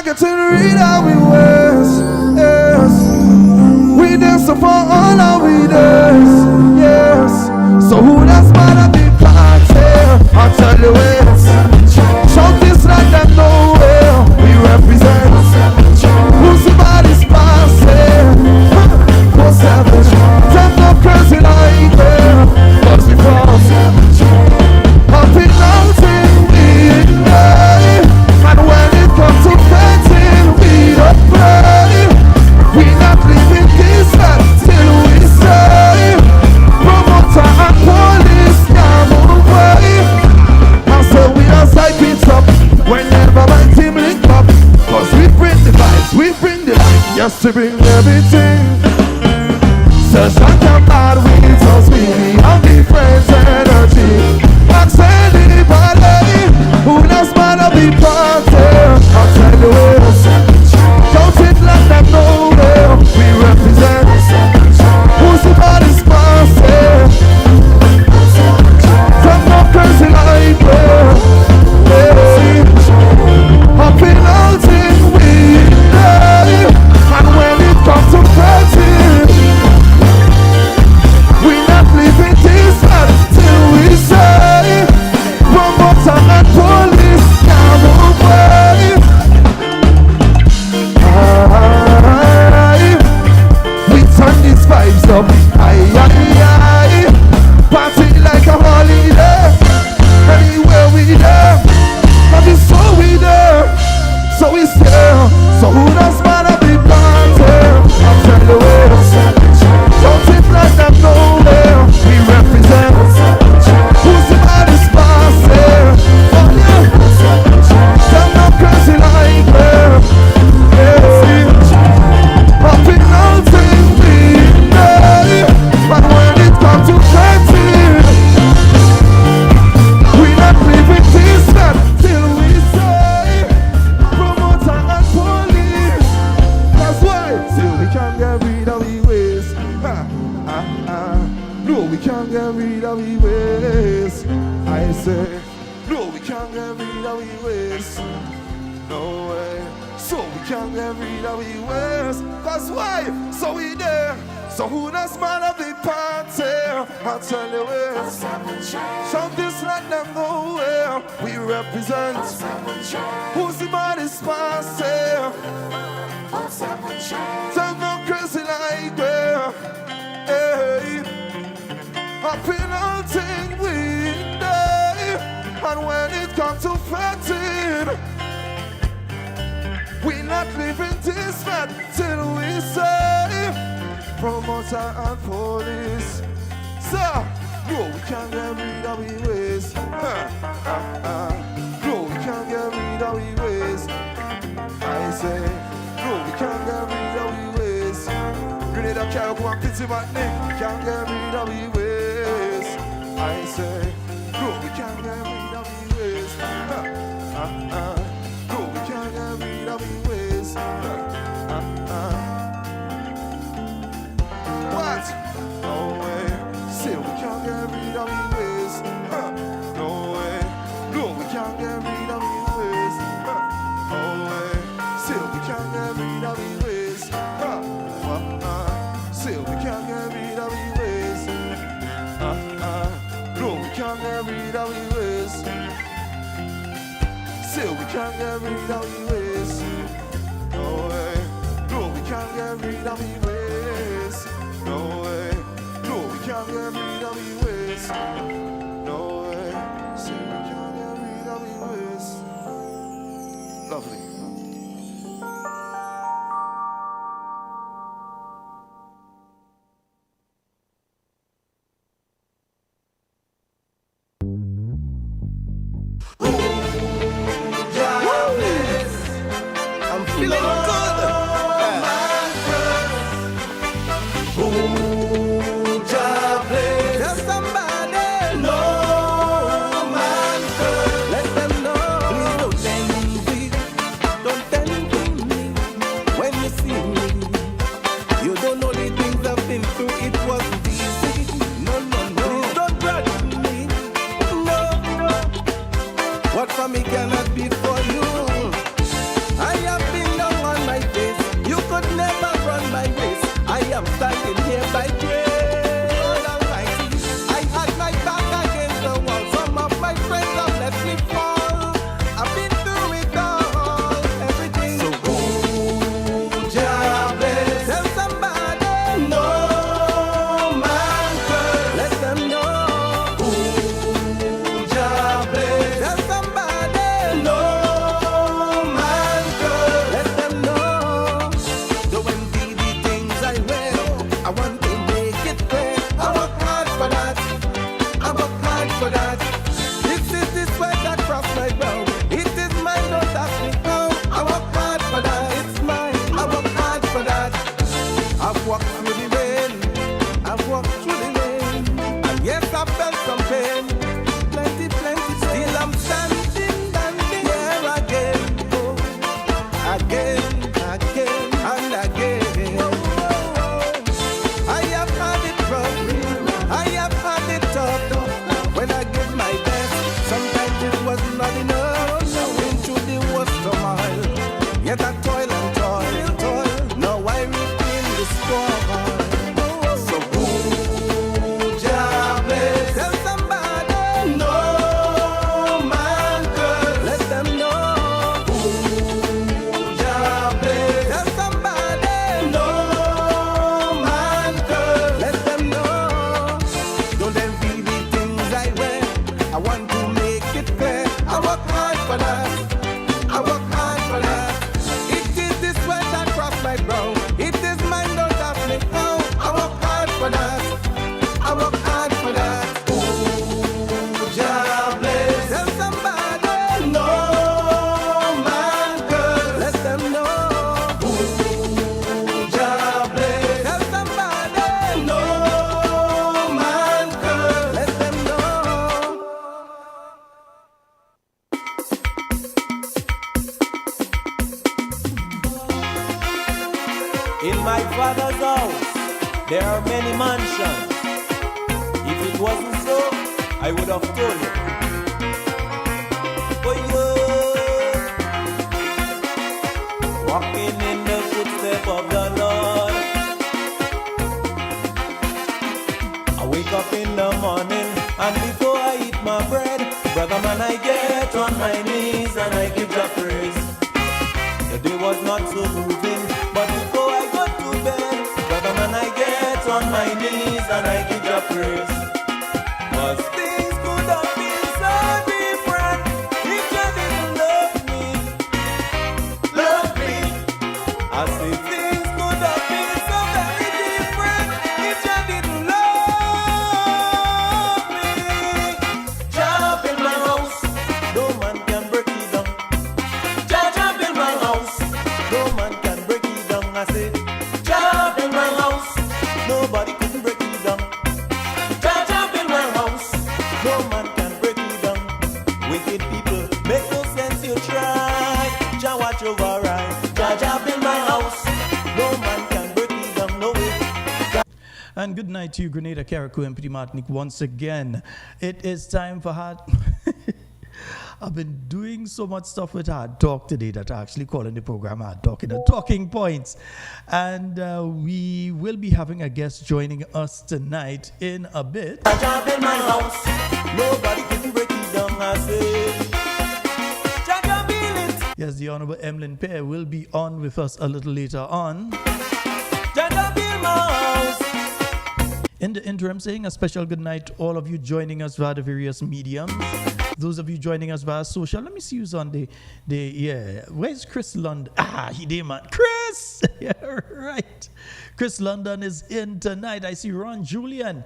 getting rid of we ways, yes. We dance for all our readers, yes. So who does matter the party? I'll tell you it. Shout this like them nowhere. We represent. Who's the body's passing? For savage. Them no crazy like them. Cause we from up in mountain we die. And when it comes to fighting we don't play. We not leaving this land till we say promoter and police can't move away. And so we don't side it up whenever my team link up. Cause we bring the vibes, we bring the light. Yes, we bring everything. Search and come out with us, we have different energy. Ask anybody who knows man of the party. I'll tell you it. Don't it let them know where we represent. Who's the body's passing? Them no crazy like where. Up in mountain we die. And when it comes to fighting, we not leaving this land till we say promoter and police can't move away. We turn these vibes up, party like a holiday. Anywhere we there, love is so we there, so we still. So who does matter the party? I'll tell you it. Don't it let them know there we represent. Who's the baddest passing? Oh yeah. Them no crazy like them. Up in mountain we die. But when it comes to fighting, we not leaving this land till we say promoter and police. That's why till we can't get rid of the ways. No, we can't get rid of the ways. I say no, we can't get rid of the ways. No way. So we can't get rid of the ways. Cause why? So we there. So who does man of the party? I'll tell you it. Shout this let them know where we represent. Who's the body's passing? Them no crazy like where. Hey. Up in mountain we die. And when it comes to fighting, we not leaving this land till we say promoter and police. So, no, we can't get rid of the ways. No, we can't get rid of the ways. I say, no, we can't get rid of the ways. Grenada, Carriacou and Pity Matney, can't get rid of the ways. I say, no, we can't get rid of the ways. No, we can't get rid of the ways. What? No way. Still we can't get rid of the ways. No way. No, we can't get rid of the ways. No way. Still we can't get rid of the ways. Still we can't get rid of the ways. No, we can't get rid of the ways. Still we can't get rid of the ways. No way. No, we can't get rid of the ways. No way. No, we can't get rid of the ways. No way. Still we can't get rid of the ways. Lovely. What for me cannot be for you. I have been my father's house there are many mansions. If it wasn't so, I would have told you. For you, walking in the footsteps of the Lord. I wake up in the morning, and before I eat my bread, brother man, I get on my knees and I give the praise. The day was not so moving, but before I go to bed, brother man, I get on my knees and I give the praise. 'Cause things could have been so different if you didn't love me. Love me. I say things could have been so very different if you didn't love me. Jah build my house, no man can break it down. Jah build my house, no man can break it down. I say Jah build my house, nobody couldn't break it down. Jah build my house, no man can break it down. Wicked people, make no sense you try. Jah watch over right. Jah build my house, no man can break it down. No way. And good night to you, Grenada, Carriacou, and Petit Martinique once again. It is time for Hard. I've been doing so much stuff with Hard Talk today that I actually calling the program Hard Talk in the Talking Points. And we will be having a guest joining us tonight in a bit. Jah build my house, nobody can break it down. I say Jah build it. Yes, the Honorable Emlyn Pear will be on with us a little later on. Jah build my house. In the interim, saying a special good night to all of you joining us via the various mediums. Those of you joining us via social, let me see who's on the yeah. Where's Chris London? Ah, he did, man. Chris! Yeah, right. Chris London is in tonight. I see Ron Julian,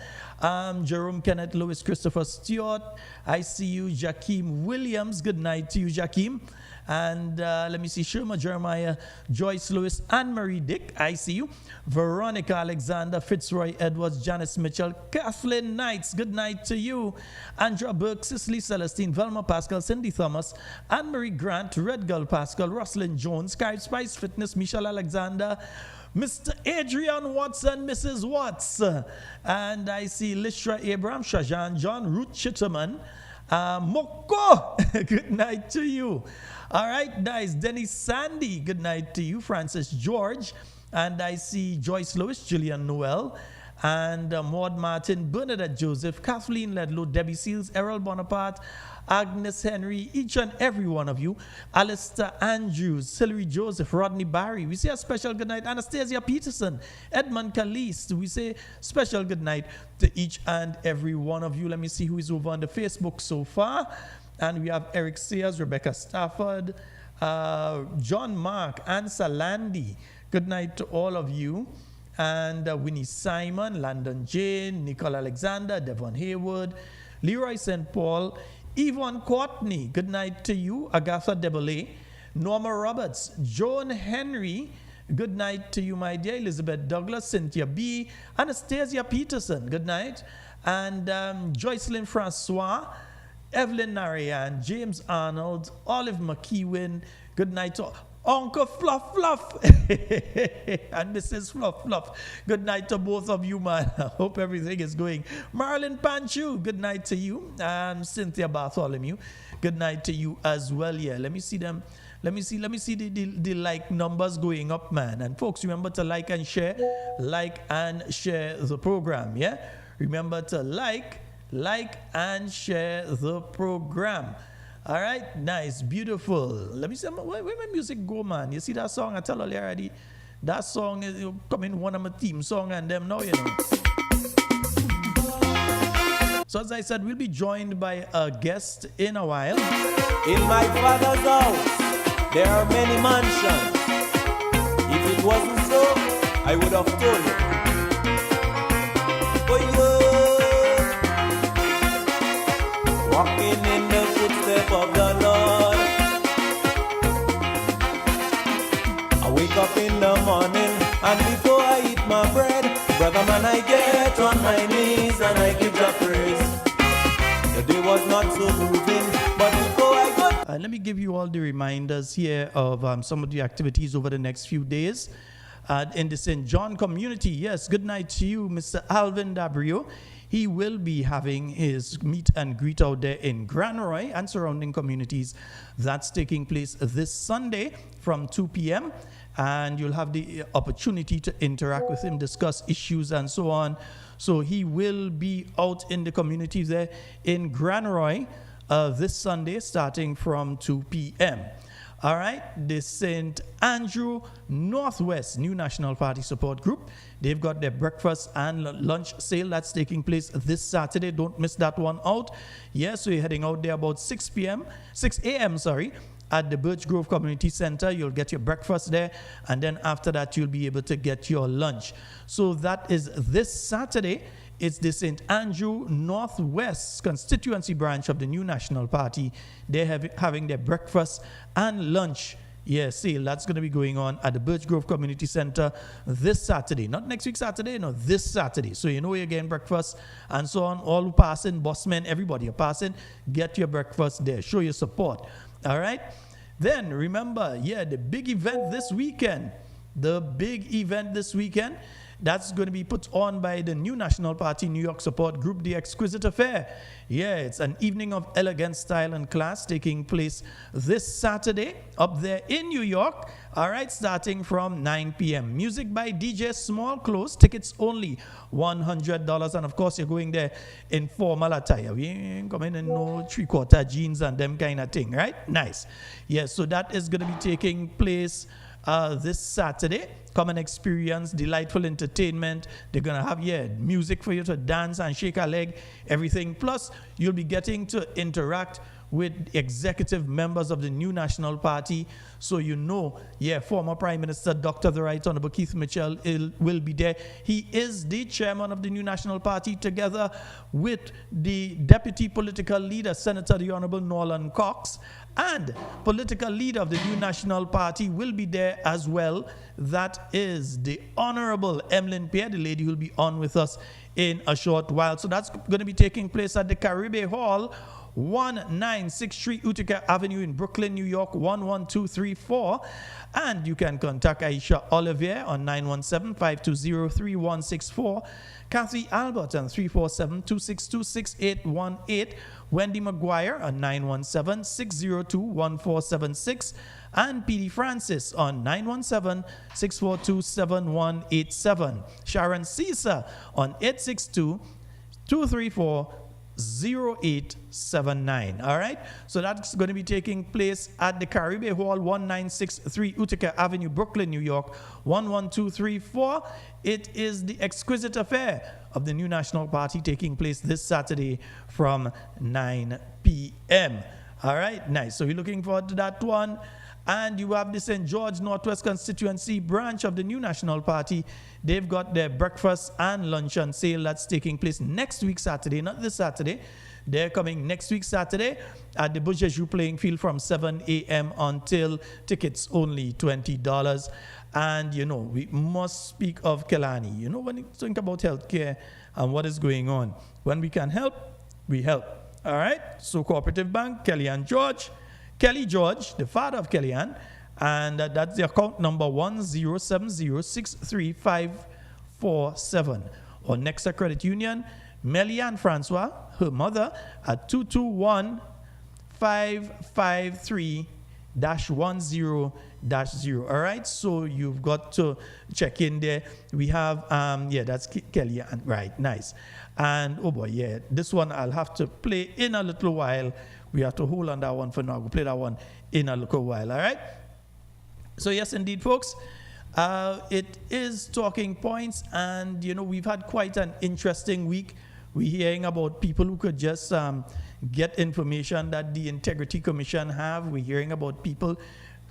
Jerome Kenneth Lewis, Christopher Stewart. I see you, Jakeem Williams. Good night to you, Jakeem. And let me see, Shirma Jeremiah, Joyce Lewis, Anne-Marie Dick, I see you. Veronica Alexander, Fitzroy Edwards, Janice Mitchell, Kathleen Knights, good night to you. Andrea Burke, Cicely Celestine, Velma Pascal, Cindy Thomas, Anne-Marie Grant, Red Girl Pascal, Roslyn Jones, Skype Spice Fitness, Michelle Alexander, Mr. Adrian Watson, Mrs. Watts. And I see Lishra Abraham, Shajan John, Ruth Chitterman, Moko, good night to you. All right, nice. Dennis Sandy, good night to you. Francis George, and I see Joyce Lewis, Julian Noel, and Maud Martin, Bernadette Joseph, Kathleen Ledlow, Debbie Seals, Errol Bonaparte, Agnes Henry, each and every one of you. Alistair Andrews, Hillary Joseph, Rodney Barry. We say a special good night. Anastasia Peterson, Edmund Caliste. We say special good night to each and every one of you. Let me see who is over on the Facebook so far. And we have Eric Sears, Rebecca Stafford, John Mark, Ansa Landy. Good night to all of you. And Winnie Simon, Landon Jane, Nicole Alexander, Devon Haywood, Leroy St. Paul, Yvonne Courtney, good night to you. Agatha Debole, Norma Roberts, Joan Henry, good night to you, my dear. Elizabeth Douglas, Cynthia B, Anastasia Peterson, good night. And Joycelyn Francois, Evelyn Narayan, James Arnold, Olive McKeown, good night to Uncle Fluff Fluff and Mrs. Fluff Fluff. Good night to both of you, man. I hope everything is going. Marlon Panchu, good night to you. And Cynthia Bartholomew, good night to you as well. Yeah, let me see them. Let me see the like numbers going up, man. And folks, remember to like and share the program. Yeah, remember to like and share the program. All right, nice, beautiful. Let me see where my music go, man. You see that song? I tell you already. That song is coming one of my theme song and them now, you know. So as I said, we'll be joined by a guest in a while. In my father's house, there are many mansions. If it wasn't so, I would have told you. For you, walking in the footsteps of the Lord. I wake up in the morning, and before I eat my bread, brother man, I get on my knees and I give the praise. The day was not so moving, but before I got... Let me give you all the reminders here of some of the activities over the next few days. in the St. John community. Yes, good night to you, Mr. Alvin Dabrio. He will be having his meet and greet out there in Grenada and surrounding communities. That's taking place this Sunday from 2 p.m. And you'll have the opportunity to interact with him, discuss issues and so on. So he will be out in the community there in Grenada this Sunday starting from 2 p.m. All right, the St. Andrew Northwest New National Party Support Group, they've got their breakfast and lunch sale that's taking place this Saturday. Don't miss that one out. Yes, so you're heading out there about 6 a.m., at the Birch Grove Community Center. You'll get your breakfast there, and then after that, you'll be able to get your lunch. So that is this Saturday. It's the St. Andrew Northwest constituency branch of the New National Party. They're having their breakfast and lunch sale. That's going to be going on at the Birch Grove Community Center this Saturday. Not next week Saturday, no, this Saturday. So you know you're getting breakfast and so on. All who passing, bossmen, everybody are passing, get your breakfast there. Show your support. All right? Then remember, the big event this weekend. That's going to be put on by the New National Party New York Support Group, the Exquisite Affair. Yeah, it's an evening of elegance, style, and class taking place this Saturday up there in New York. All right, starting from 9 p.m. Music by DJ Small Clothes. Tickets only $100. And of course, you're going there in formal attire. We ain't coming in no three-quarter jeans and them kind of thing, right? Nice. Yeah, so that is going to be taking place this Saturday. Come and experience delightful entertainment. They're going to have music for you to dance and shake a leg, everything. Plus, you'll be getting to interact with executive members of the New National Party. So you know, former Prime Minister Dr. the Right Honorable Keith Mitchell will be there. He is the chairman of the New National Party, together with the deputy political leader, Senator the Honorable Norland Cox, and political leader of the New National Party will be there as well. That is the Honorable Emlyn Pierre, the lady who will be on with us in a short while. So that's going to be taking place at the Carriacou Hall, 1963 Utica Avenue in Brooklyn, New York, 11234. And you can contact Aisha Olivier on 917-520-3164, Kathy Albert on 347-262-6818, Wendy McGuire on 917-602-1476, and PD Francis on 917-642-7187. Sharon Caesar on 862-234-0879. All right, so that's going to be taking place at the Carriacou Hall, 1963 Utica Avenue, Brooklyn, New York, 11234. It is the Exquisite Affair of the New National Party taking place this Saturday from 9 p.m. All right, nice. So we're looking forward to that one. And you have the St. George Northwest constituency branch of the New National Party. They've got their breakfast and luncheon sale that's taking place next week Saturday, not this Saturday. They're coming next week Saturday at the Bujeju playing field from 7 a.m. until tickets only $20. And, you know, we must speak of Kelani. You know, when you think about healthcare and what is going on, when we can help, we help. All right? So Cooperative Bank, Kellyanne George, Kelly George, the father of Kellyanne, and that's the account number 1070-63547. Or Nexa Credit Union, Melianne Francois, her mother, at 221-553-10-0. All right, so you've got to check in there. We have, that's Kellyanne, right, nice. And, oh boy, this one I'll have to play in a little while. We have to hold on that one for now. We'll play that one in a little while, all right? So, yes, indeed, folks, it is Talking Points, and, you know, we've had quite an interesting week. We're hearing about people who could just get information that the Integrity Commission have. We're hearing about people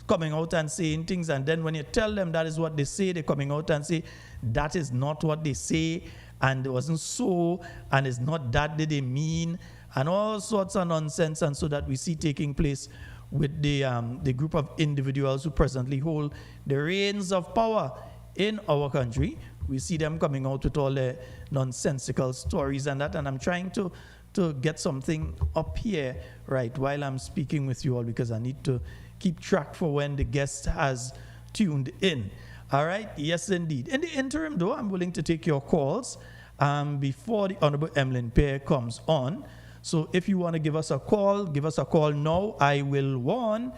coming out and saying things, and then when you tell them that is what they say, they're coming out and say, that is not what they say, and it wasn't so, and it's not that they mean, and all sorts of nonsense, and so that we see taking place with the group of individuals who presently hold the reins of power in our country. We see them coming out with all the nonsensical stories and that, and I'm trying to get something up here, right, while I'm speaking with you all, because I need to keep track for when the guest has tuned in. All right. Yes, indeed. In the interim, though, I'm willing to take your calls before the Honorable Emlyn Pear comes on. So if you want to give us a call now. I will warn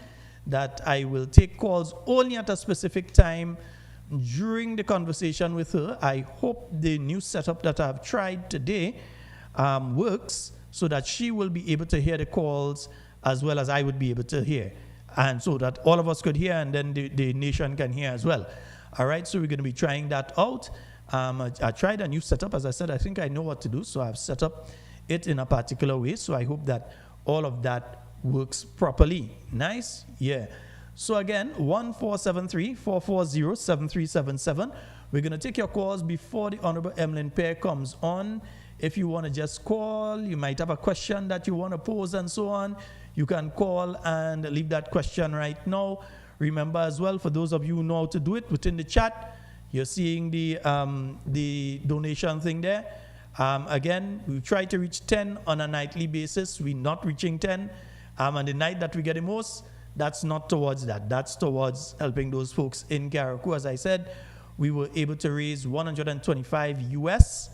that I will take calls only at a specific time during the conversation with her. I hope the new setup that I've tried today works so that she will be able to hear the calls as well as I would be able to hear. And so that all of us could hear and then the nation can hear as well. All right, so we're going to be trying that out. I tried a new setup. As I said, I think I know what to do. So I've set up it in a particular way. So I hope that all of that works properly. Nice? Yeah. So again, 1473-440-7377. We're going to take your calls before the Honorable Emlyn Pear comes on. If you want to just call, you might have a question that you want to pose and so on. You can call and leave that question right now. Remember as well, for those of you who know how to do it, within the chat, you're seeing the donation thing there. Again, we try to reach 10 on a nightly basis. We're not reaching 10. And the night that we get the most, that's not towards that. That's towards helping those folks in Carriacou. As I said, we were able to raise 125 US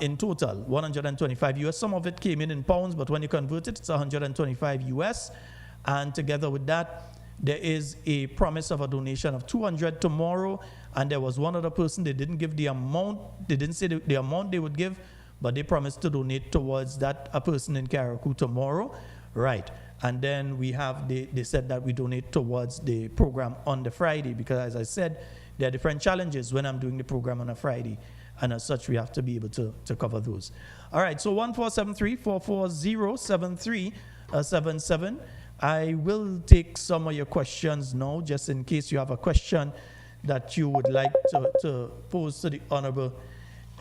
in total, 125 US. Some of it came in pounds, but when you convert it, it's 125 US. And together with that, there is a promise of a donation of 200 tomorrow, and there was one other person, they didn't give the amount, they didn't say the amount they would give, but they promised to donate towards that, a person in Carriacou tomorrow, right? And then we have, they said that we donate towards the program on the Friday, because as I said, there are different challenges when I'm doing the program on a Friday, and as such, we have to be able to cover those. All right, so 1473-440-7377. I will take some of your questions now, just in case you have a question that you would like to pose to the Honorable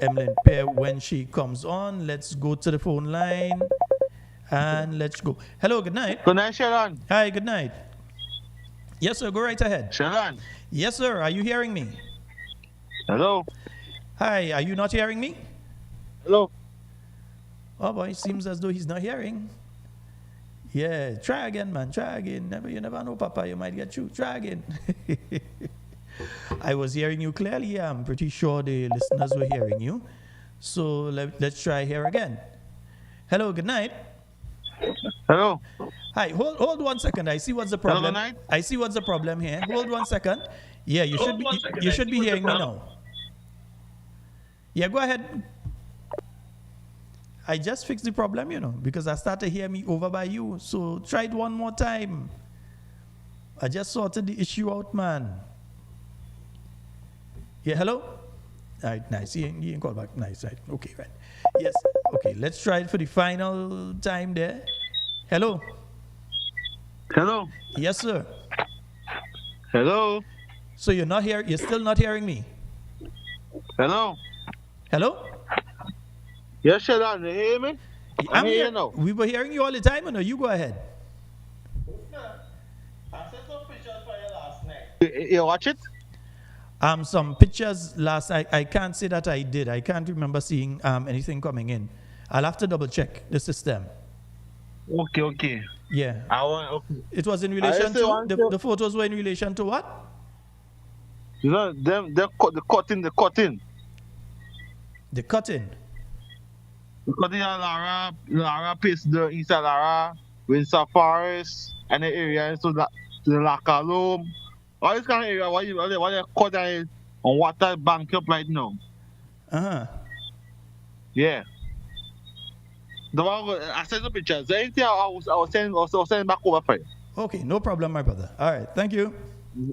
Emlyn Pear when she comes on. Let's go to the phone line and let's go. Hello, good night. Good night, Sheldon. Hi, good night. Yes, sir, go right ahead. Sheldon. Yes, sir, are you hearing me? Hello. Hi, are you not hearing me? Hello. Oh boy, it seems as though he's not hearing. Yeah, try again, man. Try again. You never know, Papa. You might get through. Try again. I was hearing you clearly. I'm pretty sure the listeners were hearing you. So let's try here again. Hello, good night. Hello. Hi, hold 1 second. I see what's the problem. Hello, good night. I see what's the problem here. Hold 1 second. Yeah, you should be hearing me now. Yeah, go ahead. I just fixed the problem, because I started to hear me over by you. So try it one more time. I just sorted the issue out, man. Yeah, hello? All right, nice. You can call back. Nice, right. Okay, right. Yes, okay. Let's try it for the final time there. Hello? Hello. Yes, sir. Hello. So you're still not hearing me? Hello. Hello? Yes, Sheldon. You hear me? I'm here now. We were hearing you all the time, you go ahead. I sent some pictures for you last night. You watch it? Some pictures last night. I can't say that I did. I can't remember seeing anything coming in. I'll have to double check the system. Okay. Yeah. Okay. It was in relation to the photos were in relation to what? You know, the cutting. The cutting. Because Lara Pace, the East of Lara, Windsor Forest, and the area to the Lacalome. All this kind of area, what you cut on water bank up right now. Yeah. The one I sent the pictures. Anything I was sending back over for you. Okay, no problem, my brother. All right, thank you.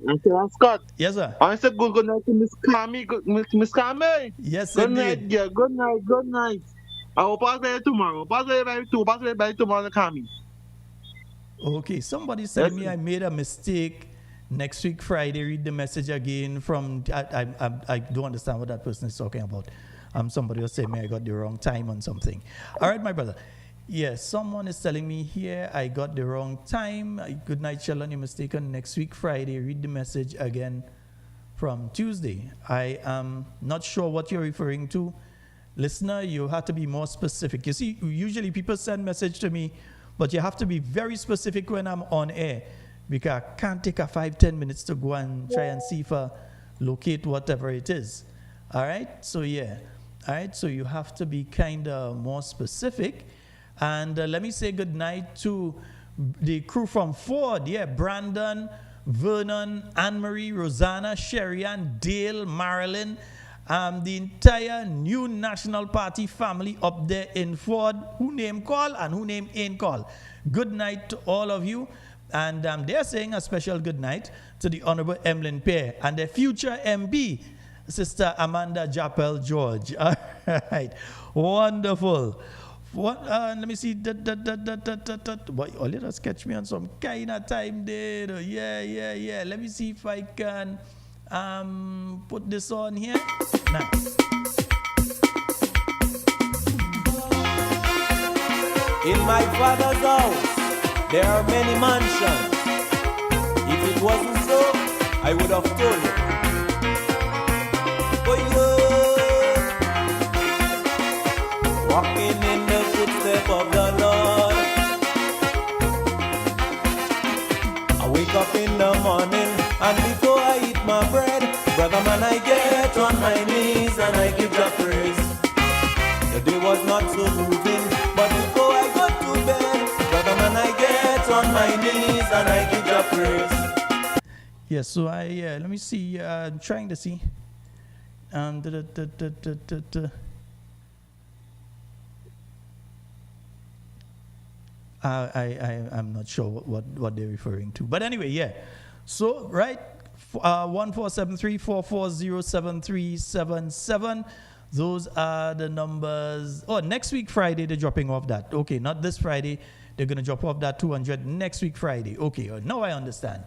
Okay, Scott. Yes, sir. I said good night to Miss Kami. Miss Kami. Yes, good indeed. Night, yeah. Good night. I will pass there tomorrow. Pass there by tomorrow, Kami. Okay, somebody said me I made a mistake. Next week, Friday, read the message again from, I don't understand what that person is talking about. Somebody was saying me I got the wrong time on something. All right, my brother. Yes, someone is telling me here I got the wrong time. Good night, Sheldon, you're mistaken. Next week, Friday, read the message again from Tuesday. I am not sure what you're referring to. Listener, you have to be more specific. You see, usually people send message to me, but you have to be very specific when I'm on air, because I can't take a 5-10 minutes to go and try and see for locate whatever it is. All right, so yeah. All right, so you have to be kind of more specific. And let me say good night to the crew from Ford. Yeah, Brandon, Vernon, Anne-Marie, Rosanna, Sherry-Ann, Dale, Marilyn, the entire New National Party family up there in Ford, who name call and who name ain't call. Good night to all of you. And they're saying a special good night to the Honorable Emlyn Pear and their future MB, Sister Amanda Japel George. All right, wonderful. What? Let me see. Boy, all you just catch me on some kind of time there. Yeah. Let me see if I can put this on here. Nice. In my father's house, there are many mansions. If it wasn't so, I would have told you. Oh, yeah. Walking in the footsteps of the Lord. I wake up in the morning, and before I eat my bread, brother man, I get on my knees and I give the praise. The day was not so moving, but before I go to bed, brother man, I get on my knees and I give the praise. Yeah, so let me see. I'm trying to see. I'm not sure what they're referring to, but anyway, yeah. So right, 1473-440-7377. Those are the numbers. Oh, next week Friday they're dropping off that. Okay, not this Friday. They're gonna drop off that 200 next week Friday. Okay, now I understand.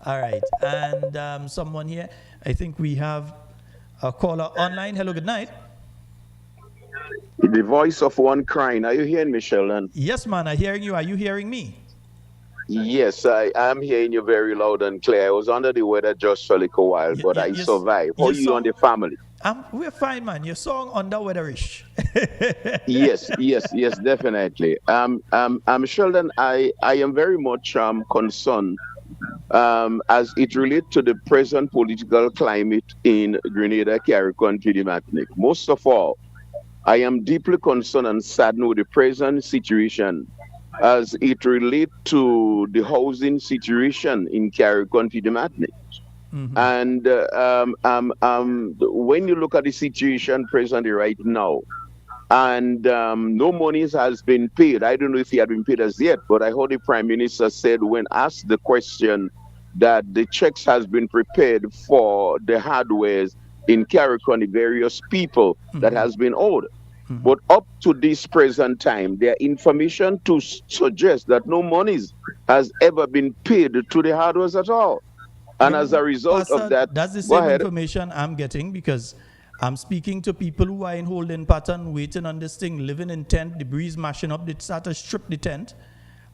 All right, and someone here. I think we have a caller online. Hello, good night. The voice of one crying. Are you hearing me, Sheldon? Yes, man, I'm hearing you. Are you hearing me? Yes, I am hearing you very loud and clear. I was under the weather just for a little while, but I survived. How are you and the family? We're fine, man. Your song under weatherish. yes, definitely. Sheldon, I am very much concerned as it relates to the present political climate in Grenada, Carriacou, and TD Martinique. Most of all, I am deeply concerned and saddened with the present situation as it relates to the housing situation in Carriacou and TD Martinique. And when you look at the situation presently right now, and no money has been paid. I don't know if he had been paid as yet, but I heard the Prime Minister said when asked the question that the checks has been prepared for the hardwares in Carriacou and the various people that has been owed. But up to this present time, there are information to suggest that no monies has ever been paid to the hardwares at all. And as a result Pastor, of that, that's the same information I'm getting because I'm speaking to people who are in holding pattern, waiting on this thing, living in tent, the breeze mashing up, they start to strip the tent,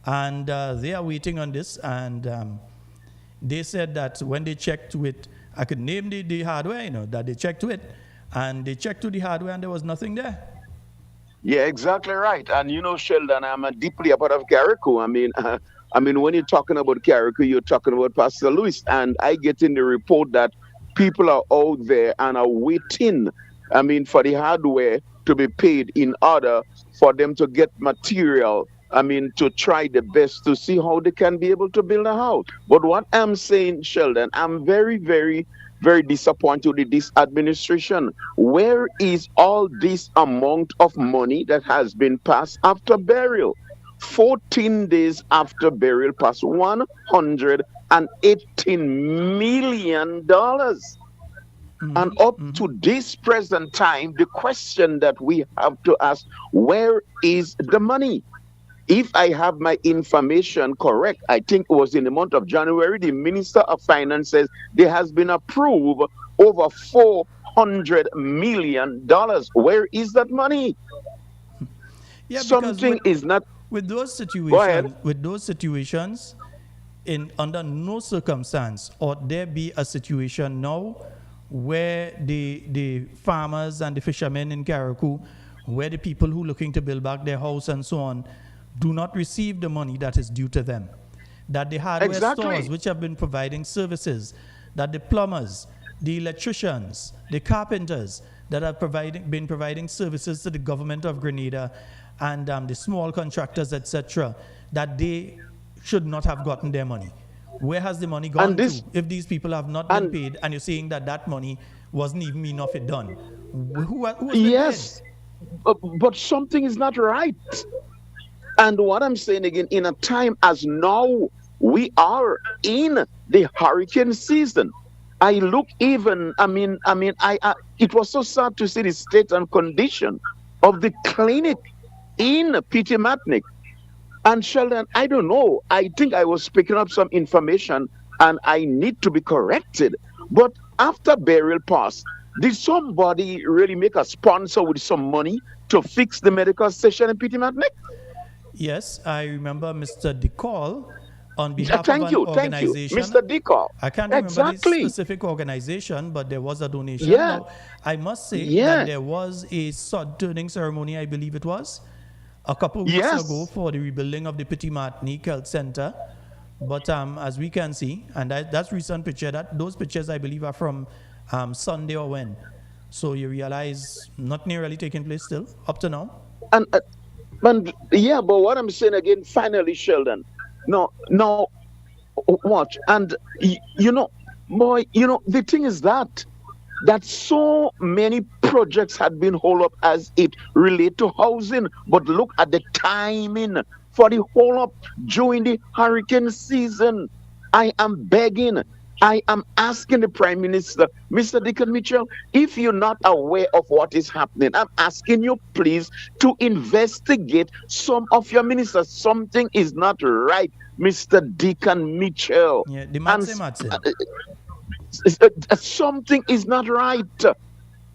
and they are waiting on this. And they said that when they checked with, I could name the hardware, that they checked with, and they checked to the hardware and there was nothing there. Yeah, exactly right. And Sheldon, I'm deeply a part of Carriacou. I mean, when you're talking about Carriacou, you're talking about Pastor Louis, and I get in the report that people are out there and are waiting, for the hardware to be paid in order for them to get material, to try the best to see how they can be able to build a house. But what I'm saying, Sheldon, I'm very, very, very disappointed with this administration. Where is all this amount of money that has been passed after burial? 14 days after burial, past $118 million. And up to this present time, the question that we have to ask, where is the money? If I have my information correct, I think it was in the month of January, the Minister of Finance says there has been approved over $400 million. Where is that money? Yeah, something is not. With those situations, under no circumstance ought there be a situation now where the farmers and the fishermen in Carriacou, where the people who are looking to build back their house and so on, do not receive the money that is due to them. That the hardware stores which have been providing services, that the plumbers, the electricians, the carpenters that have been providing services to the government of Grenada, and the small contractors, etc., that they should not have gotten their money. Where has the money gone to if these people have not been paid, and you're saying that that money wasn't even enough it done? Who was yes, but something is not right. And what I'm saying again, in a time as now, we are in the hurricane season. I look even, it was so sad to see the state and condition of the clinic in Pitimatnik. And Sheldon, I don't know. I think I was picking up some information and I need to be corrected. But after burial pass, did somebody really make a sponsor with some money to fix the medical station in Pitimatnik? Yes, I remember Mr. DeCall on behalf of an organization. Thank you, Mr. DeCall. I can't remember the specific organization, but there was a donation. Yeah. Now, I must say that there was a sod turning ceremony, I believe it was, a couple weeks ago for the rebuilding of the Pitimatnik Health Center. But as we can see, and that's recent picture, those pictures I believe are from Sunday or when. So you realize nothing really taking place still up to now. And but what I'm saying again, finally, Sheldon, no, watch. And the thing is that so many projects had been hold up as it relate to housing, but look at the timing for the hold up during the hurricane season. I am begging, I am asking the Prime Minister, Mr. Deacon Mitchell, if you're not aware of what is happening, I'm asking you please to investigate some of your ministers. Something is not right, Mr. Deacon Mitchell. Yeah, the man something is not right.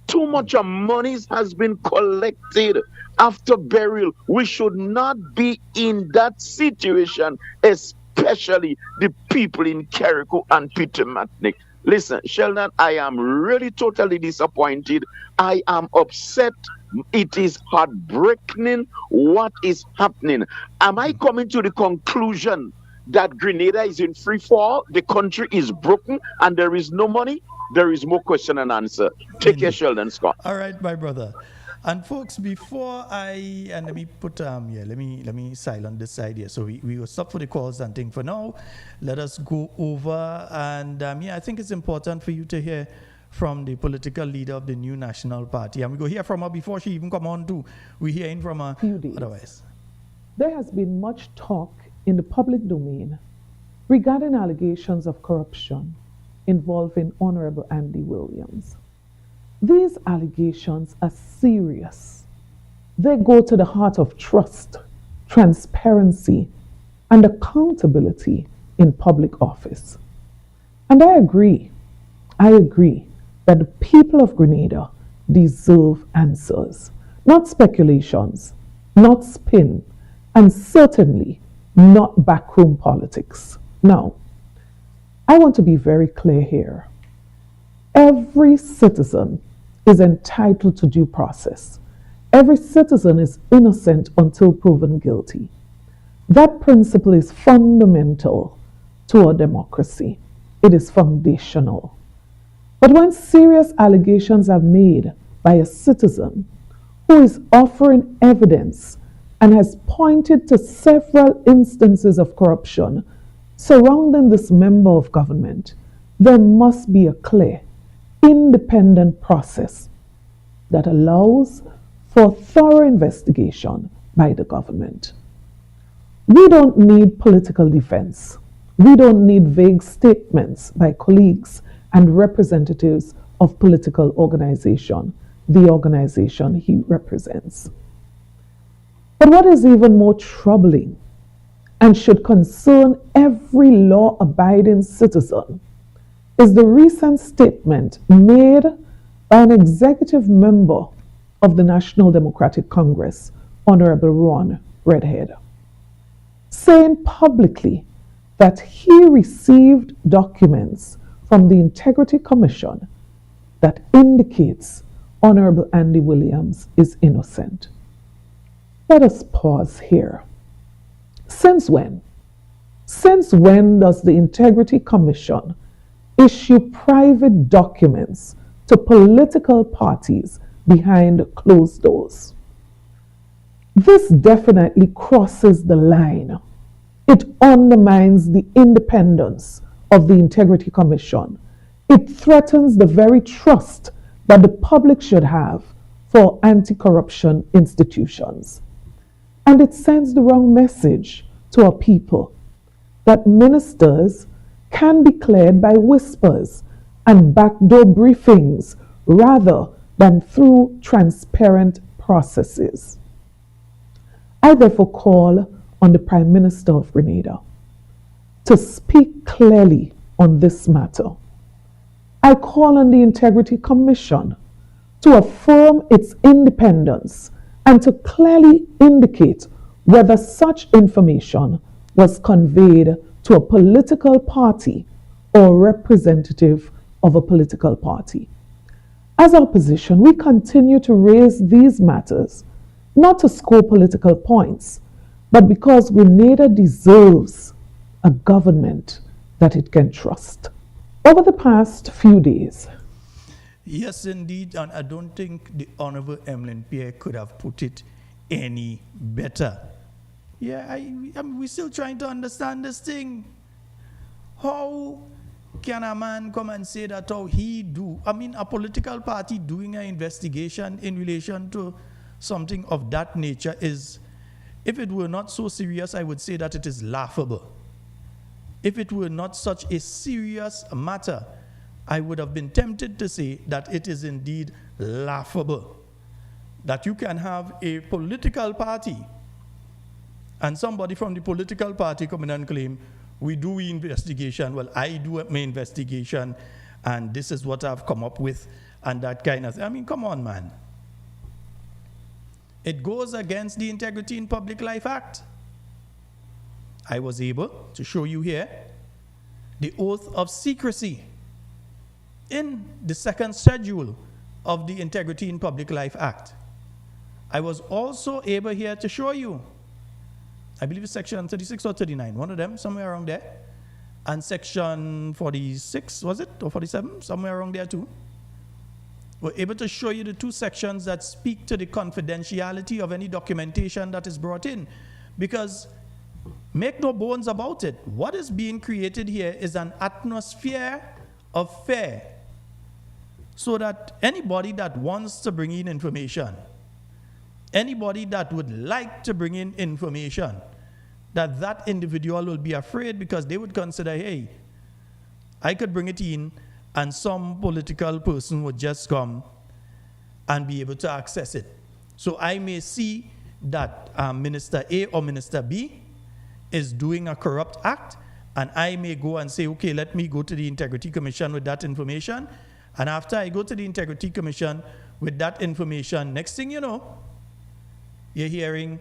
Too much money has been collected after burial. We should not be in that situation, especially the people in Carriacou and Pitimatnik. Listen, Sheldon, I am really totally disappointed. I am upset. It is heartbreaking what is happening. Am I coming to the conclusion that Grenada is in free fall, the country is broken, and there is no money? There is more question and answer. Take care, Sheldon Scott. All right, my brother. And folks, before let me put let me silence this side here. So we will stop for the calls and thing for now. Let us go over and I think it's important for you to hear from the political leader of the New National Party. And we go hear from her before she even come on too. We're hearing from her otherwise. There has been much talk in the public domain regarding allegations of corruption involving Honorable Andy Williams. These allegations are serious. They go to the heart of trust, transparency, and accountability in public office. And I agree that the people of Grenada deserve answers, not speculations, not spin, and certainly not backroom politics. Now, I want to be very clear here. Every citizen is entitled to due process. Every citizen is innocent until proven guilty. That principle is fundamental to our democracy. It is foundational. But when serious allegations are made by a citizen who is offering evidence and has pointed to several instances of corruption surrounding this member of government, there must be a clear, independent process that allows for thorough investigation by the government. We don't need political defense. We don't need vague statements by colleagues and representatives of political organization, the organization he represents. But what is even more troubling and should concern every law-abiding citizen is the recent statement made by an executive member of the National Democratic Congress, Honorable Ron Redhead, saying publicly that he received documents from the Integrity Commission that indicates Honorable Andy Williams is innocent. Let us pause here. Since when? Since when does the Integrity Commission issue private documents to political parties behind closed doors. This definitely crosses the line. It undermines the independence of the Integrity Commission. It threatens the very trust that the public should have for anti-corruption institutions. And it sends the wrong message to our people that ministers can be cleared by whispers and backdoor briefings rather than through transparent processes. I therefore call on the Prime Minister of Grenada to speak clearly on this matter. I call on the Integrity Commission to affirm its independence and to clearly indicate whether such information was conveyed to a political party or representative of a political party. As opposition, we continue to raise these matters not to score political points, but because Grenada deserves a government that it can trust. Over the past few days, Yes, indeed, and I don't think the Honorable Emlyn Pierre could have put it any better. Yeah, I mean, we're still trying to understand this thing. How can a man come and say that how he do? I mean, a political party doing an investigation in relation to something of that nature is, if it were not so serious, I would say that it is laughable. If it were not such a serious matter, I would have been tempted to say that it is indeed laughable. That you can have a political party and somebody from the political party come in and claim, we do investigation, well, I do my investigation, and this is what I've come up with, and that kind of thing. I mean, come on, man. It goes against the Integrity in Public Life Act. I was able to show you here the oath of secrecy in the second schedule of the Integrity in Public Life Act. I was also able here to show you, I believe it's section 36 or 39, one of them, somewhere around there, and section 46, was it, or 47, somewhere around there too. We're able to show you the two sections that speak to the confidentiality of any documentation that is brought in. Because, make no bones about it, what is being created here is an atmosphere of fear, so that anybody that wants to bring in information, anybody that would like to bring in information, that individual will be afraid, because they would consider, hey, I could bring it in and some political person would just come and be able to access it. So I may see that Minister A or Minister B is doing a corrupt act, and I may go and say, okay, let me go to the Integrity Commission with that information. And after I go to the Integrity Commission with that information, next thing you know, you're hearing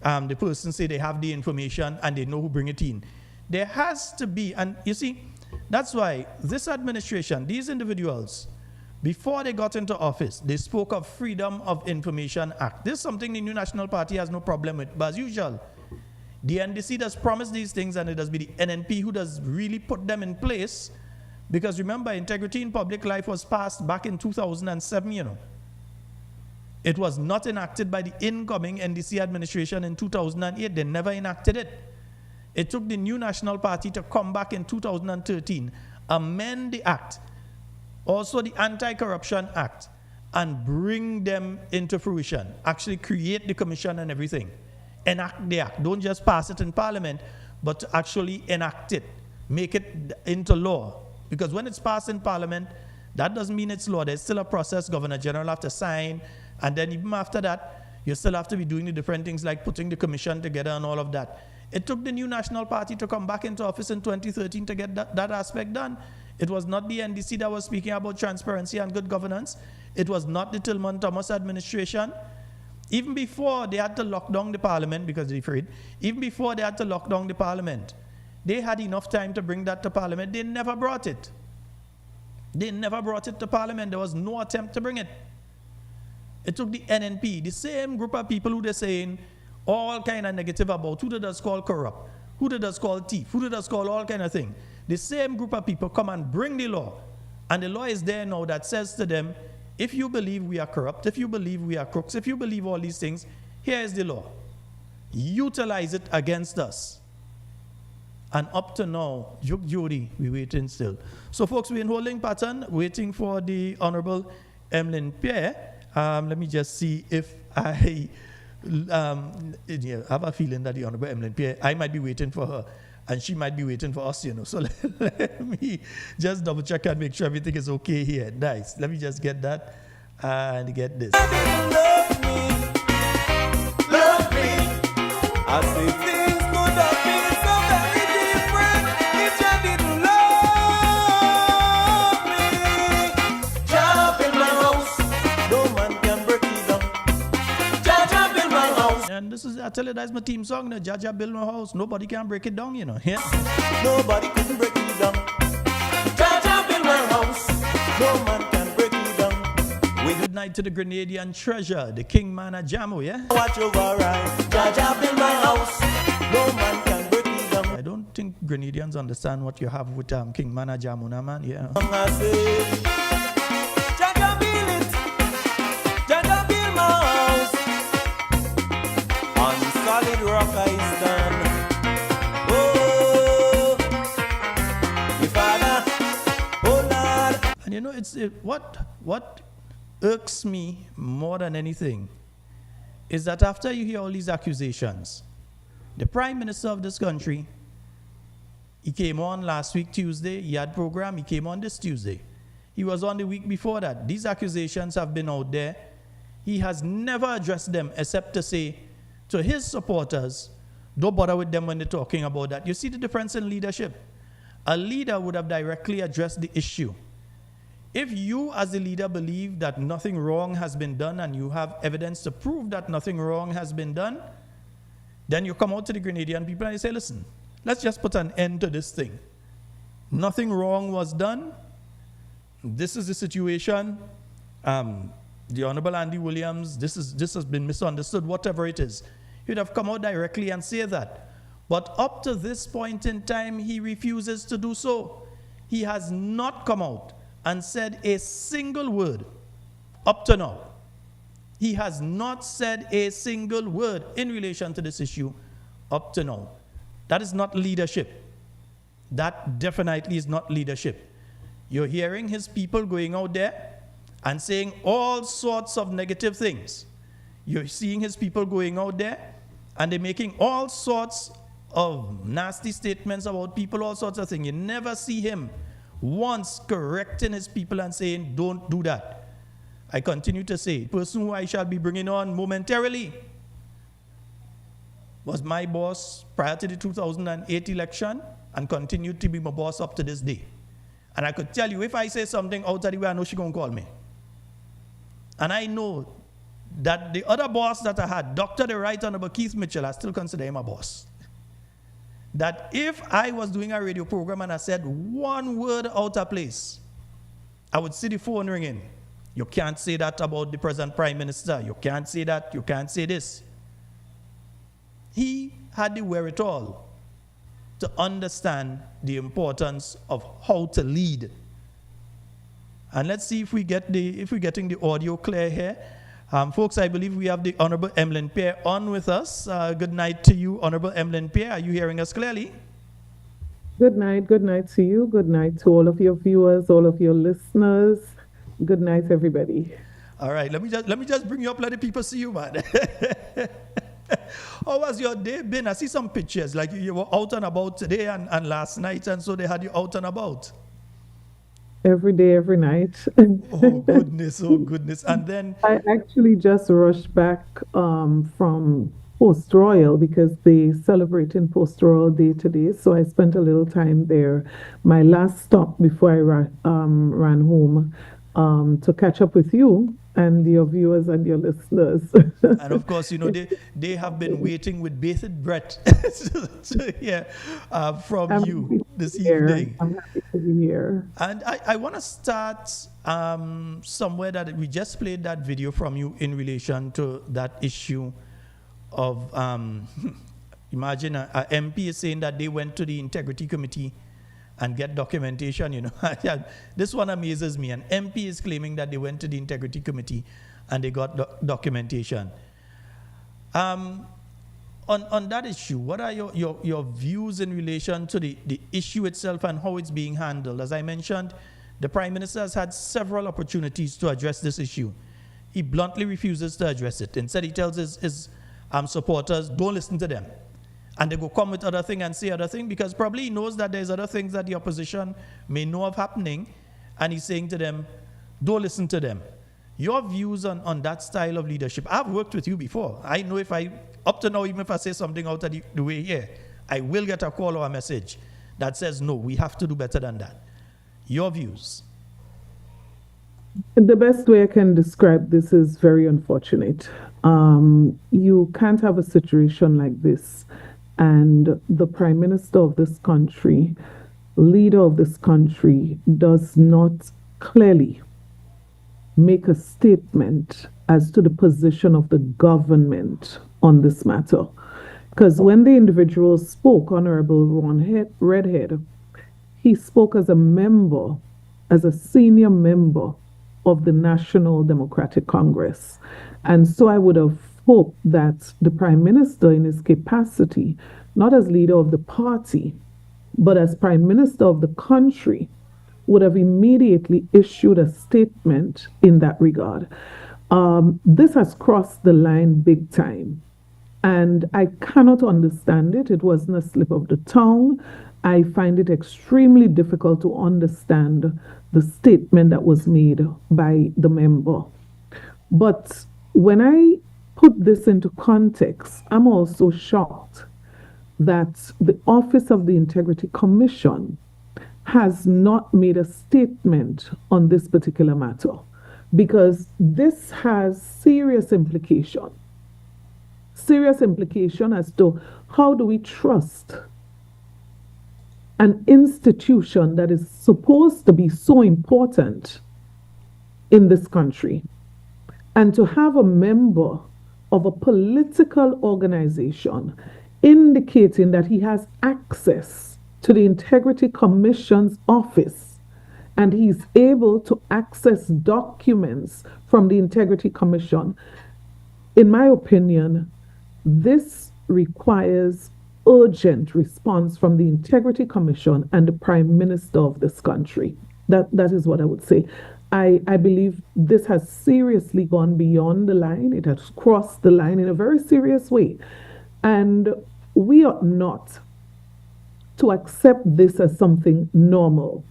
the person say they have the information and they know who bring it in. There has to be, and you see, that's why this administration, these individuals, before they got into office, they spoke of Freedom of Information Act. This is something the New National Party has no problem with, but as usual, the NDC does promise these things, and it does be the NNP who does really put them in place. Because remember, Integrity in Public Life was passed back in 2007, you know. It was not enacted by the incoming NDC administration in 2008. They never enacted it. It took the New National Party to come back in 2013, amend the act, also the Anti-Corruption Act, and bring them into fruition. Actually create the commission and everything. Enact the act. Don't just pass it in Parliament, but to actually enact it. Make it into law. Because when it's passed in Parliament, that doesn't mean it's law. There's still a process. Governor General have to sign. And then even after that, you still have to be doing the different things like putting the commission together and all of that. It took the New National Party to come back into office in 2013 to get that aspect done. It was not the NDC that was speaking about transparency and good governance. It was not the Tillman Thomas administration. Even before they had to lock down the Parliament, because they're afraid, even before they had to lock down the Parliament, they had enough time to bring that to Parliament. They never brought it. They never brought it to Parliament. There was no attempt to bring it. It took the NNP, the same group of people who they're saying all kind of negative about, who they just call corrupt. Who did us call thief? Who did us call all kind of thing? The same group of people come and bring the law. And the law is there now that says to them, if you believe we are corrupt, if you believe we are crooks, if you believe all these things, here is the law. Utilize it against us. And up to now, Jody, we're waiting still. So folks, we're in holding pattern, waiting for the Honorable Emmeline Pierre. Let me just see if I have a feeling that the Honorable Emmeline Pierre, I might be waiting for her, and she might be waiting for us, So let me just double check and make sure everything is okay here. Nice. Let me just get that and get this. Love me. I say things could have been so very different if you didn't love me. Job in my house, no man can break it down. Job in my house. And this is, I tell you, that's my team song. Jaja build my house. Nobody can break it down, Yeah. Nobody can break it down. Job in my house, no man can break it down. Good night to the Grenadian treasure, the King Mana Jamo, yeah? Watch over right. Job in my house, no man can break it down. I don't think Grenadians understand what you have with King Mana Jamo, man, yeah. I say, Jaja build it. Jaja build my house. On solid rock I stand. Oh, your father, oh Lord. And what irks me more than anything is that after you hear all these accusations, the Prime Minister of this country, he came on last week Tuesday, he had program, he came on this Tuesday. He was on the week before that. These accusations have been out there. He has never addressed them except to say to his supporters, don't bother with them when they're talking about that. You see the difference in leadership? A leader would have directly addressed the issue. If you as a leader believe that nothing wrong has been done and you have evidence to prove that nothing wrong has been done, then you come out to the Grenadian people and you say, listen, let's just put an end to this thing. Nothing wrong was done. This is the situation. The Honorable Andy Williams, this has been misunderstood, whatever it is. He'd have come out directly and say that. But up to this point in time, he refuses to do so. He has not come out and said a single word up to now. He has not said a single word in relation to this issue up to now. That is not leadership. That definitely is not leadership. You're hearing his people going out there and saying all sorts of negative things. You're seeing his people going out there and they're making all sorts of nasty statements about people, all sorts of things. You never see him once correcting his people and saying, don't do that. I continue to say, the person who I shall be bringing on momentarily was my boss prior to the 2008 election and continued to be my boss up to this day. And I could tell you, if I say something out of the way, I know she's going to call me. And I know that the other boss that I had, Dr. the Right Honorable Keith Mitchell, I still consider him a boss. That if I was doing a radio program and I said one word out of place, I would see the phone ringing. You can't say that about the present Prime Minister. You can't say that. You can't say this. He had the wherewithal to understand the importance of how to lead. And let's see if we're getting the audio clear here. Folks, I believe we have the Honorable Emmeline Pierre on with us. Good night to you, Honorable Emmeline Pierre. Are you hearing us clearly? Good night to you. Good night to all of your viewers, all of your listeners. Good night, everybody. All right, let me just bring you up, let the people see you, man. How has your day been? I see some pictures, like you were out and about today and last night, and so they had you out and about. Every day, every night. Oh, goodness, oh, goodness. And then I actually just rushed back from Post Royal because they celebrating Post Royal Day today. So I spent a little time there. My last stop before I ran home to catch up with you and your viewers and your listeners. And of course, you know, they have been waiting with bated breath to hear from you this evening. I'm happy to be here. And I want to start somewhere that we just played that video from you in relation to that issue of Imagine a MP is saying that they went to the integrity committee and get documentation, you know. This one amazes me. An MP is claiming that they went to the integrity committee and they got documentation. On that issue, what are your views in relation to the issue itself and how it's being handled? As I mentioned, the Prime Minister has had several opportunities to address this issue. He bluntly refuses to address it. Instead, he tells his supporters, don't listen to them. And they go come with other thing and say other thing, because probably he knows that there's other things that the opposition may know of happening, and he's saying to them, don't listen to them. Your views on that style of leadership. I've worked with you before. I know up to now, even if I say something out of the way here, I will get a call or a message that says, no, we have to do better than that. Your views. The best way I can describe this is very unfortunate. You can't have a situation like this and the Prime Minister of this country, leader of this country, does not clearly make a statement as to the position of the government on this matter. Because when the individual spoke, Honorable Ron Redhead, he spoke as a member, as a senior member of the National Democratic Congress. And so I would have hoped that the Prime Minister, in his capacity, not as leader of the party, but as Prime Minister of the country, would have immediately issued a statement in that regard. This has crossed the line big time, and I cannot understand it. It wasn't a slip of the tongue. I find it extremely difficult to understand the statement that was made by the member. But when I put this into context, I'm also shocked that the Office of the Integrity Commission has not made a statement on this particular matter, because this has serious implication as to how do we trust an institution that is supposed to be so important in this country. And to have a member of a political organization indicating that he has access to the Integrity Commission's office and he's able to access documents from the Integrity Commission, in my opinion, this requires urgent response from the Integrity Commission and the Prime Minister of this country. That is what I would say. I believe this has seriously gone beyond the line. It has crossed the line in a very serious way. And we ought not to accept this as something normal.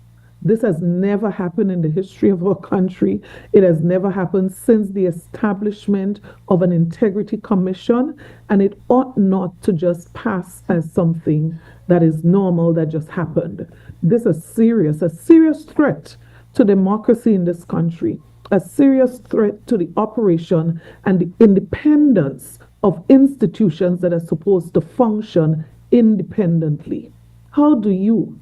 This has never happened in the history of our country. It has never happened since the establishment of an Integrity Commission, and it ought not to just pass as something that is normal, that just happened. This is a serious threat to democracy in this country, a serious threat to the operation and the independence of institutions that are supposed to function independently. How do you,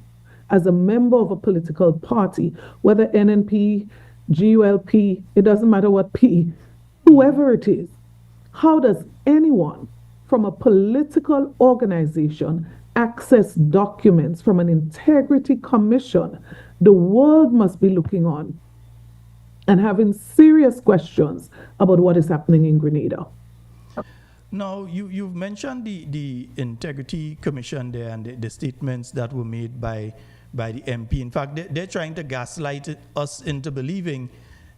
as a member of a political party, whether NNP, GULP, it doesn't matter what P, whoever it is, how does anyone from a political organization access documents from an Integrity Commission? The world must be looking on and having serious questions about what is happening in Grenada. Now, you've mentioned the Integrity Commission there and the statements that were made by the MP. In fact, they're trying to gaslight us into believing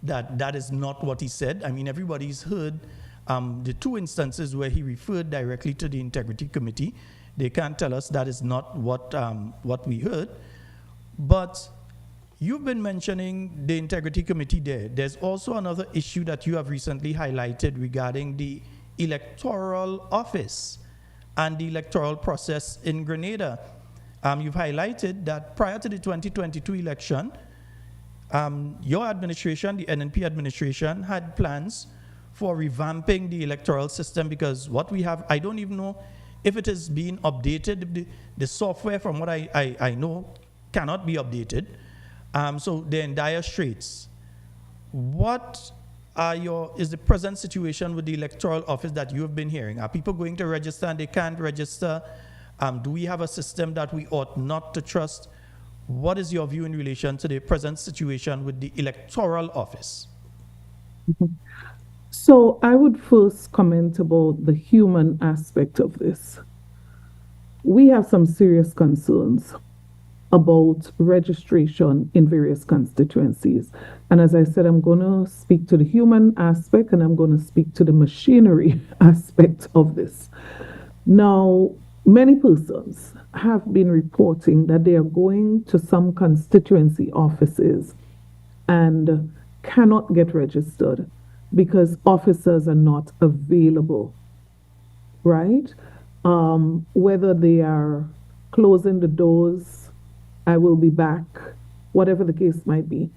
that is not what he said. I mean, everybody's heard the two instances where he referred directly to the Integrity Committee. They can't tell us that is not what we heard. But you've been mentioning the Integrity Committee there. There's also another issue that you have recently highlighted regarding the electoral office and the electoral process in Grenada. You've highlighted that prior to the 2022 election, your administration, the NNP administration, had plans for revamping the electoral system, because what we have, I don't even know if it is being updated. The software, from what I know, cannot be updated. So they're in dire straits. What is the present situation with the electoral office that you have been hearing? Are people going to register and they can't register? Do we have a system that we ought not to trust? What is your view in relation to the present situation with the electoral office? So I would first comment about the human aspect of this. We have some serious concerns about registration in various constituencies. And as I said, I'm going to speak to the human aspect and I'm going to speak to the machinery aspect of this. Now, many persons have been reporting that they are going to some constituency offices and cannot get registered because officers are not available, right? Whether they are closing the doors, I will be back, whatever the case might be.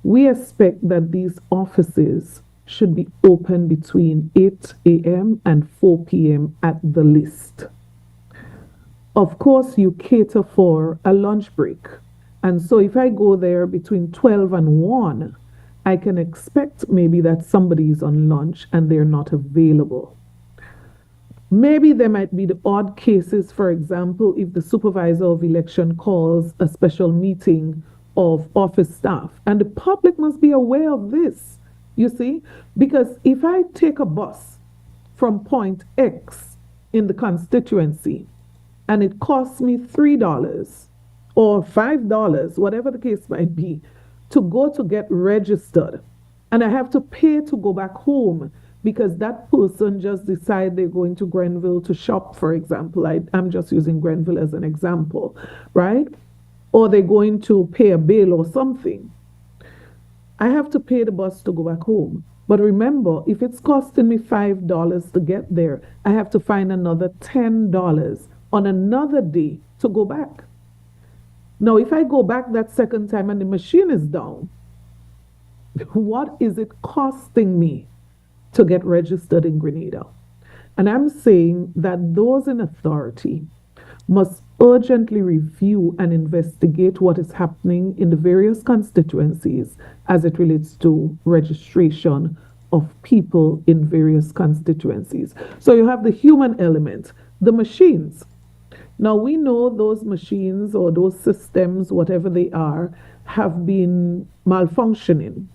We expect that these offices should be open between 8 a.m. and 4 p.m. at the least. Of course, you cater for a lunch break. And so if I go there between 12 and 1, I can expect maybe that somebody is on lunch and they're not available. Maybe there might be the odd cases, for example, if the supervisor of election calls a special meeting of office staff, and the public must be aware of this, you see, because if I take a bus from point X in the constituency and it costs me $3 or $5, whatever the case might be, to go to get registered, and I have to pay to go back home because that person just decided they're going to Grenville to shop, for example. I'm just using Grenville as an example, right? Or they're going to pay a bill or something. I have to pay the bus to go back home. But remember, if it's costing me $5 to get there, I have to find another $10 on another day to go back. Now, if I go back that second time and the machine is down, what is it costing me to get registered in Grenada? And I'm saying that those in authority must urgently review and investigate what is happening in the various constituencies as it relates to registration of people in various constituencies. So you have the human element, the machines. Now we know those machines or those systems, whatever they are, have been malfunctioning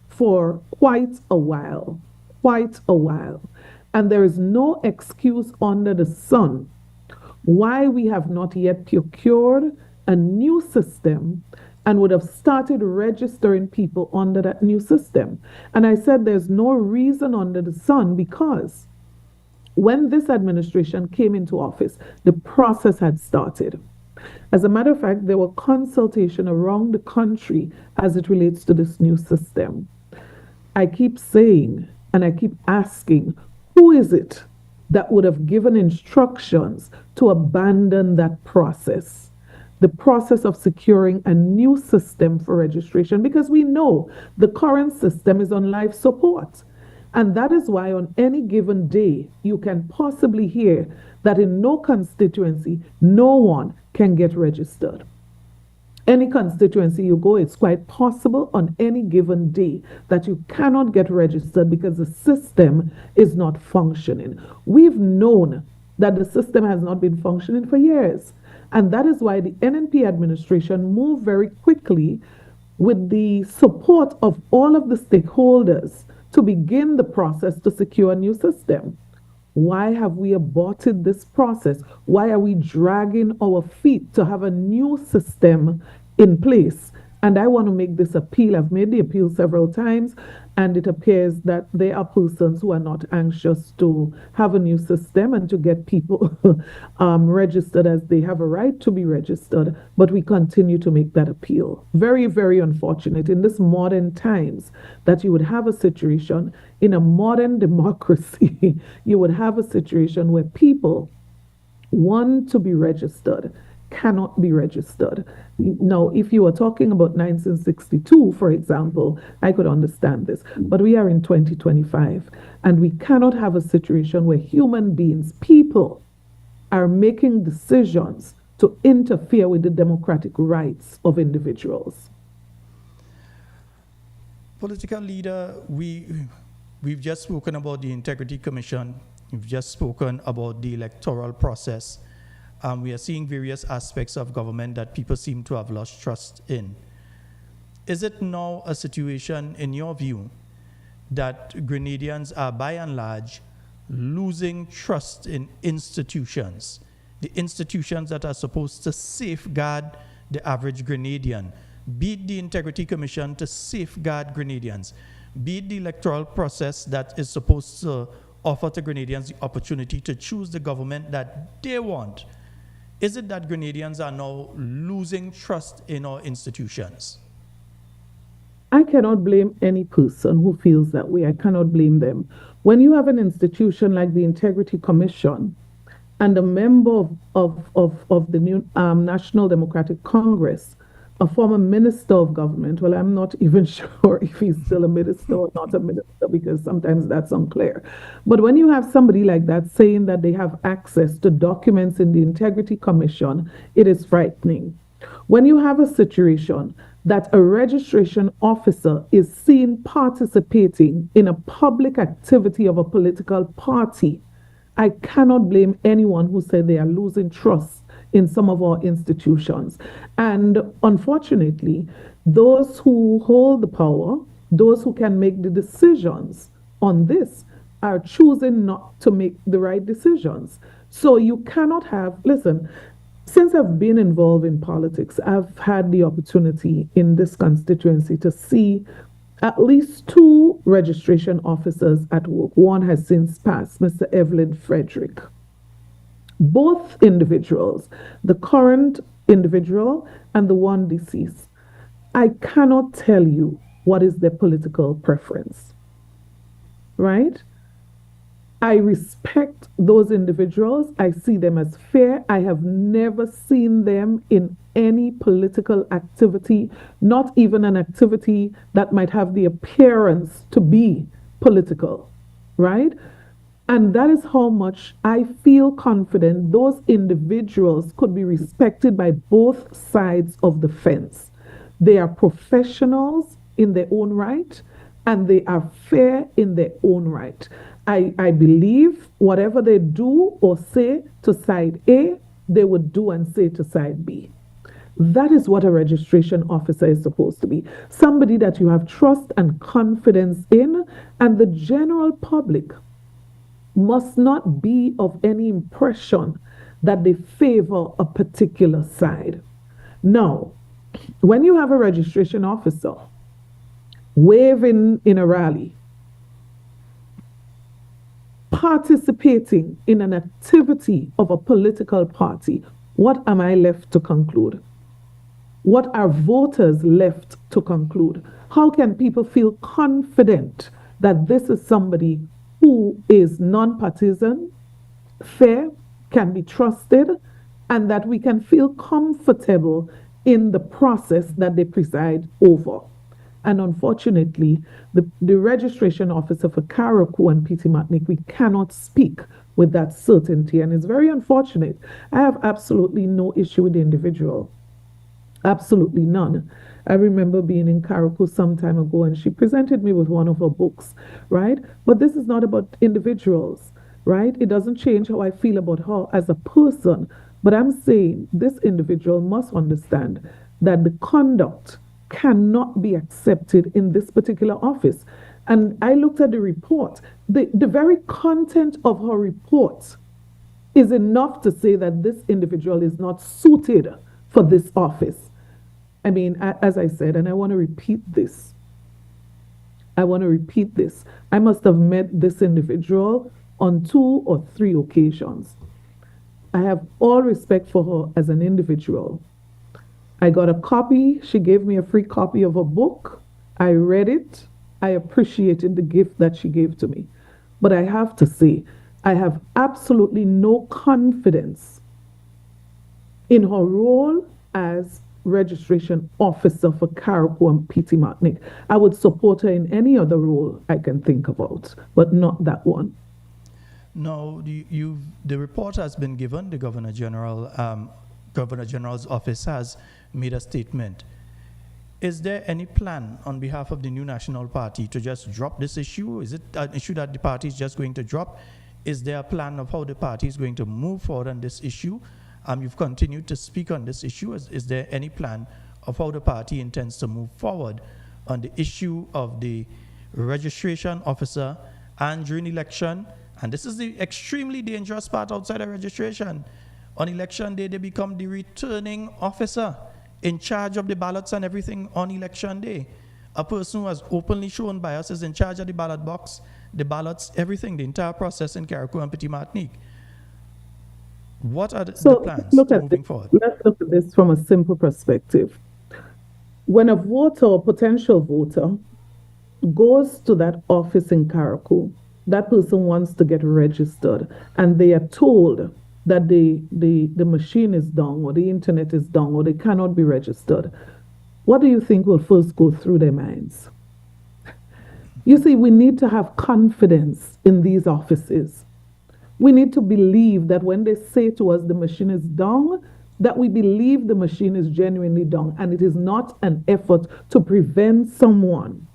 for quite a while. And there is no excuse under the sun why we have not yet procured a new system and would have started registering people under that new system. And I said there's no reason under the sun because when this administration came into office, the process had started. As a matter of fact, there were consultations around the country as it relates to this new system. I keep saying and I keep asking, who is it that would have given instructions to abandon that process? The process of securing a new system for registration, because we know the current system is on life support. And that is why on any given day, you can possibly hear that in no constituency, no one can get registered. Any constituency you go, it's quite possible on any given day that you cannot get registered because the system is not functioning. We've known that the system has not been functioning for years. And that is why the NNP administration moved very quickly with the support of all of the stakeholders to begin the process to secure a new system. Why have we aborted this process? Why are we dragging our feet to have a new system in place? And I want to make this appeal. I've made the appeal several times, and it appears that there are persons who are not anxious to have a new system and to get people registered as they have a right to be registered. But we continue to make that appeal. Very, very unfortunate in this modern times that you would have a situation in a modern democracy, you would have a situation where people want to be registered, cannot be registered. Now, if you were talking about 1962, for example, I could understand this. But we are in 2025, and we cannot have a situation where human beings, people, are making decisions to interfere with the democratic rights of individuals. Political leader, we've just spoken about the Integrity Commission. We've just spoken about the electoral process. We are seeing various aspects of government that people seem to have lost trust in. Is it now a situation, in your view, that Grenadians are by and large losing trust in institutions, the institutions that are supposed to safeguard the average Grenadian, be it the Integrity Commission to safeguard Grenadians, be it the electoral process that is supposed to offer to Grenadians the opportunity to choose the government that they want? Is it that Grenadians are now losing trust in our institutions? I cannot blame any person who feels that way. I cannot blame them. When you have an institution like the Integrity Commission and a member of the new National Democratic Congress, a former minister of government, well, I'm not even sure if he's still a minister or not a minister because sometimes that's unclear. But when you have somebody like that saying that they have access to documents in the Integrity Commission, it is frightening. When you have a situation that a registration officer is seen participating in a public activity of a political party, I cannot blame anyone who said they are losing trust in some of our institutions. And unfortunately, those who hold the power, those who can make the decisions on this, are choosing not to make the right decisions. So you cannot have, listen, since I've been involved in politics, I've had the opportunity in this constituency to see at least 2 registration officers at work. One has since passed, Mr. Evelyn Frederick. Both individuals, the current individual and the one deceased, I cannot tell you what is their political preference, right? I respect those individuals. I see them as fair. I have never seen them in any political activity, not even an activity that might have the appearance to be political, right? And that is how much I feel confident those individuals could be respected by both sides of the fence. They are professionals in their own right, and they are fair in their own right. I believe whatever they do or say to side A, they would do and say to side B. That is what a registration officer is supposed to be. Somebody that you have trust and confidence in, and the general public must not be of any impression that they favor a particular side. Now, when you have a registration officer waving in a rally, participating in an activity of a political party, what am I left to conclude? What are voters left to conclude? How can people feel confident that this is somebody who is non-partisan, fair, can be trusted, and that we can feel comfortable in the process that they preside over? And unfortunately, the registration officer for Carriacou and Petit Martinique, we cannot speak with that certainty, and it's very unfortunate. I have absolutely no issue with the individual. Absolutely none. I remember being in Carriacou some time ago, and she presented me with one of her books, right? But this is not about individuals, right? It doesn't change how I feel about her as a person. But I'm saying this individual must understand that the conduct cannot be accepted in this particular office. And I looked at the report. The very content of her report is enough to say that this individual is not suited for this office. I mean, as I said, and I want to repeat this. I must have met this individual on 2 or 3 occasions. I have all respect for her as an individual. I got a copy. She gave me a free copy of a book. I read it. I appreciated the gift that she gave to me. But I have to say, I have absolutely no confidence in her role as registration officer for Carriacou and Petit Martinique. I would support her in any other role I can think about, but not that one. No, the report has been given. The Governor General's office has made a statement. Is there any plan on behalf of the New National Party to just drop this issue? Is it an issue that the party is just going to drop? Is there a plan of how the party is going to move forward on this issue? You've continued to speak on this issue. Is there any plan of how the party intends to move forward on the issue of the registration officer and during election? And this is the extremely dangerous part outside of registration. On election day, they become the returning officer in charge of the ballots and everything on election day. A person who has openly shown bias is in charge of the ballot box, the ballots, everything, the entire process in Carriacou and Petit Martinique. What are the plans moving forward? Let's look at this from a simple perspective. When a voter or potential voter goes to that office in Carriacou, that person wants to get registered, and they are told that the machine is down or the internet is down or they cannot be registered. What do you think will first go through their minds? You see, we need to have confidence in these offices. We need to believe that when they say to us the machine is down, that we believe the machine is genuinely down and it is not an effort to prevent someone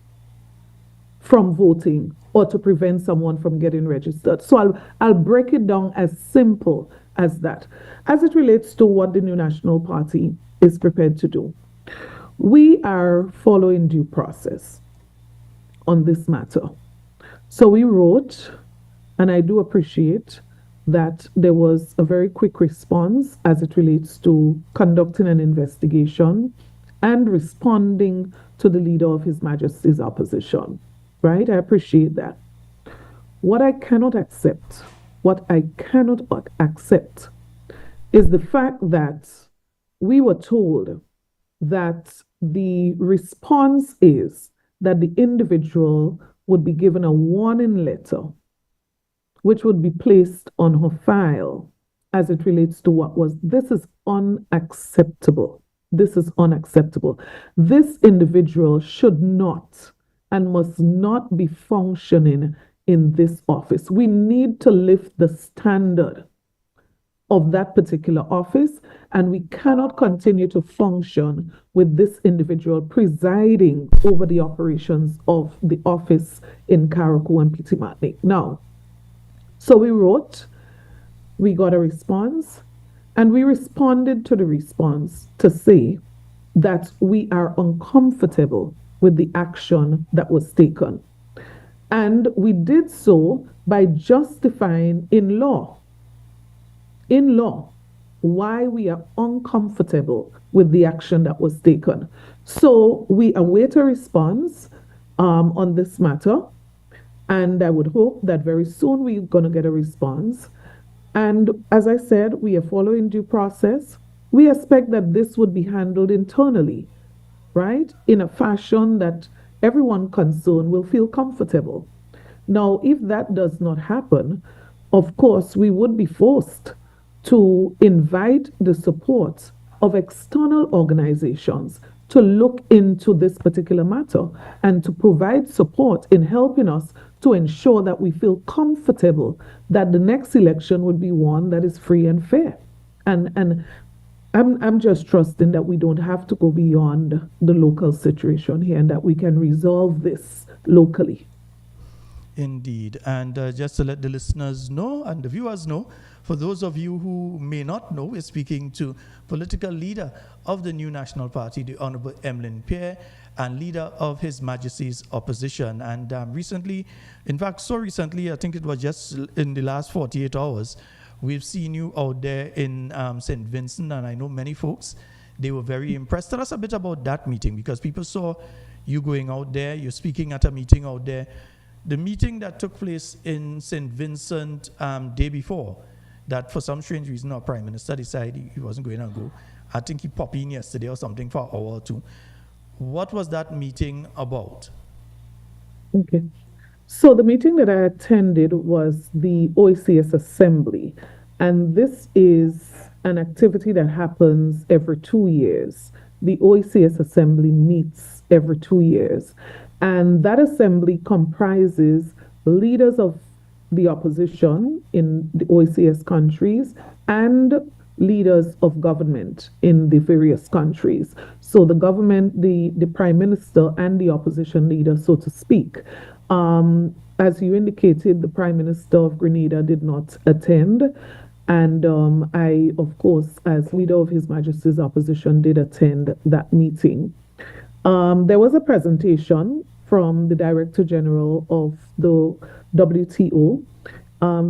from voting or to prevent someone from getting registered. So I'll break it down as simple as that. As it relates to what the New National Party is prepared to do, we are following due process on this matter. So we wrote, and I do appreciate that there was a very quick response as it relates to conducting an investigation and responding to the leader of His Majesty's opposition, right? I appreciate that. What I cannot accept is the fact that we were told that the response is that the individual would be given a warning letter, which would be placed on her file as it relates to what was. This is unacceptable. This is unacceptable. This individual should not and must not be functioning in this office. We need to lift the standard of that particular office, and we cannot continue to function with this individual presiding over the operations of the office in Carriacou and Petit Martinique. Now, so we wrote, we got a response, and we responded to the response to say that we are uncomfortable with the action that was taken. And we did so by justifying in law, why we are uncomfortable with the action that was taken. So we await a response on this matter, and I would hope that very soon we're going to get a response. And as I said, we are following due process. We expect that this would be handled internally, right, in a fashion that everyone concerned will feel comfortable. Now, if that does not happen, of course, we would be forced to invite the support of external organizations to look into this particular matter and to provide support in helping us to ensure that we feel comfortable that the next election would be one that is free and fair. And I'm just trusting that we don't have to go beyond the local situation here and that we can resolve this locally. Indeed. And just to let the listeners know and the viewers know, for those of you who may not know, we're speaking to political leader of the New National Party, the Honorable Emlyn Pierre, and leader of His Majesty's opposition. And recently, in fact, so recently, I think it was just in the last 48 hours, we've seen you out there in St. Vincent, and I know many folks, they were very impressed. Tell us a bit about that meeting, because people saw you going out there, you're speaking at a meeting out there. The meeting that took place in St. Vincent day before, that for some strange reason our Prime Minister decided he wasn't going to go. I think he popped in yesterday or something for an hour or two. What was that meeting about? Okay. So the meeting that I attended was the OECS Assembly, and this is an activity that happens every 2 years. The OECS Assembly meets every 2 years, and that assembly comprises leaders of the opposition in the OECS countries and leaders of government in the various countries. So the government, the prime minister, and the opposition leader, so to speak. As you indicated, the prime minister of Grenada did not attend. And I, of course, as leader of His Majesty's opposition, did attend that meeting. There was a presentation from the Director General of the WTO.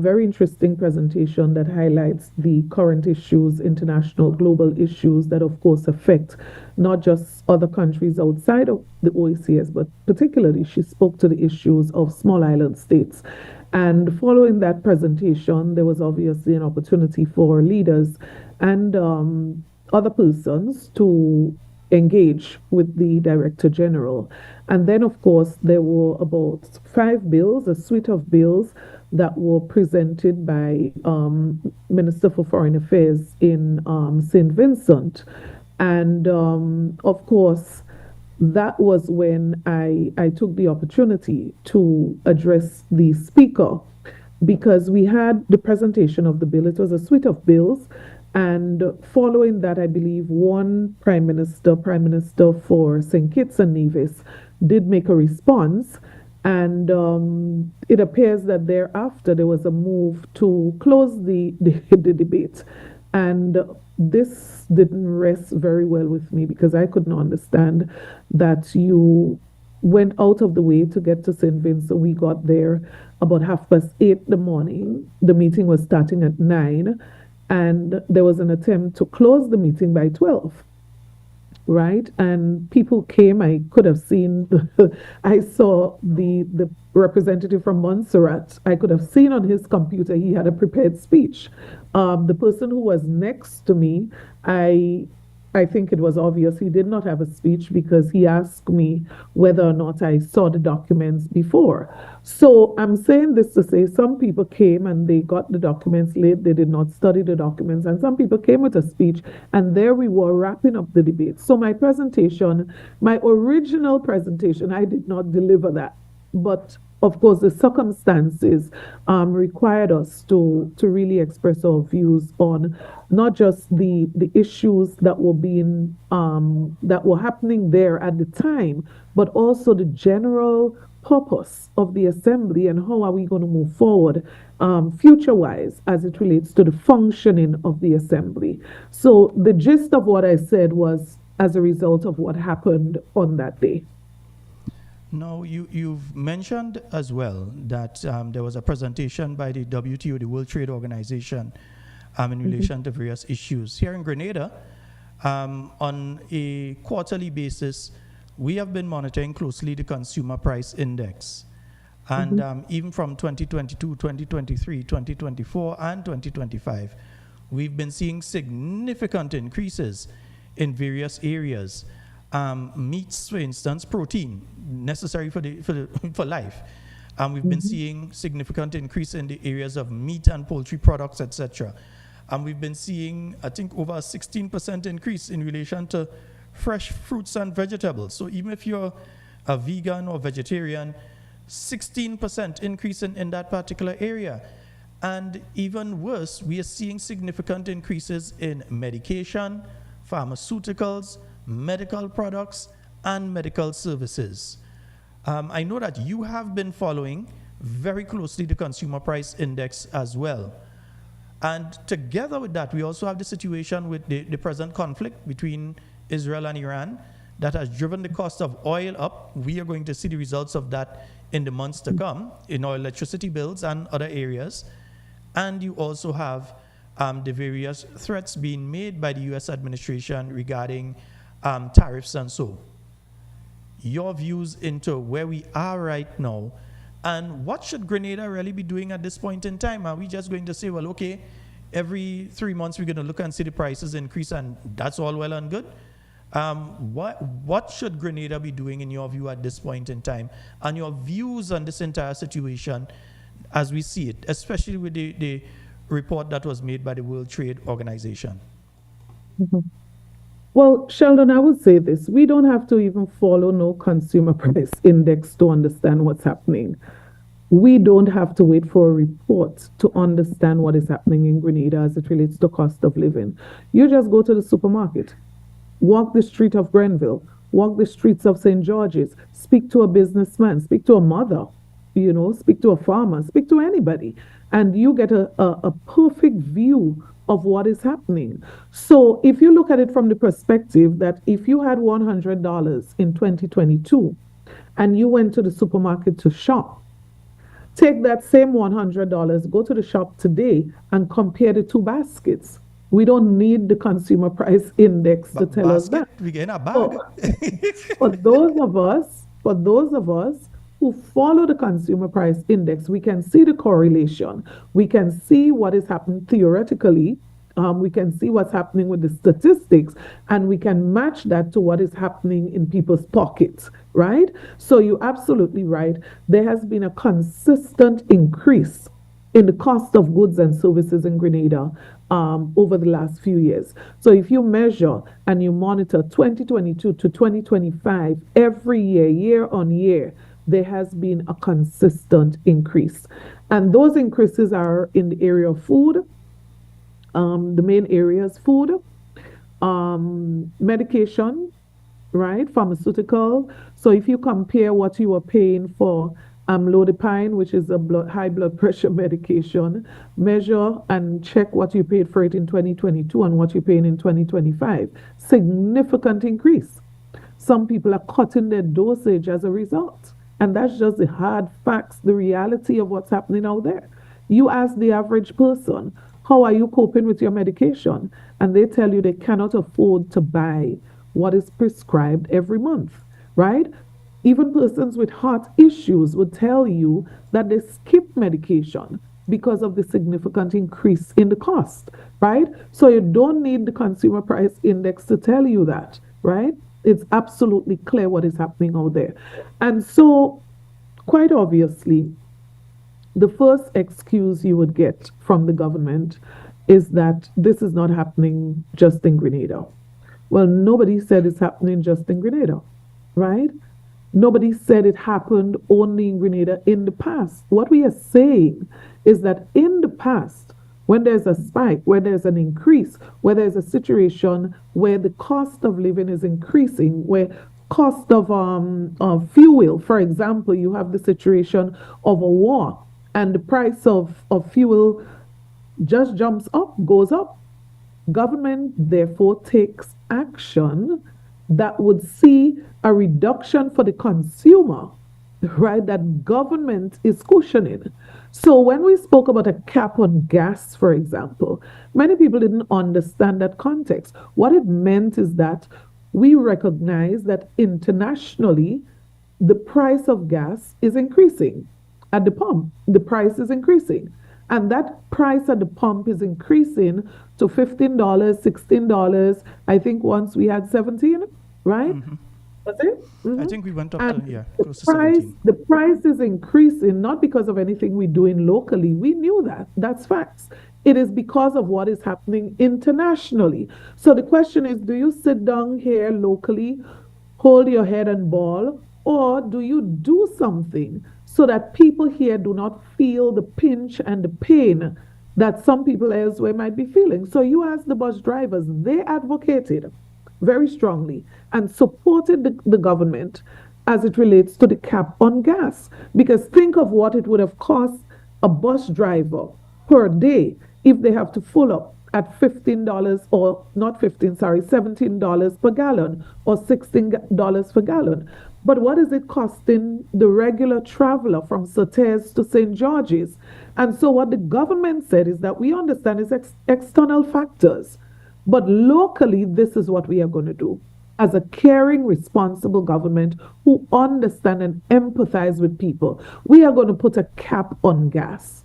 Very interesting presentation that highlights the current issues, international global issues that, of course, affect not just other countries outside of the OECS, but particularly she spoke to the issues of small island states. And following that presentation, there was obviously an opportunity for leaders and other persons to engage with the Director General. And then, of course, there were about 5 bills, a suite of bills that were presented by Minister for Foreign Affairs in St. Vincent. And of course, that was when I took the opportunity to address the speaker because we had the presentation of the bill. It was a suite of bills. And following that, I believe one Prime Minister for St. Kitts and Nevis, did make a response. And it appears that thereafter there was a move to close the debate. And this didn't rest very well with me because I couldn't understand that you went out of the way to get to St. Vincent. We got there about 8:30 in the morning. The meeting was starting at 9, and there was an attempt to close the meeting by 12, right? And people came. I could have seen, I saw the representative from Montserrat. I could have seen on his computer he had a prepared speech. The person who was next to me, I think it was obvious he did not have a speech because he asked me whether or not I saw the documents before. So I'm saying this to say some people came and they got the documents late, they did not study the documents, and some people came with a speech, and there we were wrapping up the debate. So my presentation, my original presentation, I did not deliver that. But of course, the circumstances required us to really express our views on not just the issues that were being that were happening there at the time, but also the general purpose of the assembly and how are we going to move forward future-wise as it relates to the functioning of the assembly. So the gist of what I said was as a result of what happened on that day. No, you've mentioned as well that there was a presentation by the WTO, the World Trade Organization, in relation to various issues. Here in Grenada, on a quarterly basis, we have been monitoring closely the consumer price index. And even from 2022, 2023, 2024, and 2025, we've been seeing significant increases in various areas. Meats, for instance, protein necessary for life. We've been seeing significant increase in the areas of meat and poultry products, etc. And we've been seeing, I think, over a 16% increase in relation to fresh fruits and vegetables. So even if you're a vegan or vegetarian, 16% increase in that particular area. And even worse, we are seeing significant increases in medication, pharmaceuticals, medical products, and medical services. I know that you have been following very closely the consumer price index as well. And together with that, we also have the situation with the present conflict between Israel and Iran that has driven the cost of oil up. We are going to see the results of that in the months to come in our electricity bills and other areas. And you also have the various threats being made by the US administration regarding tariffs and so. Your views into where we are right now, and what should Grenada really be doing at this point in time? Are we just going to say, well, okay, every 3 months we're going to look and see the prices increase and that's all well and good? What should Grenada be doing in your view at this point in time, and your views on this entire situation as we see it, especially with the report that was made by the World Trade Organization? Mhm. Well, Sheldon, I would say this. We don't have to even follow no consumer price index to understand what's happening. We don't have to wait for a report to understand what is happening in Grenada as it relates to cost of living. You just go to the supermarket, walk the street of Grenville, walk the streets of St. George's, speak to a businessman, speak to a mother, speak to a farmer, speak to anybody, and you get a perfect view of what is happening. So if you look at it from the perspective that if you had $100 in 2022 and you went to the supermarket to shop, take that same $100, go to the shop today and compare the two baskets. We don't need the consumer price index to tell us that. We get in a bag. For those of us who follow the consumer price index, we can see the correlation. We can see what is happening theoretically. We can see what's happening with the statistics, and we can match that to what is happening in people's pockets, right? So you're absolutely right. There has been a consistent increase in the cost of goods and services in Grenada over the last few years. So if you measure and you monitor 2022 to 2025, every year, year on year, there has been a consistent increase. And those increases are in the area of food. The main areas: food, medication, right? Pharmaceutical. So if you compare what you were paying for amlodipine, which is a high blood pressure medication, measure and check what you paid for it in 2022 and what you're paying in 2025. Significant increase. Some people are cutting their dosage as a result. And that's just the hard facts, the reality of what's happening out there. You ask the average person, how are you coping with your medication? And they tell you they cannot afford to buy what is prescribed every month, right? Even persons with heart issues would tell you that they skip medication because of the significant increase in the cost, right? So you don't need the consumer price index to tell you that, right? It's absolutely clear what is happening out there. And so, quite obviously, the first excuse you would get from the government is that this is not happening just in Grenada. Well, nobody said it's happening just in Grenada, right? Nobody said it happened only in Grenada in the past. What we are saying is that in the past, when there's a spike, where there's an increase, where there's a situation where the cost of living is increasing, where cost of fuel, for example, you have the situation of a war and the price of fuel just jumps up, goes up. Government therefore takes action that would see a reduction for the consumer, right? That government is cushioning. So when we spoke about a cap on gas, for example, many people didn't understand that context. What it meant is that we recognize that internationally, the price of gas is increasing. At the pump, the price is increasing. And that price at the pump is increasing to $15, $16. I think once we had 17, right? Mm-hmm. Was it? Mm-hmm. I think we went up And to, close to price, 17. the price is increasing not because of anything we're doing locally. We knew that. That's facts. It is because of what is happening internationally. So the question is, do you sit down here locally, hold your head and bawl, or do you do something so that people here do not feel the pinch and the pain that some people elsewhere might be feeling? So you ask the bus drivers, they advocated very strongly and supported the government as it relates to the cap on gas. Because think of what it would have cost a bus driver per day if they have to fill up at $15 or not 15, sorry, $17 per gallon or $16 per gallon. But what is it costing the regular traveler from Sotes to St. George's? And so what the government said is that we understand is external factors, but locally, this is what we are going to do. As a caring, responsible government who understand and empathize with people, we are going to put a cap on gas.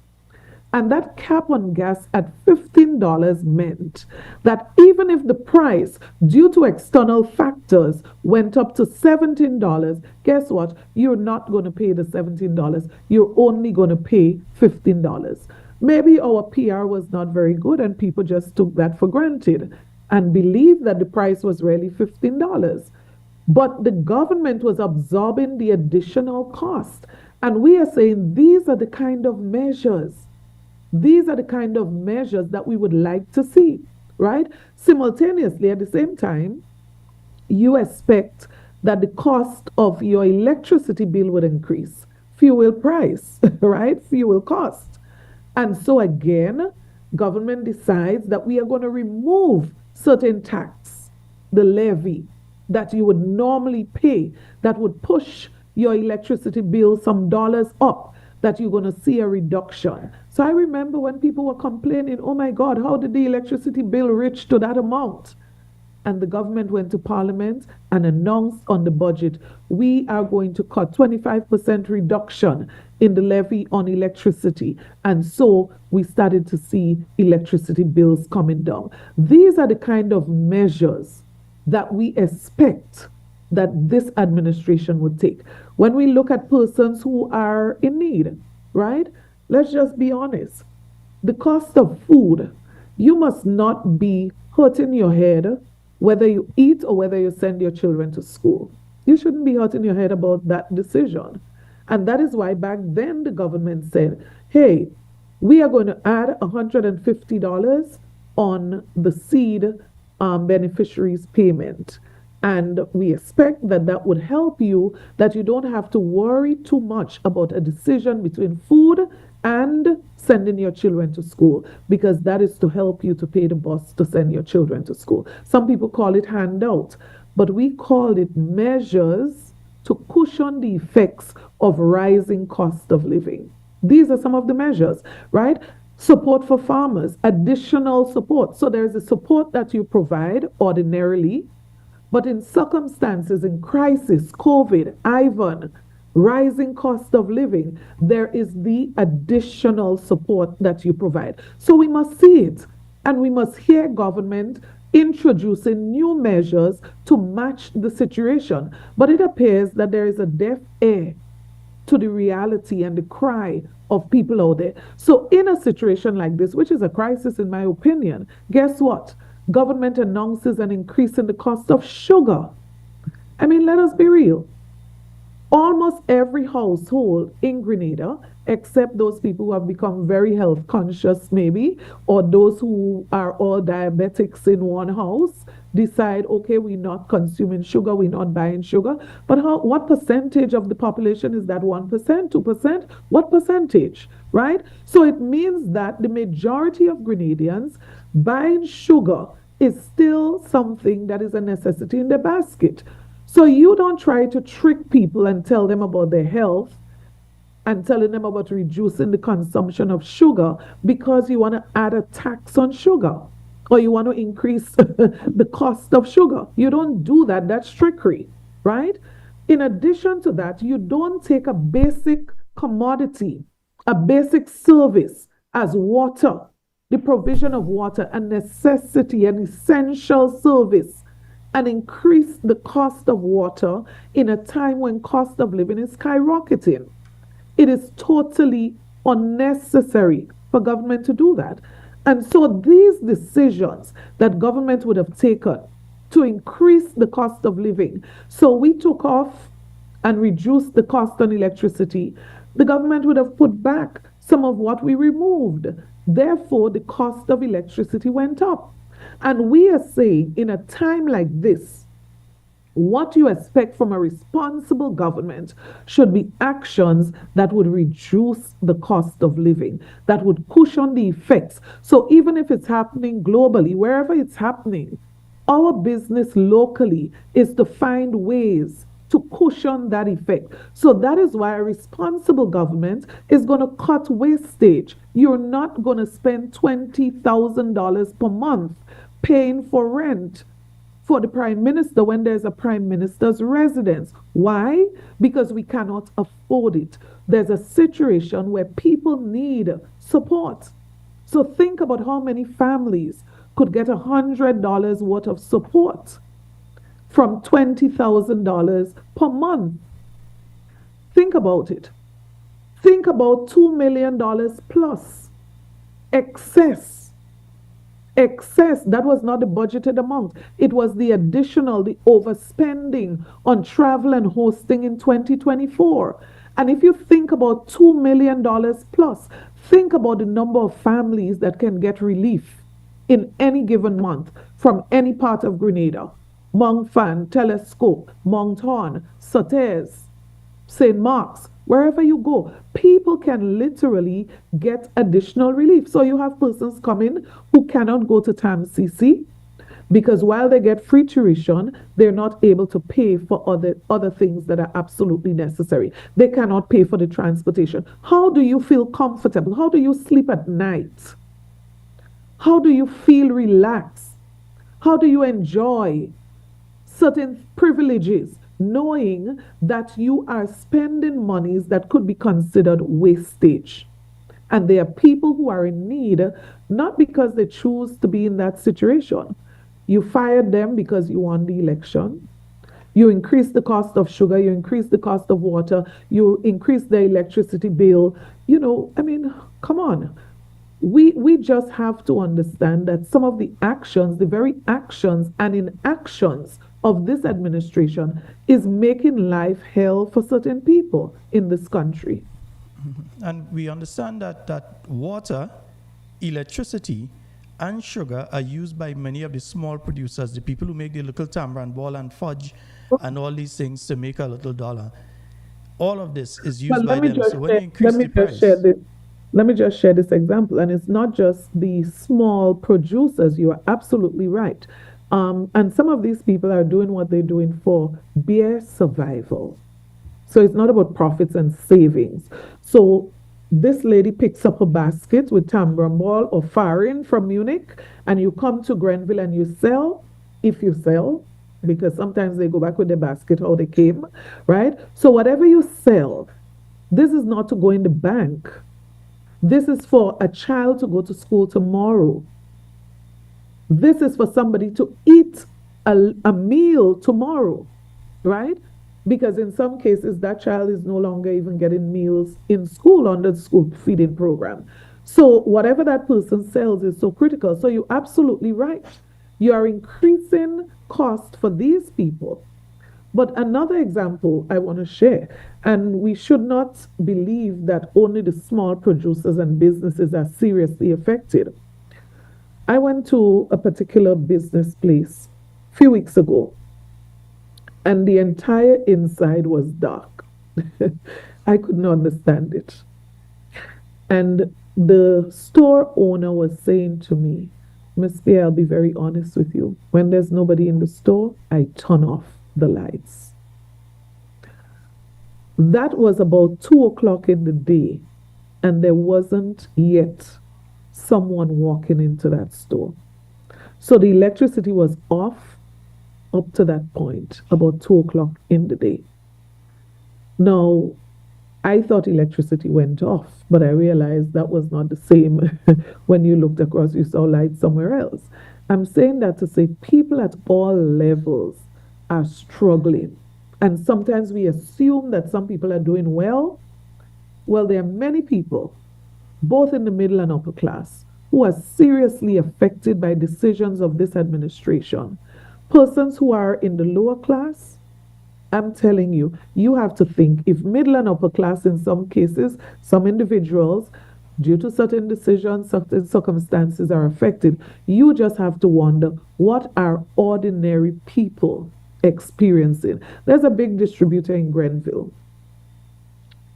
And that cap on gas at $15 meant that even if the price, due to external factors, went up to $17, guess what? You're not going to pay the $17. You're only going to pay $15. Maybe our PR was not very good and people just took that for granted and believed that the price was really $15. But the government was absorbing the additional cost. And we are saying these are the kind of measures. These are the kind of measures that we would like to see, right? Simultaneously, at the same time, you expect that the cost of your electricity bill would increase, fuel price, right? Fuel cost. And so again, government decides that we are going to remove certain tax, the levy that you would normally pay that would push your electricity bill some dollars up, that you're going to see a reduction. So I remember when people were complaining, oh my God, how did the electricity bill reach to that amount? And the government went to parliament and announced on the budget, we are going to cut 25% reduction in the levy on electricity. And so we started to see electricity bills coming down. These are the kind of measures that we expect that this administration would take. When we look at persons who are in need, right? Let's just be honest. The cost of food, you must not be hurting your head whether you eat or whether you send your children to school. You shouldn't be hurting your head about that decision. And that is why back then the government said, hey, we are going to add $150 on the seed beneficiaries payment. And we expect that that would help you, that you don't have to worry too much about a decision between food and sending your children to school, because that is to help you to pay the bus to send your children to school. Some people call it handout, but we call it measures to cushion the effects of rising cost of living. These are some of the measures, right? Support for farmers, additional support. So there's a support that you provide ordinarily, but in circumstances, in crisis, COVID, Ivan, rising cost of living, there is the additional support that you provide. So we must see it, and we must hear government introducing new measures to match the situation. But it appears that there is a deaf ear to the reality and the cry of people out there. So in a situation like this, which is a crisis in my opinion, guess what? Government announces an increase in the cost of sugar. I mean, let us be real. Almost every household in Grenada, except those people who have become very health conscious, maybe, or those who are all diabetics in one house, decide, okay, we're not consuming sugar, we're not buying sugar. But what percentage of the population is that? 1%, 2%? What percentage, right? So it means that the majority of Grenadians buying sugar is still something that is a necessity in the basket. So you don't try to trick people and tell them about their health and telling them about reducing the consumption of sugar because you want to add a tax on sugar or you want to increase the cost of sugar. You don't do that. That's trickery, right? In addition to that, you don't take a basic commodity, a basic service as water, the provision of water, a necessity, an essential service, and increase the cost of water in a time when cost of living is skyrocketing. It is totally unnecessary for government to do that. And so these decisions that government would have taken to increase the cost of living, so we took off and reduced the cost on electricity, the government would have put back some of what we removed. Therefore, the cost of electricity went up. And we are saying in a time like this, what you expect from a responsible government should be actions that would reduce the cost of living, that would cushion the effects. So even if it's happening globally, wherever it's happening, our business locally is to find ways to cushion that effect. So that is why a responsible government is going to cut wastage. You're not going to spend $20,000 per month paying for rent for the prime minister when there's a prime minister's residence. Why? Because we cannot afford it. There's a situation where people need support. So think about how many families could get $100 worth of support from $20,000 per month. Think about it. Think about $2 million plus excess. Excess, that was not the budgeted amount. It was the additional, the overspending on travel and hosting in 2024. And if you think about $2 million plus, think about the number of families that can get relief in any given month from any part of Grenada. Montfan, Telescope, Monton, Sotes, St. Mark's, wherever you go, people can literally get additional relief. So you have persons coming who cannot go to TAMCC because while they get free tuition, they're not able to pay for other things that are absolutely necessary. They cannot pay for the transportation. How do you feel comfortable? How do you sleep at night? How do you feel relaxed? How do you enjoy certain privileges, knowing that you are spending monies that could be considered wastage? And there are people who are in need, not because they choose to be in that situation. You fired them because you won the election. You increase the cost of sugar, you increase the cost of water, you increase the electricity bill. I mean, come on. We just have to understand that some of the actions, the very actions and inactions of this administration is making life hell for certain people in this country. And we understand that water, electricity, and sugar are used by many of the small producers, the people who make the little tamarind ball and fudge and all these things to make a little dollar. All of this is used by them. So when you increase the price, let me just share this example. And it's not just the small producers. You are absolutely right. And some of these people are doing what they're doing for bare survival. So it's not about profits and savings. So this lady picks up a basket with tamarind ball or farin from Munich, and you come to Grenville and you sell, if you sell, because sometimes they go back with the basket how they came, right? So whatever you sell, this is not to go in the bank. This is for a child to go to school tomorrow. This is for somebody to eat a meal tomorrow, right? Because in some cases, that child is no longer even getting meals in school under the school feeding program. So whatever that person sells is so critical. So you're absolutely right. You are increasing cost for these people. But another example I want to share, and we should not believe that only the small producers and businesses are seriously affected. I went to a particular business place a few weeks ago, and the entire inside was dark. I couldn't understand it. And the store owner was saying to me, Miss Pierre, I'll be very honest with you. When there's nobody in the store, I turn off the lights. That was about 2 o'clock in the day, and there wasn't yet someone walking into that store. So the electricity was off up to that point, about 2 o'clock in the day. Now, I thought electricity went off, but I realized that was not the same. When you looked across, you saw lights somewhere else. I'm saying that to say people at all levels are struggling. And sometimes we assume that some people are doing well. Well, there are many people, both in the middle and upper class, who are seriously affected by decisions of this administration. Persons who are in the lower class, I'm telling you, you have to think if middle and upper class in some cases, some individuals, due to certain decisions, certain circumstances are affected, you just have to wonder, what are ordinary people experiencing? There's a big distributor in Grenville,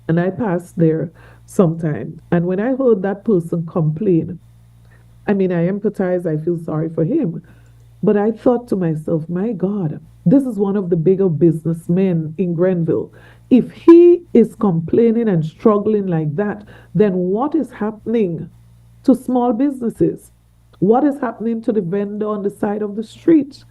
and I passed there sometime, and when I heard that person complain, I mean, I empathize, I feel sorry for him, but I thought to myself, my God, this is one of the bigger businessmen in Grenville. If he is complaining and struggling like that, then what is happening to small businesses? What is happening to the vendor on the side of the street?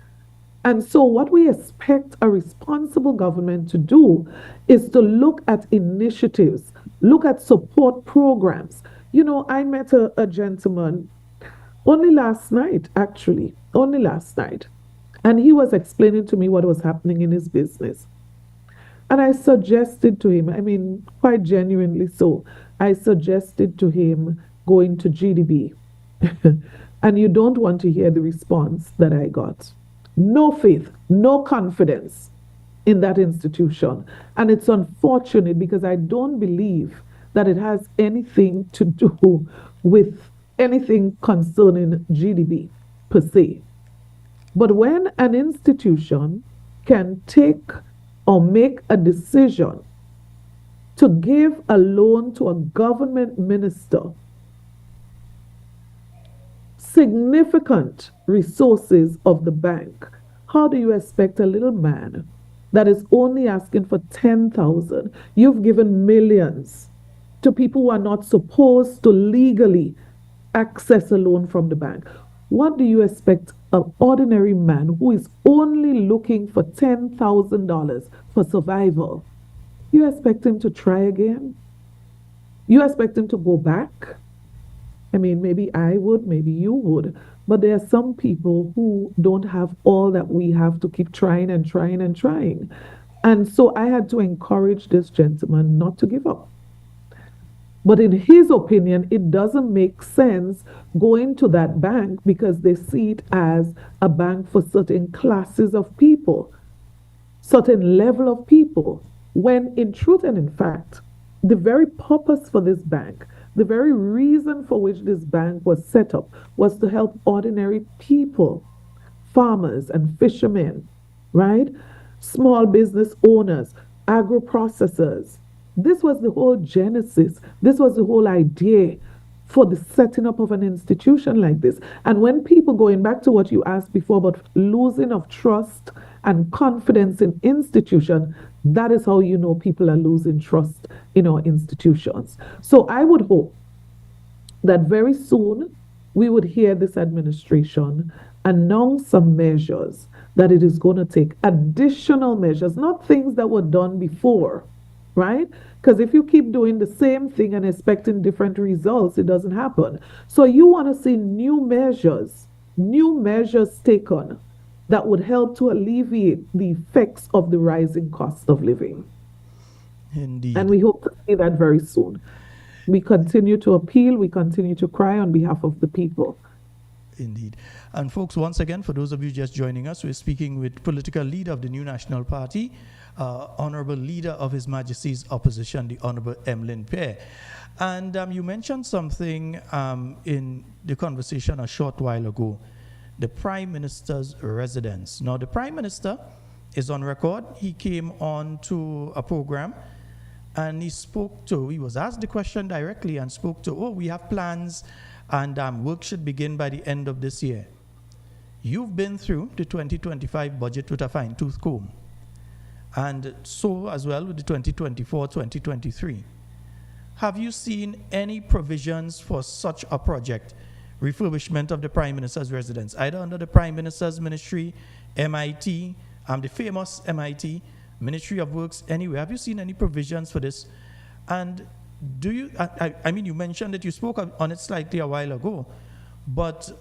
And so what we expect a responsible government to do is to look at initiatives, look at support programs. You know, I met a gentleman only last night, actually, only last night. And he was explaining to me what was happening in his business. And I suggested to him, I mean, quite genuinely so, I suggested to him going to GDB. And you don't want to hear the response that I got. No faith, no confidence in that institution. And it's unfortunate because I don't believe that it has anything to do with anything concerning GDP per se. But when an institution can take or make a decision to give a loan to a government minister significant resources of the bank, how do you expect a little man that is only asking for 10,000? You've given millions to people who are not supposed to legally access a loan from the bank. What do you expect an ordinary man who is only looking for $10,000 for survival? You expect him to try again? You expect him to go back? I mean, maybe I would, maybe you would, but there are some people who don't have all that we have to keep trying and trying and trying. And so I had to encourage this gentleman not to give up. But in his opinion, it doesn't make sense going to that bank because they see it as a bank for certain classes of people, certain level of people, when in truth and in fact, the very purpose for this bank, the very reason for which this bank was set up was to help ordinary people, farmers and fishermen, right? Small business owners, agro processors. This was the whole genesis. This was the whole idea for the setting up of an institution like this. And when people, going back to what you asked before about losing of trust and confidence in institution, that is how you know people are losing trust in our institutions. So I would hope that very soon we would hear this administration announce some measures, that it is going to take additional measures, not things that were done before, right? Because if you keep doing the same thing and expecting different results, it doesn't happen. So you want to see new measures taken that would help to alleviate the effects of the rising cost of living. Indeed. And we hope to see that very soon. We continue to appeal, we continue to cry on behalf of the people. Indeed. And folks, once again, for those of you just joining us, we're speaking with political leader of the New National Party, Honorable Leader of His Majesty's Opposition, the Honorable Emlyn Pear. And you mentioned something in the conversation a short while ago, the Prime Minister's residence. Now, the Prime Minister is on record. He came on to a program and he was asked the question directly and spoke to, we have plans and work should begin by the end of this year. You've been through the 2025 budget with a fine-tooth comb, and so as well with the 2024-2023. Have you seen any provisions for such a project, refurbishment of the Prime Minister's residence, either under the Prime Minister's ministry, MIT, the famous MIT, Ministry of Works, anywhere? Have you seen any provisions for this? And do you, I mean, you mentioned that you spoke on it slightly a while ago, but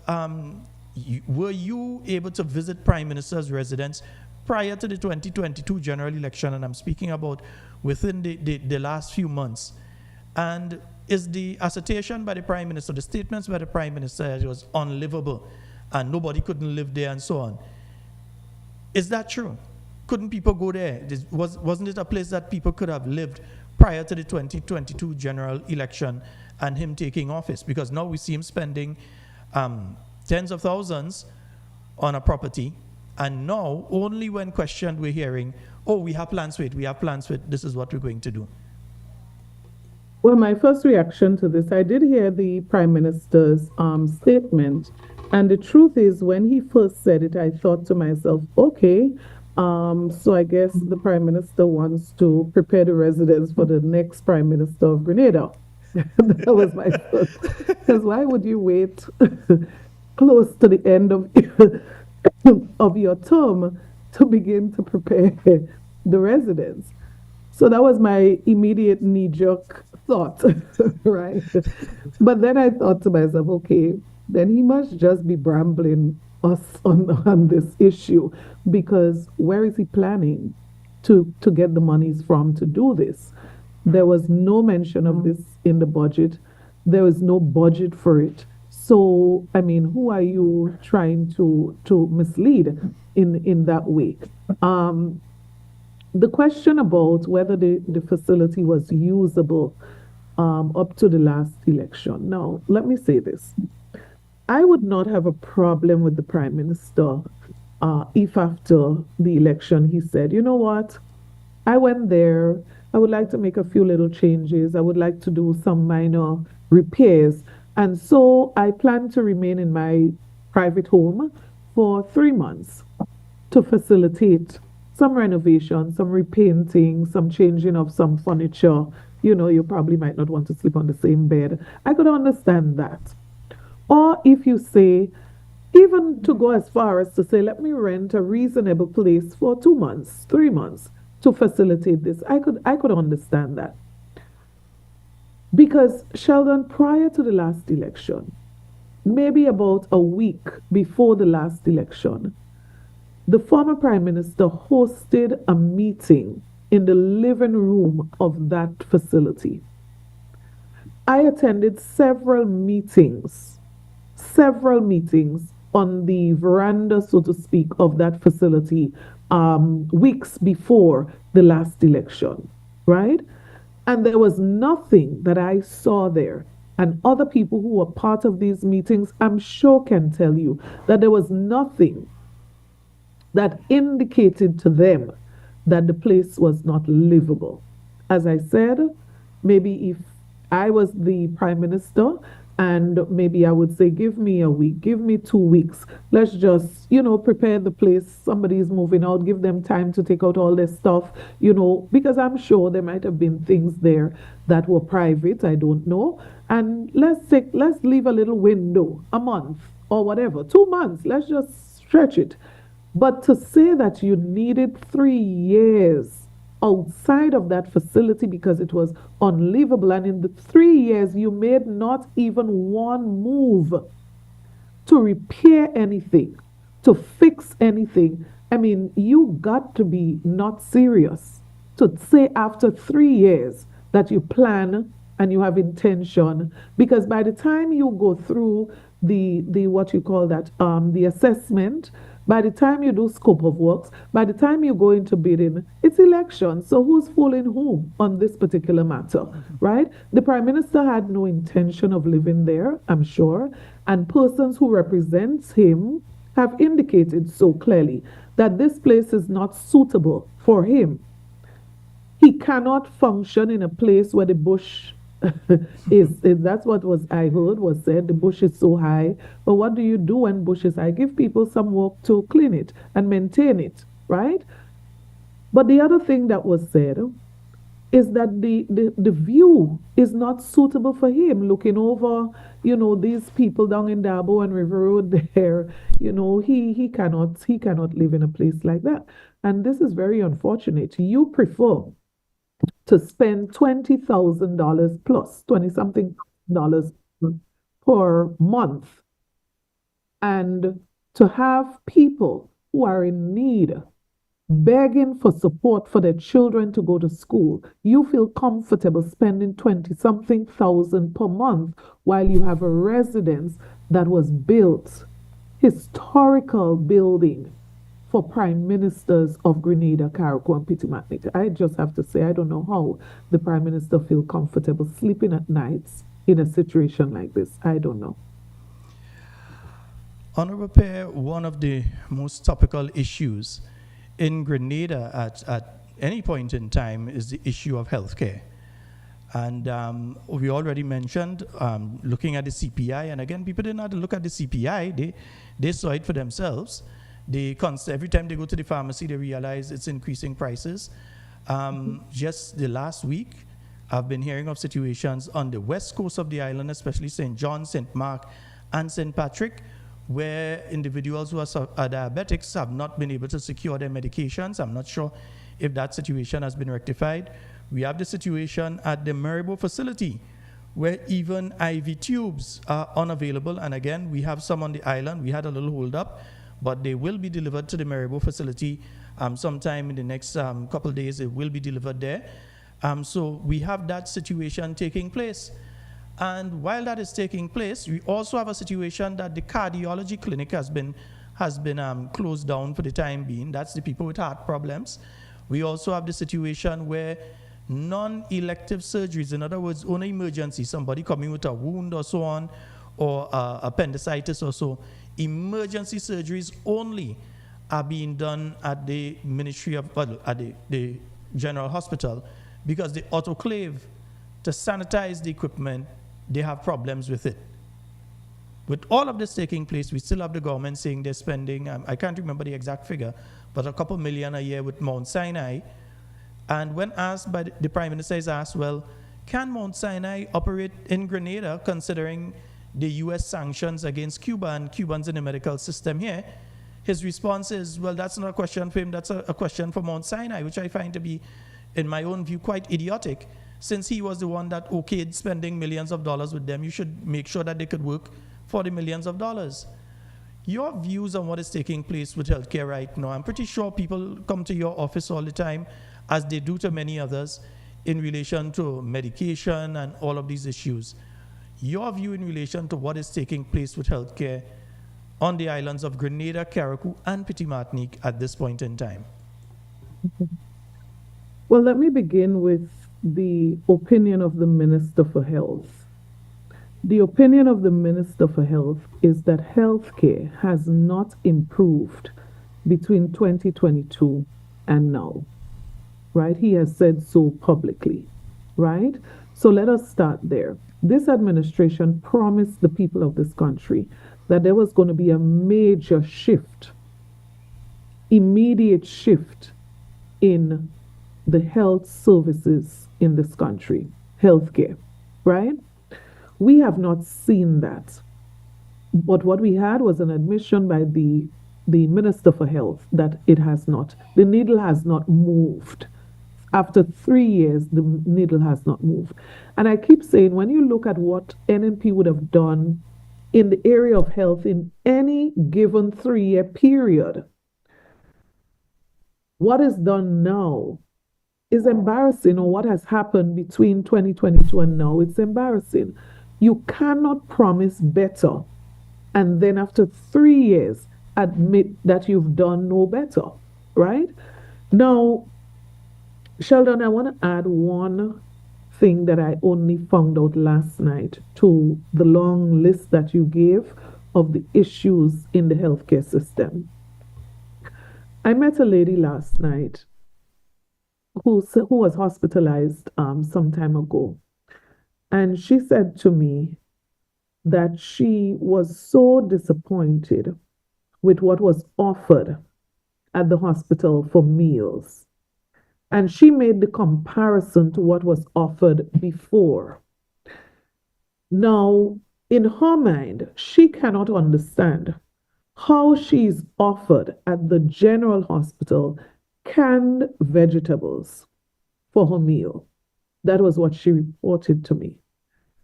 were you able to visit Prime Minister's residence prior to the 2022 general election? And I'm speaking about within the last few months. And is the assertion by the Prime Minister, the statements by the Prime Minister, it was unlivable and nobody couldn't live there and so on? Is that true? Couldn't people go there? Wasn't it a place that people could have lived prior to the 2022 general election and him taking office? Because now we see him spending tens of thousands on a property, and now only when questioned we're hearing, we have plans for it, this is what we're going to do. Well, my first reaction to this, I did hear the Prime Minister's statement, and the truth is, when he first said it, I thought to myself, okay, so I guess the Prime Minister wants to prepare the residents for the next Prime Minister of Grenada. That was my first. Because why would you wait close to the end of your term to begin to prepare the residents? So that was my immediate knee-jerk thought, right? But then I thought to myself, okay, then he must just be brambling us on this issue, because where is he planning to get the monies from to do this? There was no mention of this in the budget. There was no budget for it. So, I mean, who are you trying to mislead in that way? the question about whether the facility was usable up to the last election. Now, let me say this. I would not have a problem with the Prime Minister if after the election he said, you know what, I went there, I would like to make a few little changes, I would like to do some minor repairs, and so I plan to remain in my private home for 3 months to facilitate some renovation, some repainting, some changing of some furniture. You know, you probably might not want to sleep on the same bed. I could understand that. Or if you say, even to go as far as to say, let me rent a reasonable place for 2 months, 3 months to facilitate this, I could understand that. Because Sheldon, prior to the last election, maybe about a week before the last election, the former Prime Minister hosted a meeting in the living room of that facility. I attended several meetings on the veranda, so to speak, of that facility weeks before the last election, right? And there was nothing that I saw there. And other people who were part of these meetings, I'm sure, can tell you that there was nothing that indicated to them that the place was not livable. As I said, maybe if I was the Prime Minister, and maybe I would say, give me a week, give me 2 weeks. Let's just, prepare the place. Somebody's moving out, give them time to take out all their stuff, because I'm sure there might have been things there that were private, I don't know. And let's leave a little window, a month or whatever, 2 months, let's just stretch it. But to say that you needed 3 years outside of that facility because it was unlivable, and in the 3 years you made not even one move to repair anything, to fix anything. I mean, you got to be not serious to say after 3 years that you plan and you have intention, because by the time you go through the what you call that, the assessment, by the time you do scope of works, by the time you go into bidding, it's election. So who's fooling whom on this particular matter, right? The Prime Minister had no intention of living there, I'm sure, and persons who represents him have indicated so clearly that this place is not suitable for him. He cannot function in a place where the bush is that's what was I heard was said, the bush is so high. But what do you do when bush is high? Give people some work to clean it and maintain it, right? But the other thing that was said is that the view is not suitable for him, looking over, these people down in Dabo and River Road there. He cannot live in a place like that. And this is very unfortunate. You prefer to spend $20,000 plus, 20 something dollars per month, and to have people who are in need begging for support for their children to go to school. You feel comfortable spending 20 something thousand per month while you have a residence that was built, historical building, for prime ministers of Grenada, Carriacou, and Pitimatnit. I just have to say, I don't know how the prime minister feel comfortable sleeping at nights in a situation like this. I don't know. Honorable Pair, one of the most topical issues in Grenada at any point in time is the issue of healthcare. And we already mentioned looking at the CPI, and again, people didn't have to look at the CPI, they saw it for themselves. Every time they go to the pharmacy, they realize it's increasing prices. Just the last week, I've been hearing of situations on the west coast of the island, especially St. John, St. Mark, and St. Patrick, where individuals who are diabetics have not been able to secure their medications. I'm not sure if that situation has been rectified. We have the situation at the Maribo facility, where even IV tubes are unavailable. And again, we have some on the island. We had a little hold up, but they will be delivered to the Maribo facility sometime in the next couple of days. It will be delivered there. So we have that situation taking place. And while that is taking place, we also have a situation that the cardiology clinic has been closed down for the time being. That's the people with heart problems. We also have the situation where non-elective surgeries, in other words, only emergency, somebody coming with a wound or so on, or appendicitis or so, emergency surgeries only are being done at the Ministry of, at the General Hospital, because the autoclave to sanitize the equipment, they have problems with it. With all of this taking place, we still have the government saying they're spending, I can't remember the exact figure, but a couple million a year with Mount Sinai. And when asked by the Prime Minister is asked, well, can Mount Sinai operate in Grenada considering the US sanctions against Cuba and Cubans in the medical system here? His response is, well, that's not a question for him, that's a question for Mount Sinai, which I find to be, in my own view, quite idiotic. Since he was the one that okayed spending millions of dollars with them, you should make sure that they could work for the millions of dollars. Your views on what is taking place with healthcare right now, I'm pretty sure people come to your office all the time, as they do to many others, in relation to medication and all of these issues. Your view in relation to what is taking place with healthcare on the islands of Grenada, Carriacou, and Petit Martinique at this point in time. Well, let me begin with the opinion of the Minister for Health. The opinion of the Minister for Health is that healthcare has not improved between 2022 and now, right? He has said so publicly, right? So let us start there. This administration promised the people of this country that there was going to be a major shift, immediate shift in the health services in this country, healthcare, right? We have not seen that. But what we had was an admission by the Minister for Health that it has not, the needle has not moved. After 3 years, the needle has not moved. And I keep saying, when you look at what NNP would have done in the area of health in any given 3-year period, what is done now is embarrassing, or what has happened between 2022 and now, it's embarrassing. You cannot promise better and then after 3 years admit that you've done no better, right? Now, Sheldon, I want to add one thing that I only found out last night to the long list that you gave of the issues in the healthcare system. I met a lady last night who was hospitalized some time ago. And she said to me that she was so disappointed with what was offered at the hospital for meals. And she made the comparison to what was offered before. Now, in her mind, she cannot understand how she's offered at the general hospital canned vegetables for her meal. That was what she reported to me.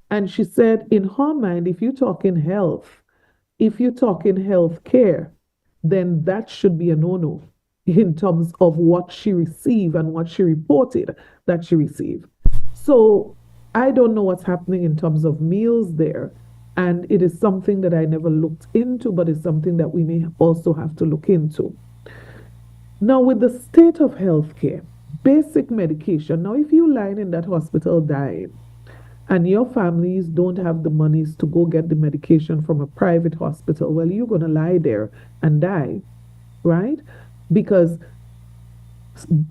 And she said, in her mind, if you talk in health, if you talk in health care, then that should be a no-no in terms of what she received and what she reported that she received. So I don't know what's happening in terms of meals there. And it is something that I never looked into, but it's something that we may also have to look into. Now, with the state of healthcare, basic medication. Now, if you lie in that hospital dying and your families don't have the monies to go get the medication from a private hospital, well, you're going to lie there and die, right? Because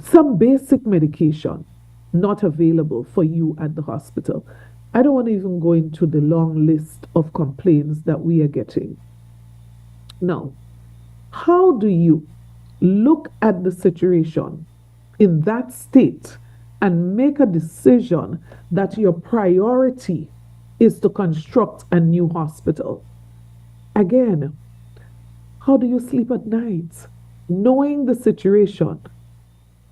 some basic medication not available for you at the hospital. I don't want to even go into the long list of complaints that we are getting. Now, how do you look at the situation in that state and make a decision that your priority is to construct a new hospital? Again, how do you sleep at night knowing the situation,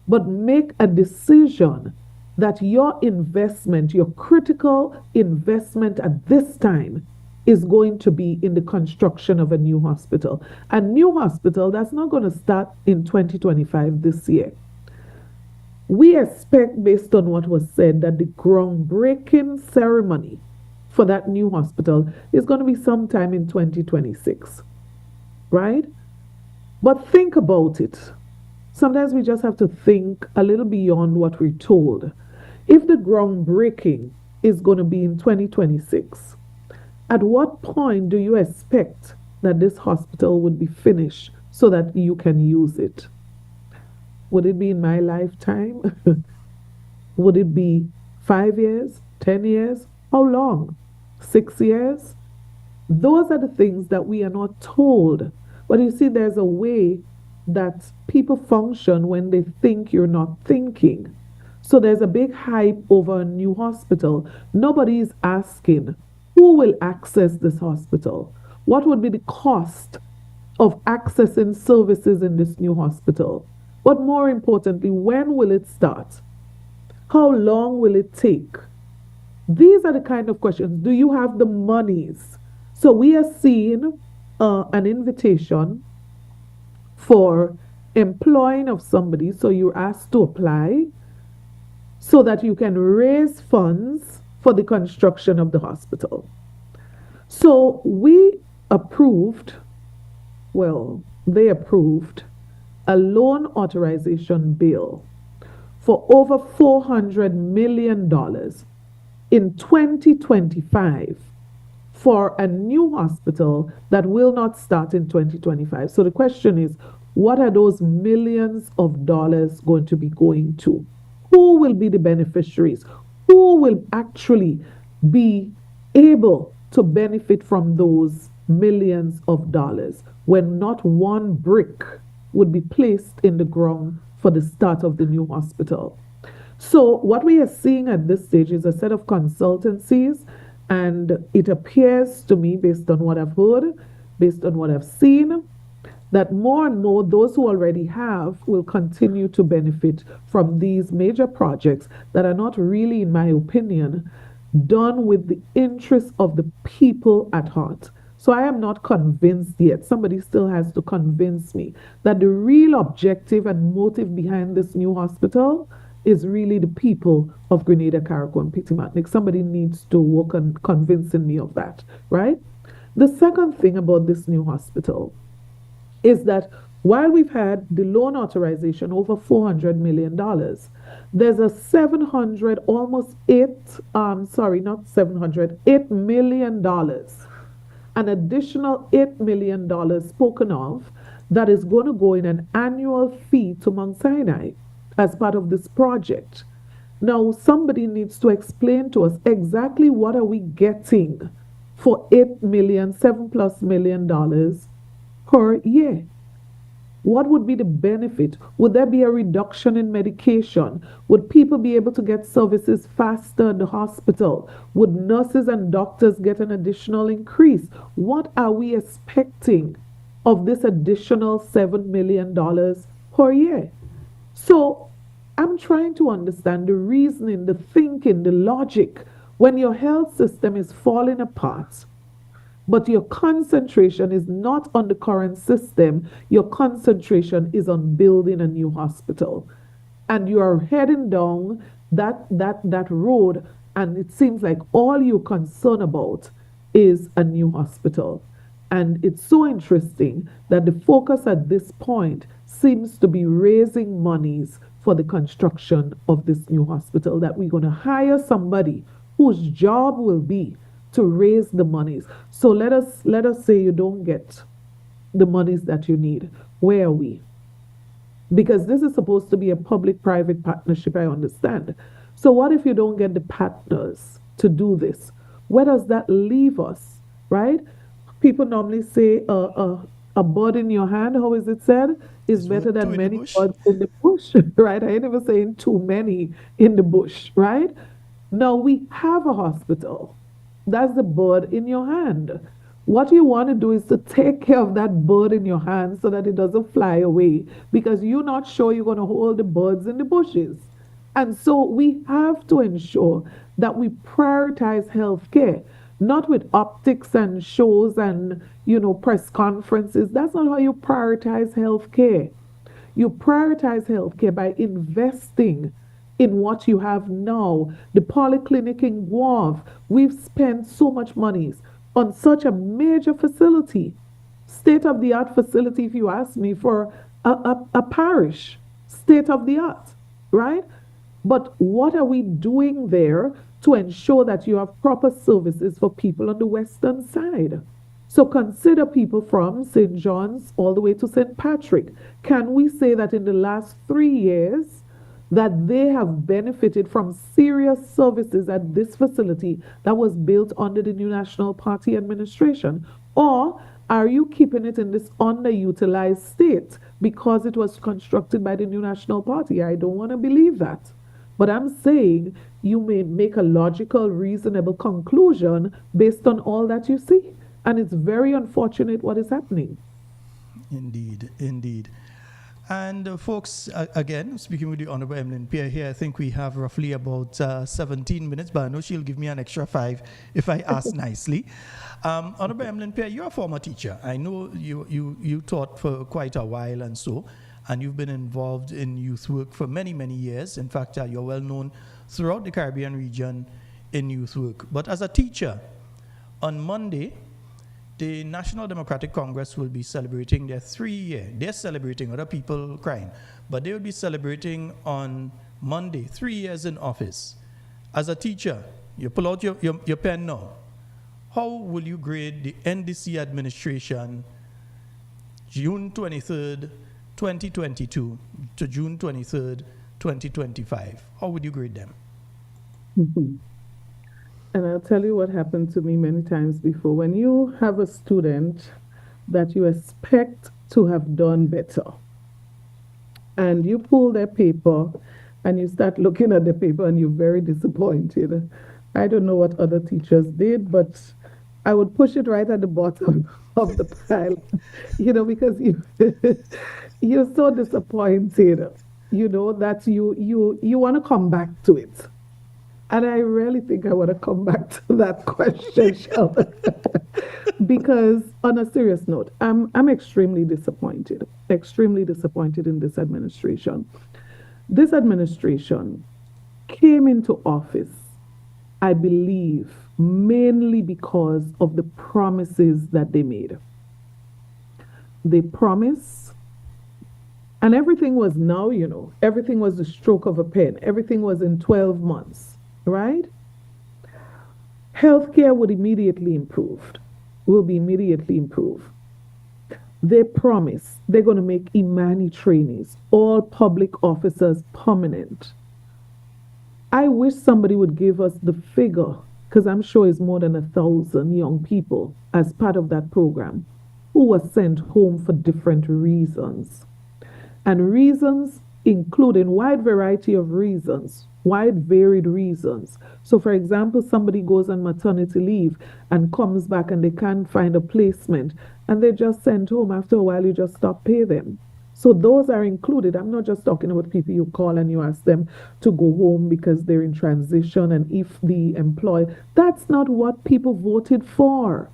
but make a decision that your investment, your critical investment at this time, is going to be in the construction of a new hospital? A new hospital that's not going to start in 2025 this year. We expect, based on what was said, that the groundbreaking ceremony for that new hospital is going to be sometime in 2026, right? But think about it. Sometimes we just have to think a little beyond what we're told. If the groundbreaking is going to be in 2026, at what point do you expect that this hospital would be finished so that you can use it? Would it be in my lifetime? Would it be 5 years, 10 years? How long? 6 years? Those are the things that we are not told. But you see, there's a way that people function when they think you're not thinking. So there's a big hype over a new hospital. Nobody is asking who will access this hospital? What would be the cost of accessing services in this new hospital? But more importantly, when will it start? How long will it take? These are the kind of questions. Do you have the monies? So we are seeing an invitation for employing of somebody. So you're asked to apply so that you can raise funds for the construction of the hospital. So we approved, well, they approved a loan authorization bill for over $400 million in 2025 for a new hospital that will not start in 2025. So the question is, what are those millions of dollars going to be going to? Who will be the beneficiaries? Who will actually be able to benefit from those millions of dollars when not one brick would be placed in the ground for the start of the new hospital? So what we are seeing at this stage is a set of consultancies, and it appears to me, based on what I've heard, based on what I've seen, that more and more those who already have will continue to benefit from these major projects that are not really, in my opinion, done with the interest of the people at heart. So I am not convinced yet. Somebody still has to convince me that the real objective and motive behind this new hospital is really the people of Grenada, Carriacou, and Petit-Martinique. Somebody needs to work on convincing me of that, right? The second thing about this new hospital is that while we've had the loan authorization over $400 million, there's a 700, almost $8 million, an additional $8 million spoken of that is going to go in an annual fee to Mount Sinai as part of this project. Now, somebody needs to explain to us exactly what are we getting for 7+ million dollars per year. What would be the benefit? Would there be a reduction in medication? Would people be able to get services faster in the hospital? Would nurses and doctors get an additional increase? What are we expecting of this additional $7 million per year? So I'm trying to understand the reasoning, the thinking, the logic. When your health system is falling apart, but your concentration is not on the current system, your concentration is on building a new hospital. And you are heading down that road, and it seems like all you're concerned about is a new hospital. And it's so interesting that the focus at this point seems to be raising monies for the construction of this new hospital, that we're going to hire somebody whose job will be to raise the monies. So let us say you don't get the monies that you need. Where are we? Because this is supposed to be a public-private partnership, I understand. So what if you don't get the partners to do this? Where does that leave us, right? People normally say a bird in your hand, how is it said, is better than many birds in the bush, right? I ain't even saying too many in the bush, right? Now we have a hospital. That's the bird in your hand. What you want to do is to take care of that bird in your hand so that it doesn't fly away, because you're not sure you're going to hold the birds in the bushes. And so we have to ensure that we prioritize healthcare, not with optics and shows and, press conferences. That's not how you prioritize healthcare. You prioritize healthcare by investing in what you have now. The polyclinic in Guave, we've spent so much money on such a major facility, state-of-the-art facility, if you ask me, for a parish. state of the art, right? But what are we doing there to ensure that you have proper services for people on the western side? So consider people from St. John's all the way to St. Patrick. Can we say that in the last 3 years that they have benefited from serious services at this facility that was built under the new National Party administration? Or are you keeping it in this underutilized state because it was constructed by the new National Party? I don't want to believe that. But I'm saying you may make a logical, reasonable conclusion based on all that you see. And it's very unfortunate what is happening. Indeed, indeed. And folks, again, speaking with the Honorable Emlyn Pierre here, I think we have roughly about 17 minutes, but I know she'll give me an extra 5 if I ask nicely. Honorable Emlyn Pierre, you're a former teacher. I know you taught for quite a while and you've been involved in youth work for many, many years. In fact, you're well known throughout the Caribbean region in youth work. But as a teacher, on Monday, the National Democratic Congress will be celebrating their 3-year. They're celebrating, other people crying, but they will be celebrating on Monday, 3 years in office. As a teacher, you pull out your pen now. How will you grade the NDC administration June 23rd, 2022 to June 23rd, 2025? How would you grade them? And I'll tell you what happened to me many times before. When you have a student that you expect to have done better, and you pull their paper and you start looking at the paper and you're very disappointed. I don't know what other teachers did, but I would push it right at the bottom of the pile, because you're so disappointed, that you want to come back to it. And I really think I want to come back to that question, Sheldon. Because on a serious note, I'm extremely disappointed in this administration. This administration came into office, I believe, mainly because of the promises that they made. They promised, and everything was now, everything was the stroke of a pen. Everything was in 12 months. Right? Healthcare will be immediately improved. They promise they're going to make Imani trainees, all public officers, permanent. I wish somebody would give us the figure, because I'm sure it's more than 1,000 young people as part of that program who were sent home for different reasons. And reasons including wide variety of reasons. Wide varied reasons. So for example, somebody goes on maternity leave and comes back and they can't find a placement and they're just sent home. After a while, you just stop paying them. So those are included. I'm not just talking about people you call and you ask them to go home because they're in transition and if the employer, that's not what people voted for.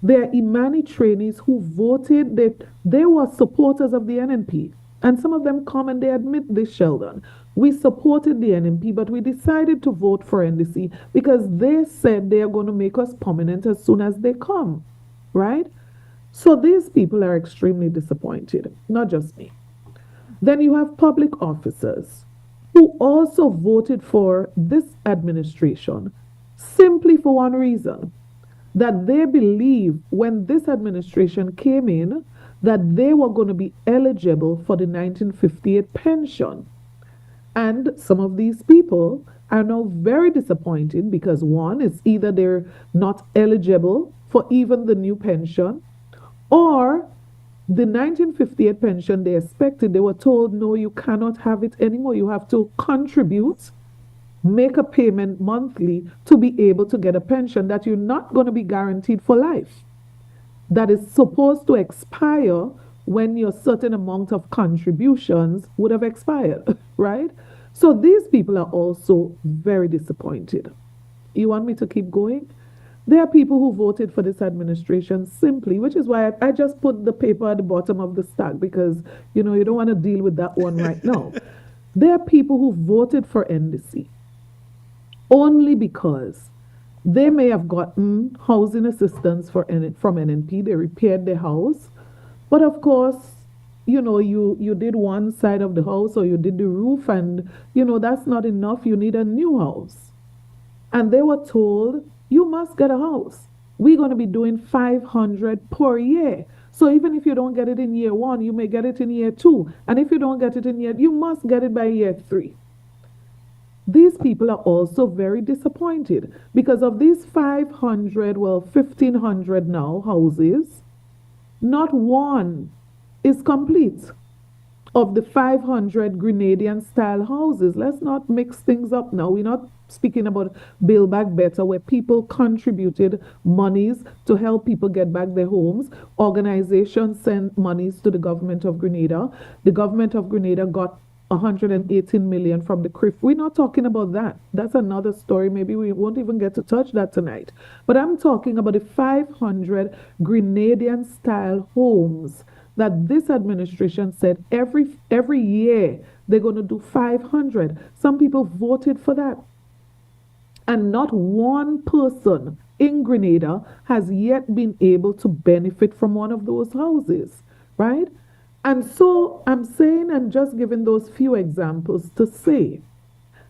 They're Imani trainees who voted, they were supporters of the NNP. And some of them come and they admit this, Sheldon. We supported the NNP, but we decided to vote for NDC because they said they are going to make us permanent as soon as they come, right? So these people are extremely disappointed, not just me. Then you have public officers who also voted for this administration simply for one reason, that they believe when this administration came in, that they were going to be eligible for the 1958 pension. And some of these people are now very disappointed because one is either they're not eligible for even the new pension, or the 1958 pension they expected, they were told, no, you cannot have it anymore. You have to contribute, make a payment monthly to be able to get a pension that you're not going to be guaranteed for life. That is supposed to expire when your certain amount of contributions would have expired, right? So these people are also very disappointed. You want me to keep going? There are people who voted for this administration simply, which is why I just put the paper at the bottom of the stack because, you don't want to deal with that one right now. There are people who voted for NDC only because they may have gotten housing assistance from NNP. They repaired their house. But of course, you did one side of the house or you did the roof, and that's not enough, you need a new house. And they were told, you must get a house. We're going to be doing 500 per year. So even if you don't get it in year one, you may get it in year two. And if you don't get it in year, you must get it by year three. These people are also very disappointed because of these 500, well, 1,500 now houses, not one is complete of the 500 Grenadian style houses. Let's not mix things up now. We're not speaking about Build Back Better, where people contributed monies to help people get back their homes. Organizations sent monies to the government of Grenada. The government of Grenada got 118 million from the CRIF. We're not talking about that. That's another story. Maybe we won't even get to touch that tonight. But I'm talking about the 500 Grenadian style homes that this administration said every year they're going to do 500. Some people voted for that. And not one person in Grenada has yet been able to benefit from one of those houses, right? And so I'm saying and just giving those few examples to say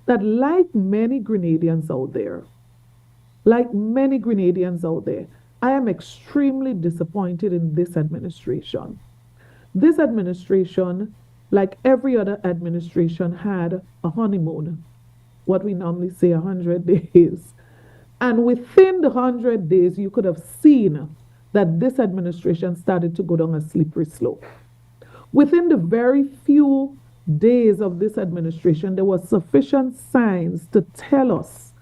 that like many Grenadians out there, I am extremely disappointed in this administration. This administration, like every other administration, had a honeymoon, what we normally say 100 days. And within the 100 days, you could have seen that this administration started to go down a slippery slope. Within the very few days of this administration, there were sufficient signs to tell us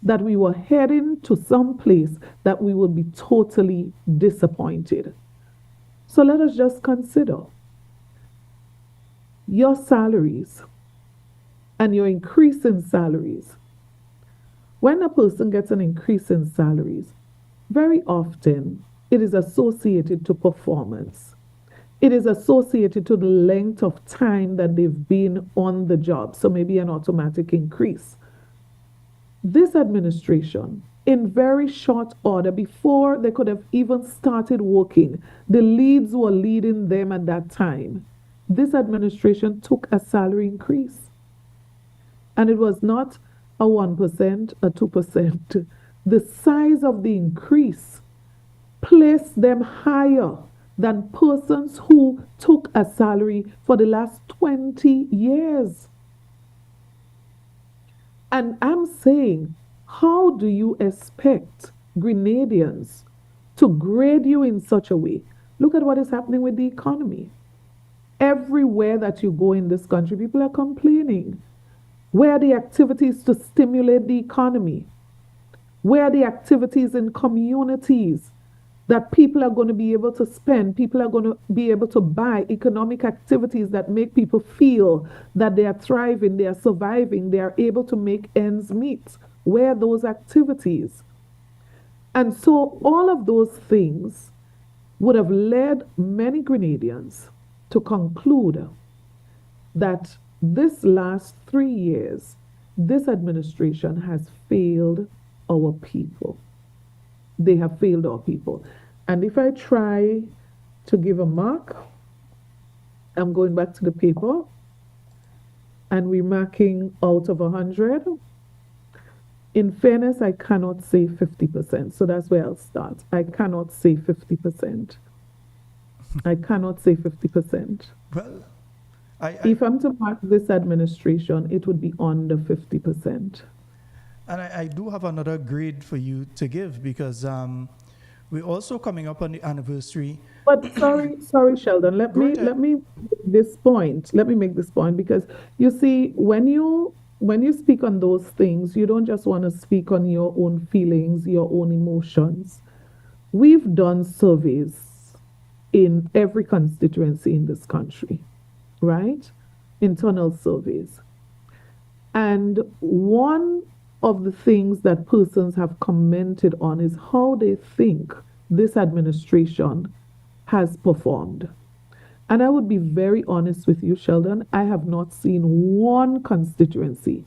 that we were heading to some place that we would be totally disappointed. So let us just consider your salaries and your increase in salaries. When a person gets an increase in salaries, very often it is associated to performance. It is associated to the length of time that they've been on the job. So maybe an automatic increase. This administration, in very short order, before they could have even started working, the leads were leading them at that time. This administration took a salary increase. And it was not a 1%, a 2%. The size of the increase placed them higher than persons who took a salary for the last 20 years. And I'm saying, how do you expect Grenadians to grade you in such a way? Look at what is happening with the economy. Everywhere that you go in this country, people are complaining. Where are the activities to stimulate the economy? Where are the activities in communities that people are going to be able to spend, people are going to be able to buy, economic activities that make people feel that they are thriving, they are surviving, they are able to make ends meet? Where are those activities? And so all of those things would have led many Grenadians to conclude that this last 3 years, this administration has failed our people. They have failed our people. And if I try to give a mark, I'm going back to the paper, and we're marking out of 100. In fairness, I cannot say 50%. So that's where I'll start. I cannot say 50%. I cannot say 50%. Well, if I'm to mark this administration, it would be under 50%. And I do have another grade for you to give because we're also coming up on the anniversary. But sorry, Sheldon. Let me make this point. Let me make this point because you see, when you speak on those things, you don't just want to speak on your own feelings, your own emotions. We've done surveys in every constituency in this country, right? Internal surveys. And one of the things that persons have commented on is how they think this administration has performed. And I would be very honest with you, Sheldon, I have not seen one constituency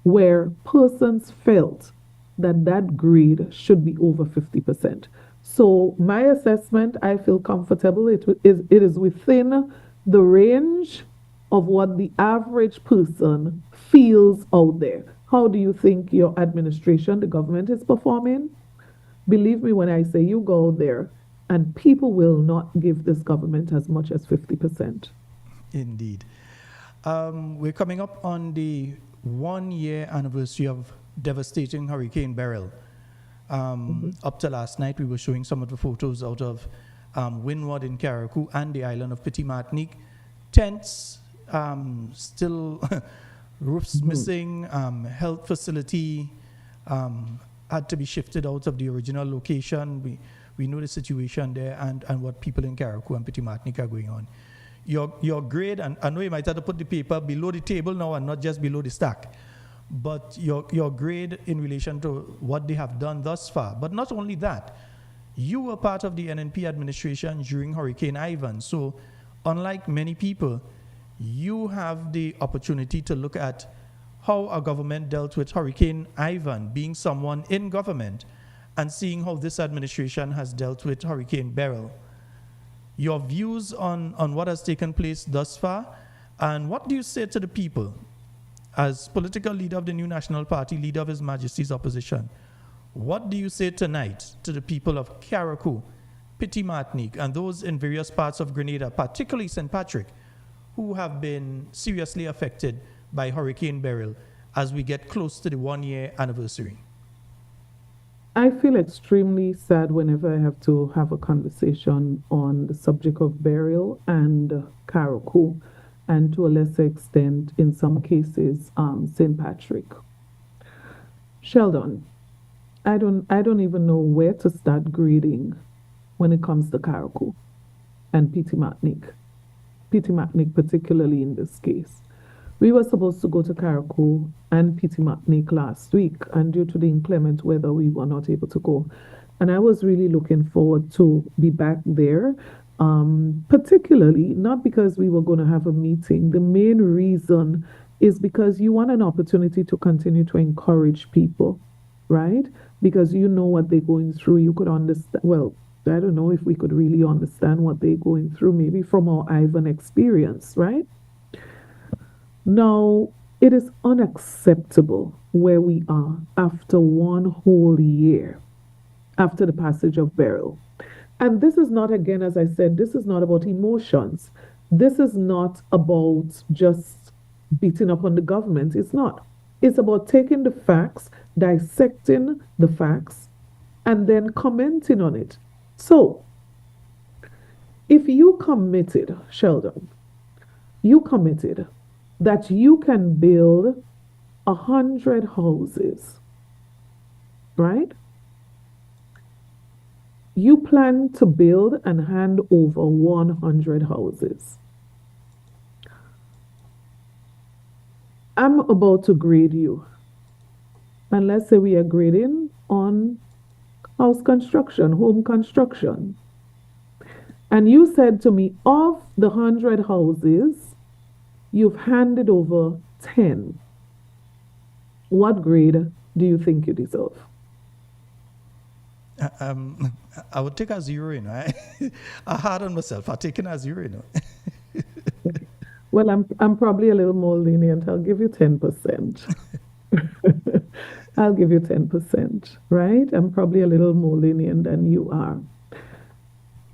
where persons felt that that grade should be over 50%. So my assessment, I feel comfortable. It is within the range of what the average person feels out there. How do you think your administration, the government, is performing? Believe me when I say you go there and people will not give this government as much as 50%. Indeed. We're coming up on the 1 year anniversary of devastating Hurricane Beryl. Up to last night, we were showing some of the photos out of Windward in Carriacou and the island of Petit Martinique. Tents, still roofs missing, health facility had to be shifted out of the original location. We know the situation there and what people in Carriacou and Petit Martinique are going on. Your grade, and I know you might have to put the paper below the table now and not just below the stack, but your grade in relation to what they have done thus far. But not only that, you were part of the NNP administration during Hurricane Ivan. So unlike many people, you have the opportunity to look at how our government dealt with Hurricane Ivan, being someone in government, and seeing how this administration has dealt with Hurricane Beryl. Your views on what has taken place thus far, and what do you say to the people as political leader of the New National Party, leader of His Majesty's opposition? What do you say tonight to the people of Carriacou, Petit Martinique, and those in various parts of Grenada, particularly St. Patrick, who have been seriously affected by Hurricane Beryl as we get close to the 1 year anniversary? I feel extremely sad whenever I have to have a conversation on the subject of burial and Carriacou, and to a lesser extent, in some cases, St. Patrick. Sheldon, I don't even know where to start grading when it comes to Carriacou and Petit Martinique. Petit Martinique, particularly in this case. We were supposed to go to Carriacou and Petit Martinique last week, and due to the inclement weather, we were not able to go. And I was really looking forward to be back there, particularly not because we were going to have a meeting. The main reason is because you want an opportunity to continue to encourage people, right? Because you know what they're going through. You could understand, well, I don't know if we could really understand what they're going through, maybe from our Ivan experience, right? Now, it is unacceptable where we are after one whole year after the passage of Beryl. And this is not, again, as I said, this is not about emotions. This is not about just beating up on the government. It's not. It's about taking the facts, dissecting the facts, and then commenting on it. So, if you committed, Sheldon, you committed that you can build 100 houses, right? You plan to build and hand over 100 houses. I'm about to grade you. And let's say we are grading on house construction, home construction. And you said to me, of the 100 houses, you've handed over 10. What grade do you think you deserve? I would take a 0, you know. I hard on myself. I take it as 0, you know. Well, I'm probably a little more lenient. I'll give you 10%. I'll give you 10%, right? I'm probably a little more lenient than you are.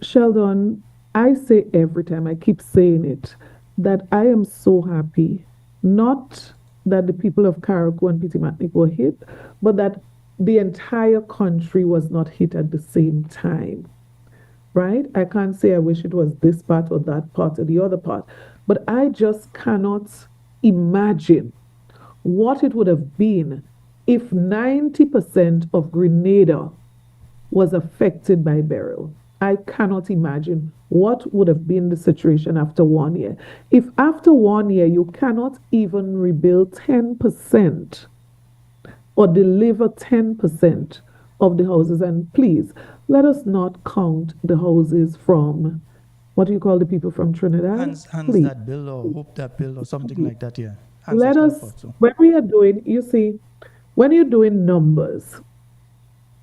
Sheldon, I say every time, I keep saying it, that I am so happy, not that the people of Carriacou and Petit Martinique were hit, but that the entire country was not hit at the same time, right? I can't say I wish it was this part or that part or the other part, but I just cannot imagine what it would have been if 90% of Grenada was affected by Beryl. I cannot imagine what would have been the situation after 1 year. If after 1 year you cannot even rebuild 10% or deliver 10% of the houses, and please let us not count the houses from, what do you call the people from Trinidad? Hands Please. that bill or hope that bill or something like that, yeah. Hands Let that us, help also. when we are doing, you see, when you're doing numbers,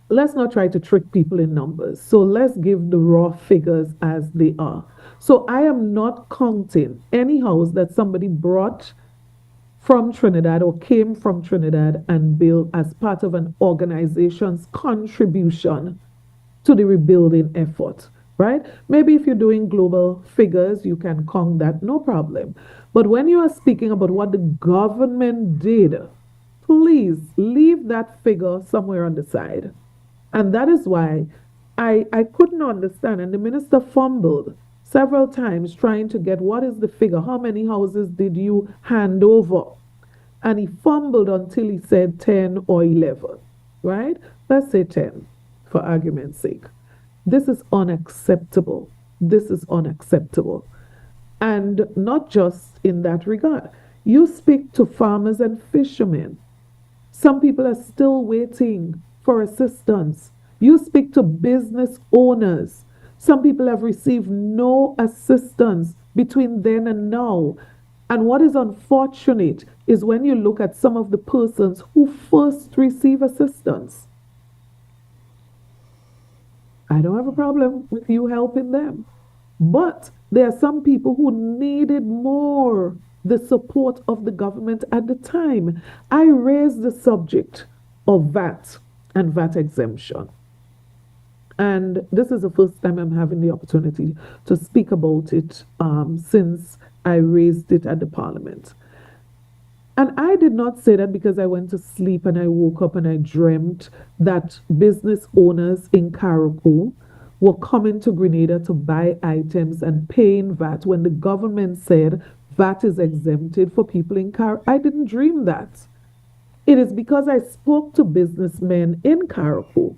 let's not try to trick people in numbers. So let's give the raw figures as they are. So I am not counting any house that somebody brought from Trinidad or came from Trinidad and built as part of an organization's contribution to the rebuilding effort, right? Maybe if you're doing global figures, you can count that, no problem. But when you are speaking about what the government did, please leave that figure somewhere on the side. And that is why I couldn't understand. And the minister fumbled several times trying to get what is the figure? How many houses did you hand over? And he fumbled until he said 10 or 11, right? Let's say 10 for argument's sake. This is unacceptable. This is unacceptable. And not just in that regard. You speak to farmers and fishermen. Some people are still waiting for assistance. You speak to business owners. Some people have received no assistance between then and now. And what is unfortunate is when you look at some of the persons who first receive assistance. I don't have a problem with you helping them. But there are some people who needed more the support of the government at the time. I raised the subject of VAT and VAT exemption. And this is the first time I'm having the opportunity to speak about it since I raised it at the parliament. And I did not say that because I went to sleep and I woke up and I dreamt that business owners in Carriacou were coming to Grenada to buy items and paying VAT when the government said VAT is exempted for people in Carriacou. I didn't dream that. It is because I spoke to businessmen in Carriacou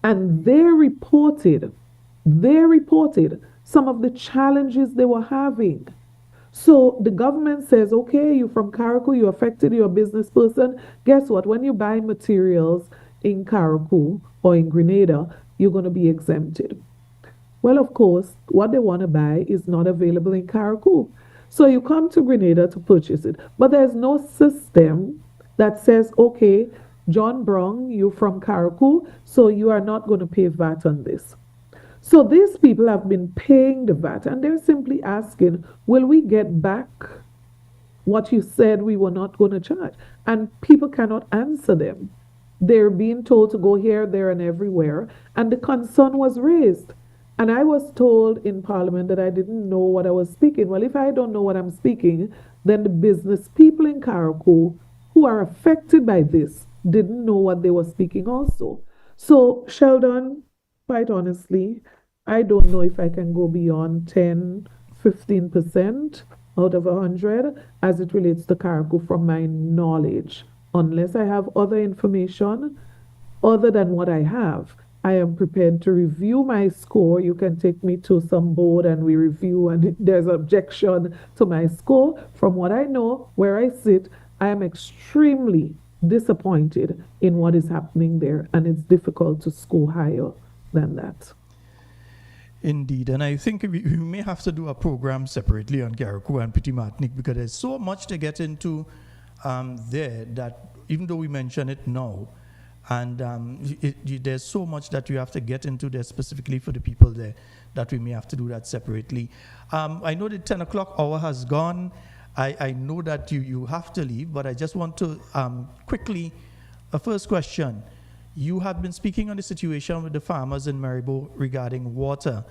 and they reported some of the challenges they were having. So the government says, okay, you're from Carriacou, you're affected, you're a business person. Guess what? When you buy materials in Carriacou or in Grenada, you're going to be exempted. Well, of course, what they want to buy is not available in Carriacou. So you come to Grenada to purchase it. But there's no system that says, okay, John Brown, you're from Carriacou, so you are not going to pay VAT on this. So these people have been paying the VAT and they're simply asking, will we get back what you said we were not going to charge? And people cannot answer them. They're being told to go here, there, and everywhere. And the concern was raised. And I was told in Parliament that I didn't know what I was speaking. Well, if I don't know what I'm speaking, then the business people in Carriacou who are affected by this didn't know what they were speaking also. So, Sheldon, quite honestly, I don't know if I can go beyond 10, 15% out of 100 as it relates to Carriacou from my knowledge. Unless I have other information other than what I have, I am prepared to review my score. You can take me to some board and we review, and if there's objection to my score, from what I know, where I sit, I am extremely disappointed in what is happening there, and it's difficult to score higher than that. Indeed, and I think we may have to do a program separately on Carriacou and Petit Martinique because there's so much to get into there that even though we mention it now, and there's so much that you have to get into there specifically for the people there that we may have to do that separately. I know the 10 o'clock hour has gone. I know that you have to leave, but I just want to quickly, a first question. You have been speaking on the situation with the farmers in Maribo regarding water.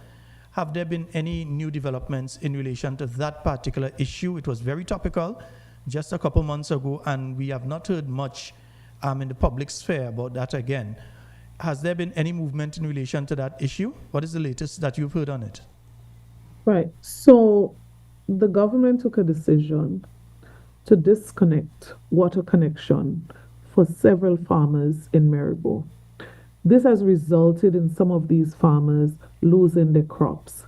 Have there been any new developments in relation to that particular issue? It was very topical just a couple months ago, and we have not heard much in the public sphere about that again. Has there been any movement in relation to that issue? What is the latest that you've heard on it? Right. So the government took a decision to disconnect water connection for several farmers in Maribo. This has resulted in some of these farmers losing their crops,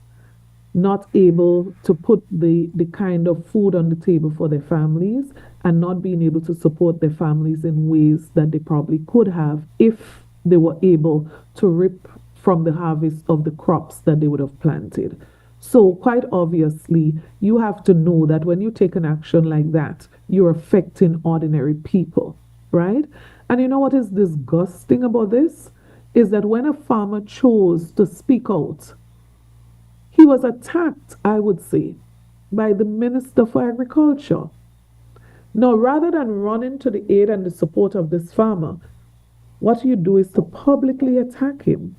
not able to put the kind of food on the table for their families, and not being able to support their families in ways that they probably could have if they were able to reap from the harvest of the crops that they would have planted. So quite obviously, you have to know that when you take an action like that, you're affecting ordinary people, right? And you know what is disgusting about this? is that when a farmer chose to speak out, he was attacked, I would say, by the Minister for Agriculture. Now, rather than running to the aid and the support of this farmer, what you do is to publicly attack him.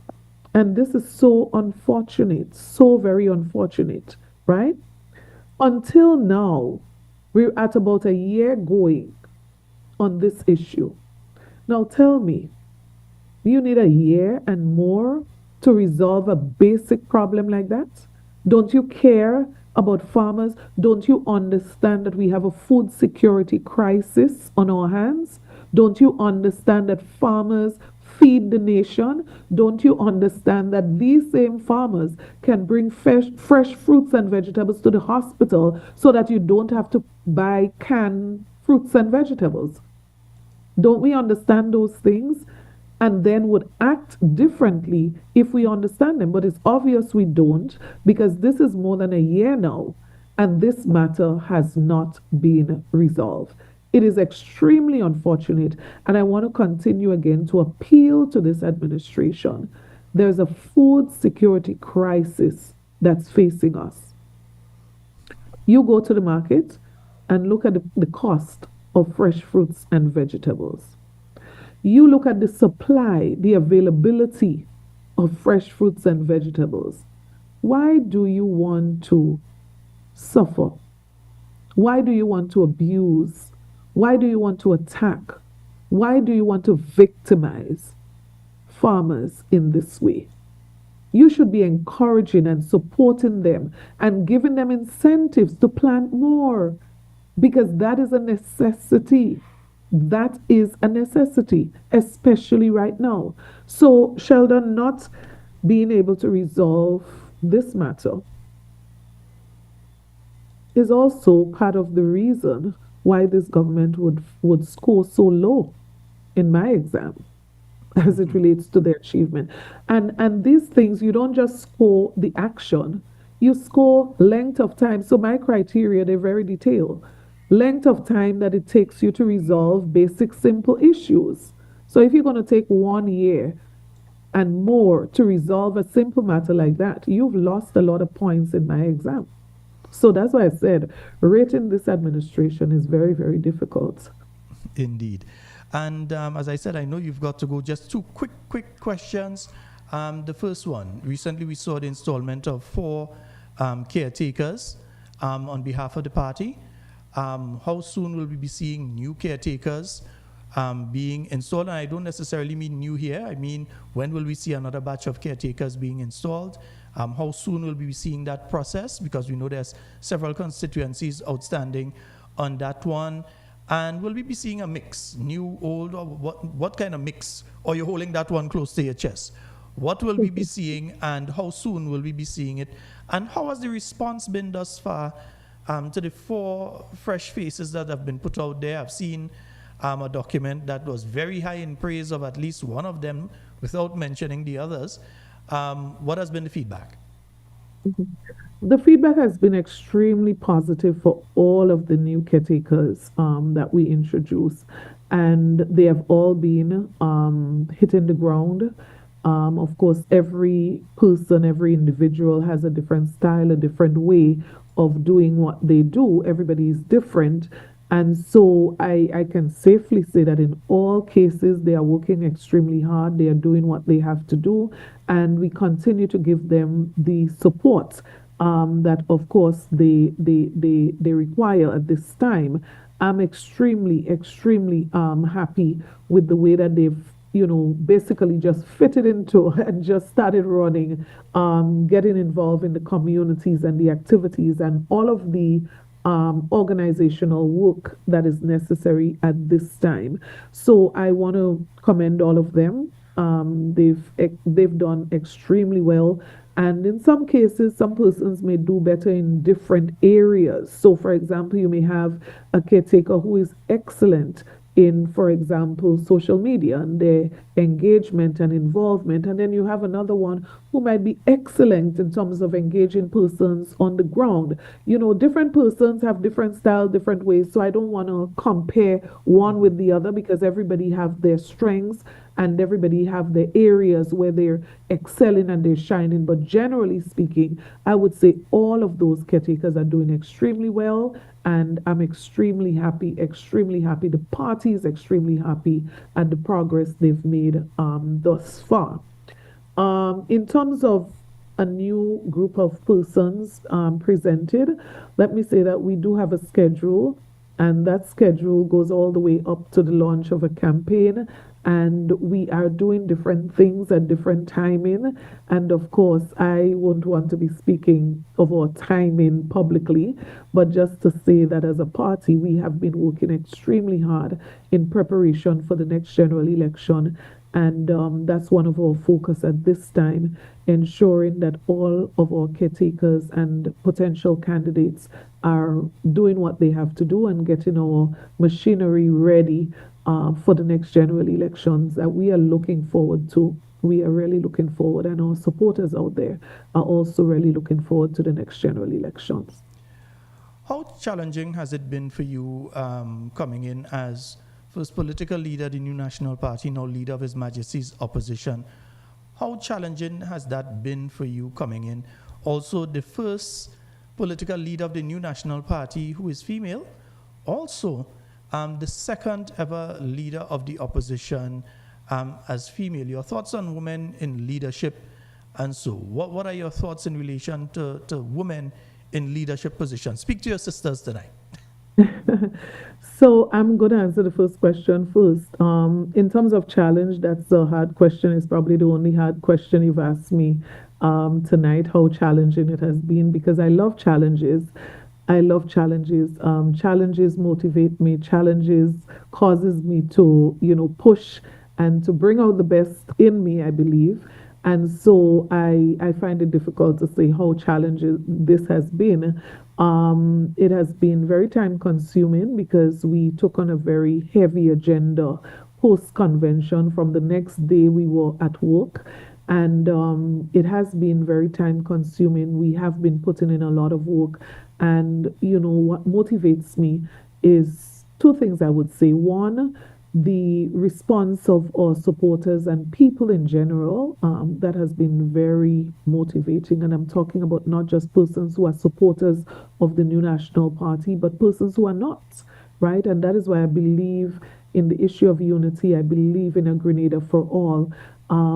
And this is so unfortunate, so very unfortunate, right? Until now, we're at about a year going on this issue. Now, tell me, you need a year and more to resolve a basic problem like that? Don't you care about farmers? Don't you understand that we have a food security crisis on our hands? Don't you understand that farmers feed the nation? Don't you understand that these same farmers can bring fresh fruits and vegetables to the hospital so that you don't have to buy canned fruits and vegetables? Don't we understand those things? And then would act differently if we understand them. But it's obvious we don't, because this is more than a year now and this matter has not been resolved. It is extremely unfortunate, and I want to continue again to appeal to this administration. There's a food security crisis that's facing us. You go to the market and look at the cost of fresh fruits and vegetables. You look at the supply, the availability of fresh fruits and vegetables. Why do you want to suffer? Why do you want to abuse? Why do you want to attack? Why do you want to victimize farmers in this way? You should be encouraging and supporting them and giving them incentives to plant more, because that is a necessity. That is a necessity, especially right now. So, Sheldon, not being able to resolve this matter is also part of the reason why this government would score so low in my exam as it relates to their achievement. And these things, you don't just score the action, you score length of time. So my criteria, they're very detailed. Length of time that it takes you to resolve basic simple issues. So if you're going to take 1 year and more to resolve a simple matter like that, you've lost a lot of points in my exam. So that's why I said rating this administration is very, very difficult. Indeed. And as I said, I know you've got to go. Just two quick questions. The first one, recently we saw the installment of 4 caretakers on behalf of the party. How soon will we be seeing new caretakers being installed? And I don't necessarily mean new here. I mean, when will we see another batch of caretakers being installed? How soon will we be seeing that process? Because we know there's several constituencies outstanding on that one. And will we be seeing a mix, new, old, or what kind of mix? Or you're holding that one close to your chest? What will we be seeing, and how soon will we be seeing it? And how has the response been thus far to the 4 fresh faces that have been put out there? I've seen a document that was very high in praise of at least one of them, without mentioning the others. What has been the feedback? The feedback has been extremely positive for all of the new caretakers that we introduced, and they have all been hitting the ground. Of course, every person, every individual has a different style, a different way of doing what they do. Everybody is different. And so I can safely say that in all cases, they are working extremely hard. They are doing what they have to do. And we continue to give them the support that, of course, they require at this time. I'm extremely happy with the way that they've basically just fitted into and just started running, getting involved in the communities and the activities and all of the organizational work that is necessary at this time. So I want to commend all of them. They've done extremely well. And in some cases, some persons may do better in different areas. So, for example, you may have a caretaker who is excellent in, for example, social media and their engagement and involvement. And then you have another one who might be excellent in terms of engaging persons on the ground. Different persons have different styles, different ways. So I don't want to compare one with the other, because everybody have their strengths and everybody have their areas where they're excelling and they're shining. But generally speaking, I would say all of those caretakers are doing extremely well, and I'm extremely happy, extremely happy. The party is extremely happy at the progress they've made thus far. In terms of a new group of persons presented, let me say that we do have a schedule, and that schedule goes all the way up to the launch of a campaign. And we are doing different things at different timing. And of course, I won't want to be speaking of our timing publicly, but just to say that as a party, we have been working extremely hard in preparation for the next general election, and that's one of our focus at this time, ensuring that all of our caretakers and potential candidates are doing what they have to do and getting our machinery ready for the next general elections that we are looking forward to. We are really looking forward, and our supporters out there are also really looking forward to the next general elections. How challenging has it been for you coming in as first political leader of the New National Party, now leader of His Majesty's opposition? How challenging has that been for you coming in? Also, the first political leader of the New National Party who is female. Also, the second ever leader of the opposition as female. Your thoughts on women in leadership? And so, what are your thoughts in relation to women in leadership positions? Speak to your sisters tonight. So I'm going to answer the first question first. In terms of challenge, that's a hard question. It's probably the only hard question you've asked me tonight, how challenging it has been, because I love challenges. I love challenges. Challenges motivate me. Challenges causes me to, push and to bring out the best in me, I believe. And so I find it difficult to say how challenging this has been. It has been very time consuming because we took on a very heavy agenda post convention. From the next day, we were at work, and it has been very time consuming. We have been putting in a lot of work, and what motivates me is two things, I would say. One, the response of our supporters and people in general, that has been very motivating. And I'm talking about not just persons who are supporters of the New National Party, but persons who are not, right? And that is why I believe in the issue of unity. I believe in a Grenada for all.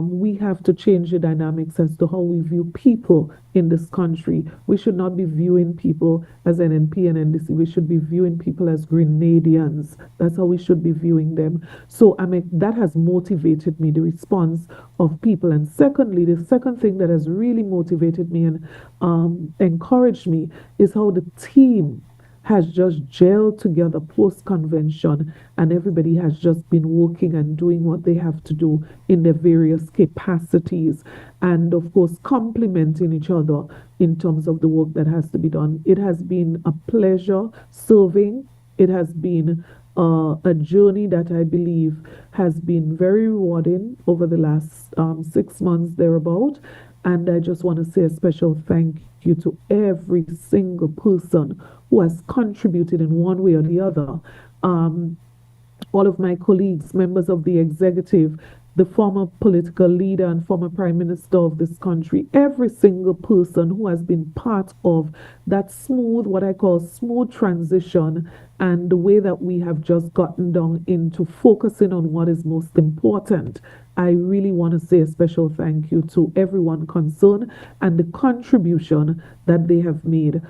We have to change the dynamics as to how we view people in this country. We should not be viewing people as NNP and NDC. We should be viewing people as Grenadians. That's how we should be viewing them. So that has motivated me, the response of people. And secondly, the second thing that has really motivated me and encouraged me is how the team has just gelled together post convention, and everybody has just been working and doing what they have to do in their various capacities, and of course complementing each other in terms of the work that has to be done. It has been a pleasure serving. It has been a journey that I believe has been very rewarding over the last 6 months thereabout. And I just want to say a special thank you to every single person who has contributed in one way or the other. All of my colleagues, members of the executive, the former political leader and former prime minister of this country, every single person who has been part of that smooth, what I call smooth transition, and the way that we have just gotten down into focusing on what is most important. I really want to say a special thank you to everyone concerned and the contribution that they have made.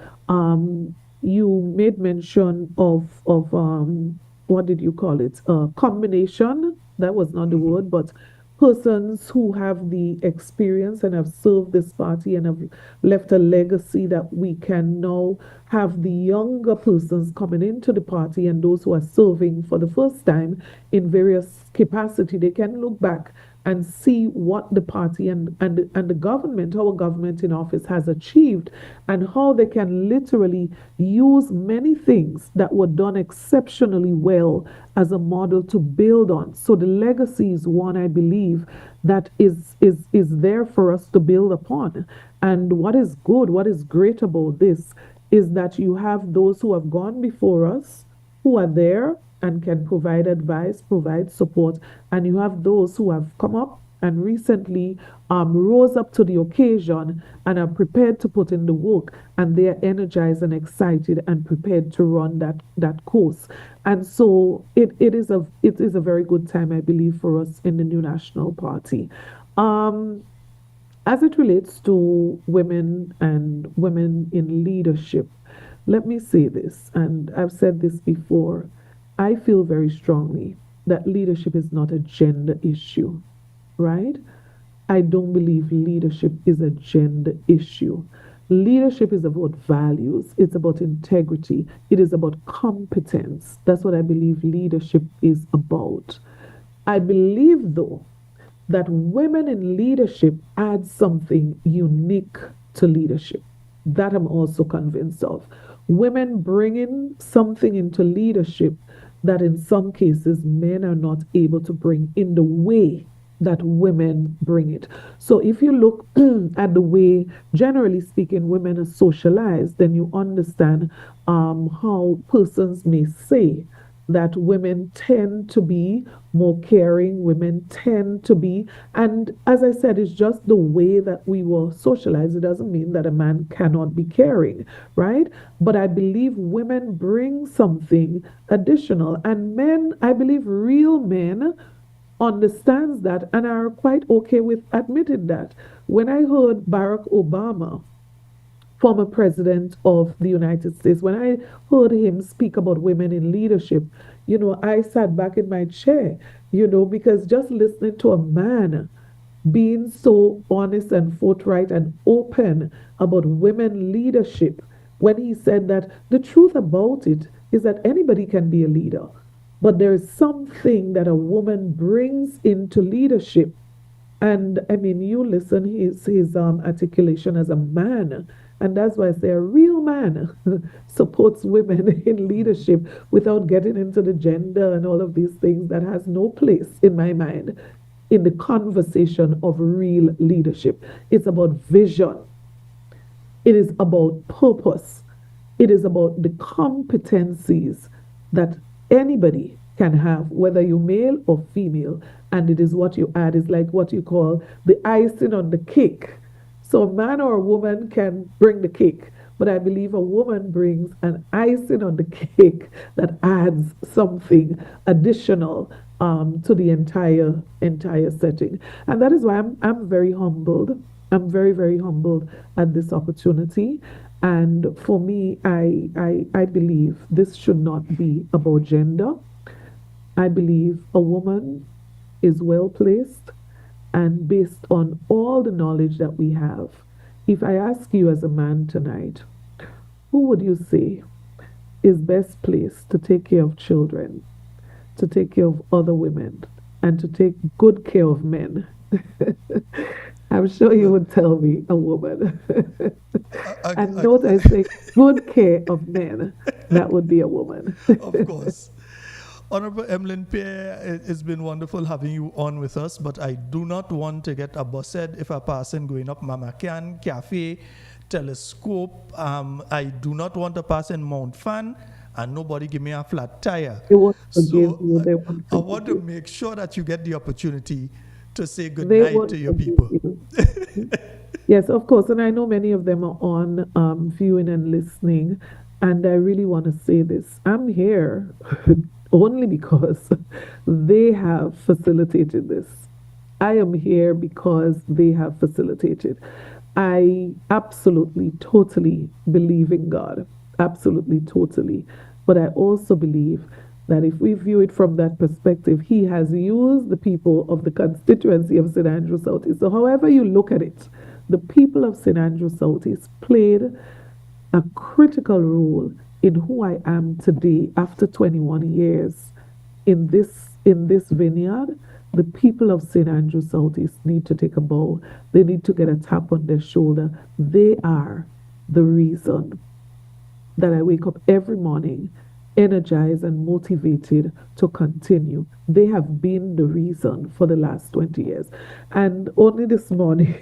You made mention of what did you call it? Combination. That was not the word, but persons who have the experience and have served this party and have left a legacy that we can now have the younger persons coming into the party, and those who are serving for the first time in various capacity, they can look back and see what the party and the government, our government in office, has achieved, and how they can literally use many things that were done exceptionally well as a model to build on. So the legacy is one, I believe, that is there for us to build upon. And what is good, what is great about this is that you have those who have gone before us, who are there, and can provide advice, provide support, and you have those who have come up and recently rose up to the occasion and are prepared to put in the work, and they are energized and excited and prepared to run that course. And so it is a very good time, I believe, for us in the new national party. Um, as it relates to women and women in leadership, let me say this, and I've said this before. I feel very strongly that leadership is not a gender issue, right? I don't believe leadership is a gender issue. Leadership is about values, it's about integrity, it is about competence. That's what I believe leadership is about. I believe, though, that women in leadership add something unique to leadership. That I'm also convinced of. Women bringing something into leadership that in some cases men are not able to bring in the way that women bring it. So if you look at the way, generally speaking, women are socialized, then you understand how persons may say that women tend to be more caring, women tend to be, and as I said, it's just the way that we were socialized. It doesn't mean that a man cannot be caring, right? But I believe women bring something additional, and men, I believe real men understands that and are quite okay with admitting that. When I heard Barack Obama, former president of the United States, when I heard him speak about women in leadership, I sat back in my chair, because just listening to a man being so honest and forthright and open about women leadership, when he said that the truth about it is that anybody can be a leader, but there is something that a woman brings into leadership. And I mean, you listen his articulation as a man, and that's why I say a real man supports women in leadership without getting into the gender and all of these things that has no place in my mind in the conversation of real leadership. It's about vision. It is about purpose. It is about the competencies that anybody can have, whether you're male or female. And it is what you add, is like what you call the icing on the cake. So a man or a woman can bring the cake, but I believe a woman brings an icing on the cake that adds something additional to the entire setting. And that is why I'm very humbled. I'm very, very humbled at this opportunity. And for me, I believe this should not be about gender. I believe a woman is well placed, and based on all the knowledge that we have, if I ask you as a man tonight, who would you say is best placed to take care of children, to take care of other women, and to take good care of men? I'm sure you would tell me a woman. And note I say good care of men, that would be a woman. Of course. Honorable Emlyn Pierre, it's been wonderful having you on with us, but I do not want to get a bused if a person going up Mama Can, Cafe, Telescope. I do not want a person Mount Fan, and nobody give me a flat tire. They won't forgive So you. They won't I forgive want to you. make sure that you get the opportunity to say good They night won't to your forgive people. you. Yes, of course. And I know many of them are on viewing and listening. And I really want to say this. I'm here only because they have facilitated this. I am here because they have facilitated. I absolutely, totally believe in God. Absolutely, totally. But I also believe that if we view it from that perspective, He has used the people of the constituency of St. Andrew Southeast. So, however you look at it, the people of St. Andrew Southeast played a critical role in who I am today after 21 years in this vineyard. The people of St. Andrew Southeast need to take a bow. They need to get a tap on their shoulder. They are the reason that I wake up every morning energized and motivated to continue. They have been the reason for the last 20 years. And only this morning,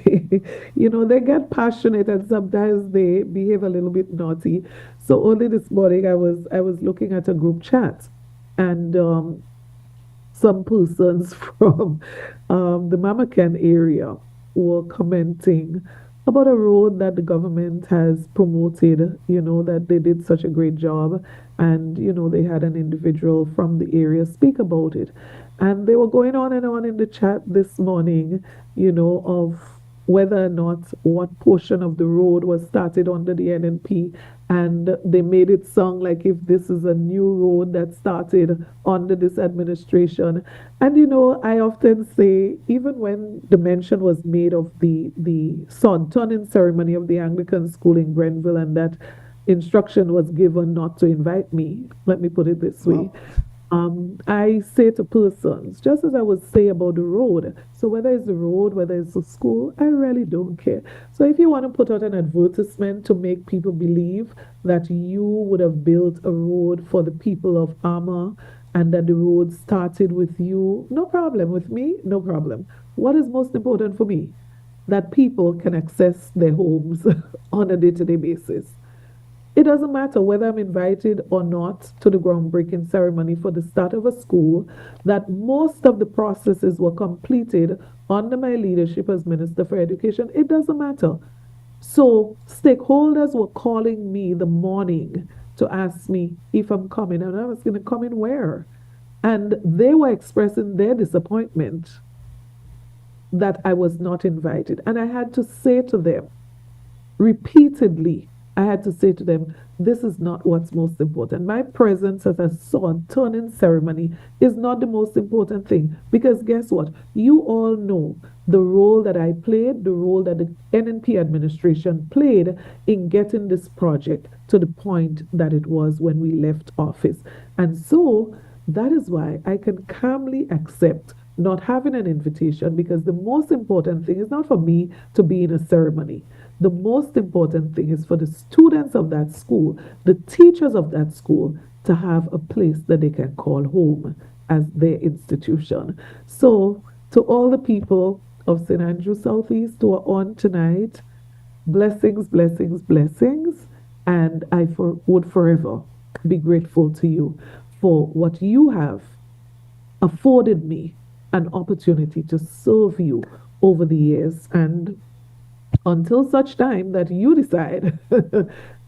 they get passionate and sometimes they behave a little bit naughty. So only this morning I was looking at a group chat, and some persons from the Mamakan area were commenting about a road that the government has promoted, that they did such a great job. And, they had an individual from the area speak about it. And they were going on and on in the chat this morning, of whether or not what portion of the road was started under the NNP. And they made it sound like if this is a new road that started under this administration. And I often say, even when the mention was made of the sod turning ceremony of the Anglican school in Grenville, and that instruction was given not to invite me, let me put it this way. I say to persons, just as I would say about the road, so whether it's the road, whether it's the school, I really don't care. So if you want to put out an advertisement to make people believe that you would have built a road for the people of Amma and that the road started with you, no problem. With me, no problem. What is most important for me? That people can access their homes on a day-to-day basis. It doesn't matter whether I'm invited or not to the groundbreaking ceremony for the start of a school, that most of the processes were completed under my leadership as Minister for Education. It doesn't matter. So stakeholders were calling me the morning to ask me if I'm coming, and I was going to come in where? And they were expressing their disappointment that I was not invited. And I had to say to them repeatedly, I had to say to them, this is not what's most important. My presence at a sword turning ceremony is not the most important thing. Because guess what? You all know the role that I played, the role that the NNP administration played in getting this project to the point that it was when we left office. And so that is why I can calmly accept not having an invitation, because the most important thing is not for me to be in a ceremony. The most important thing is for the students of that school, the teachers of that school, to have a place that they can call home as their institution. So to all the people of St. Andrew Southeast who are on tonight, blessings, blessings, blessings. And I would forever be grateful to you for what you have afforded me an opportunity to serve you over the years. And until such time that you decide,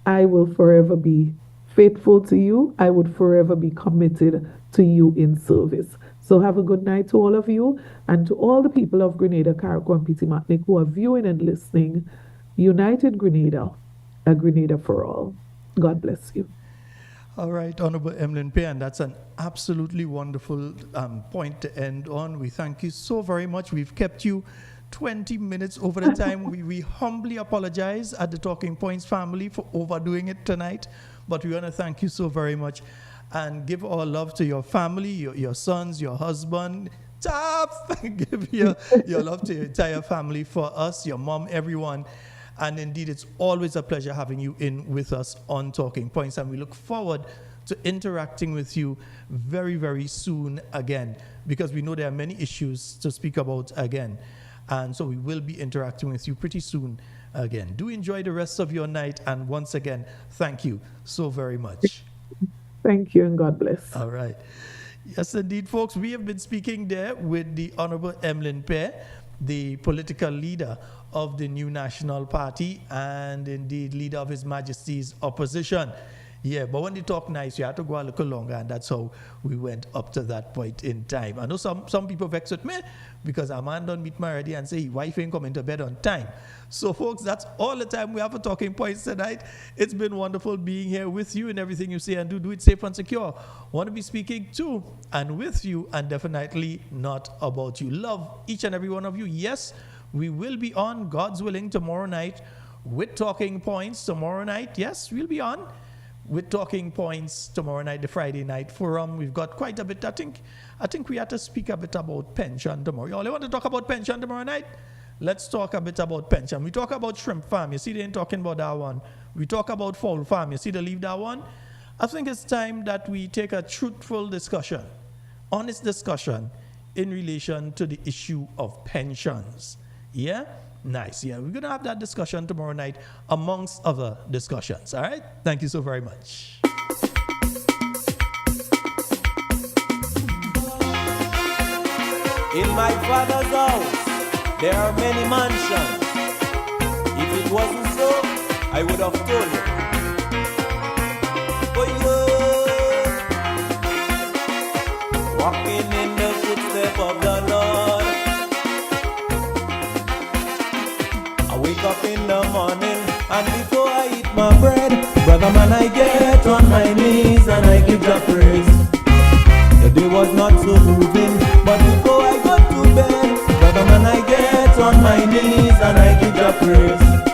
I will forever be faithful to you. I would forever be committed to you in service. So have a good night to all of you, and to all the people of Grenada, Carriacou, and Petit Martinique who are viewing and listening. United Grenada, a Grenada for all. God bless you. All right, Honorable Emlyn Pay, and that's an absolutely wonderful point to end on. We thank you so very much. We've kept you 20 minutes over the time. We humbly apologize at the Talking Points family for overdoing it tonight, but we want to thank you so very much and give our love to your family, your sons, your husband. Give your love to your entire family for us, your mom, everyone. And indeed, it's always a pleasure having you in with us on Talking Points, and we look forward to interacting with you very, very soon again, because we know there are many issues to speak about again. And so we will be interacting with you pretty soon again. Do enjoy the rest of your night, and once again, thank you so very much. Thank you, and God bless. All right. Yes, indeed, folks, we have been speaking there with the Honorable Emlyn Pay, the political leader of the New National Party and indeed leader of His Majesty's opposition. Yeah, but when they talk nice, you have to go a little longer, and that's how we went up to that point in time. I know some people vex with me because a man don't meet me already and say his wife ain't coming to bed on time. So folks, that's all the time we have for Talking Points tonight. It's been wonderful being here with you, and everything you say and do it safe and secure. Want to be speaking to and with you, and definitely not about you. Love each and every one of you. Yes, we will be on, God's willing, tomorrow night with Talking Points. Tomorrow night, yes, we'll be on with Talking Points tomorrow night, the Friday night forum. We've got quite a bit. I think we have to speak a bit about pension tomorrow. Y'all want to talk about pension tomorrow night? Let's talk a bit about pension. We talk about shrimp farm. You see, they ain't talking about that one. We talk about fowl farm. You see, they leave that one. I think it's time that we take a truthful discussion, honest discussion in relation to the issue of pensions. Yeah? Nice. Yeah, we're going to have that discussion tomorrow night amongst other discussions. All right? Thank you so very much. In my father's house, there are many mansions. If it wasn't so, I would have told you. For you, walking in the footsteps of the Lord. I wake up in the morning, and before I eat my bread, brother man, I get on my knees and I give the praise. The day was not so moving, but before I go to bed, brother man, I get on my knees and I give the praise.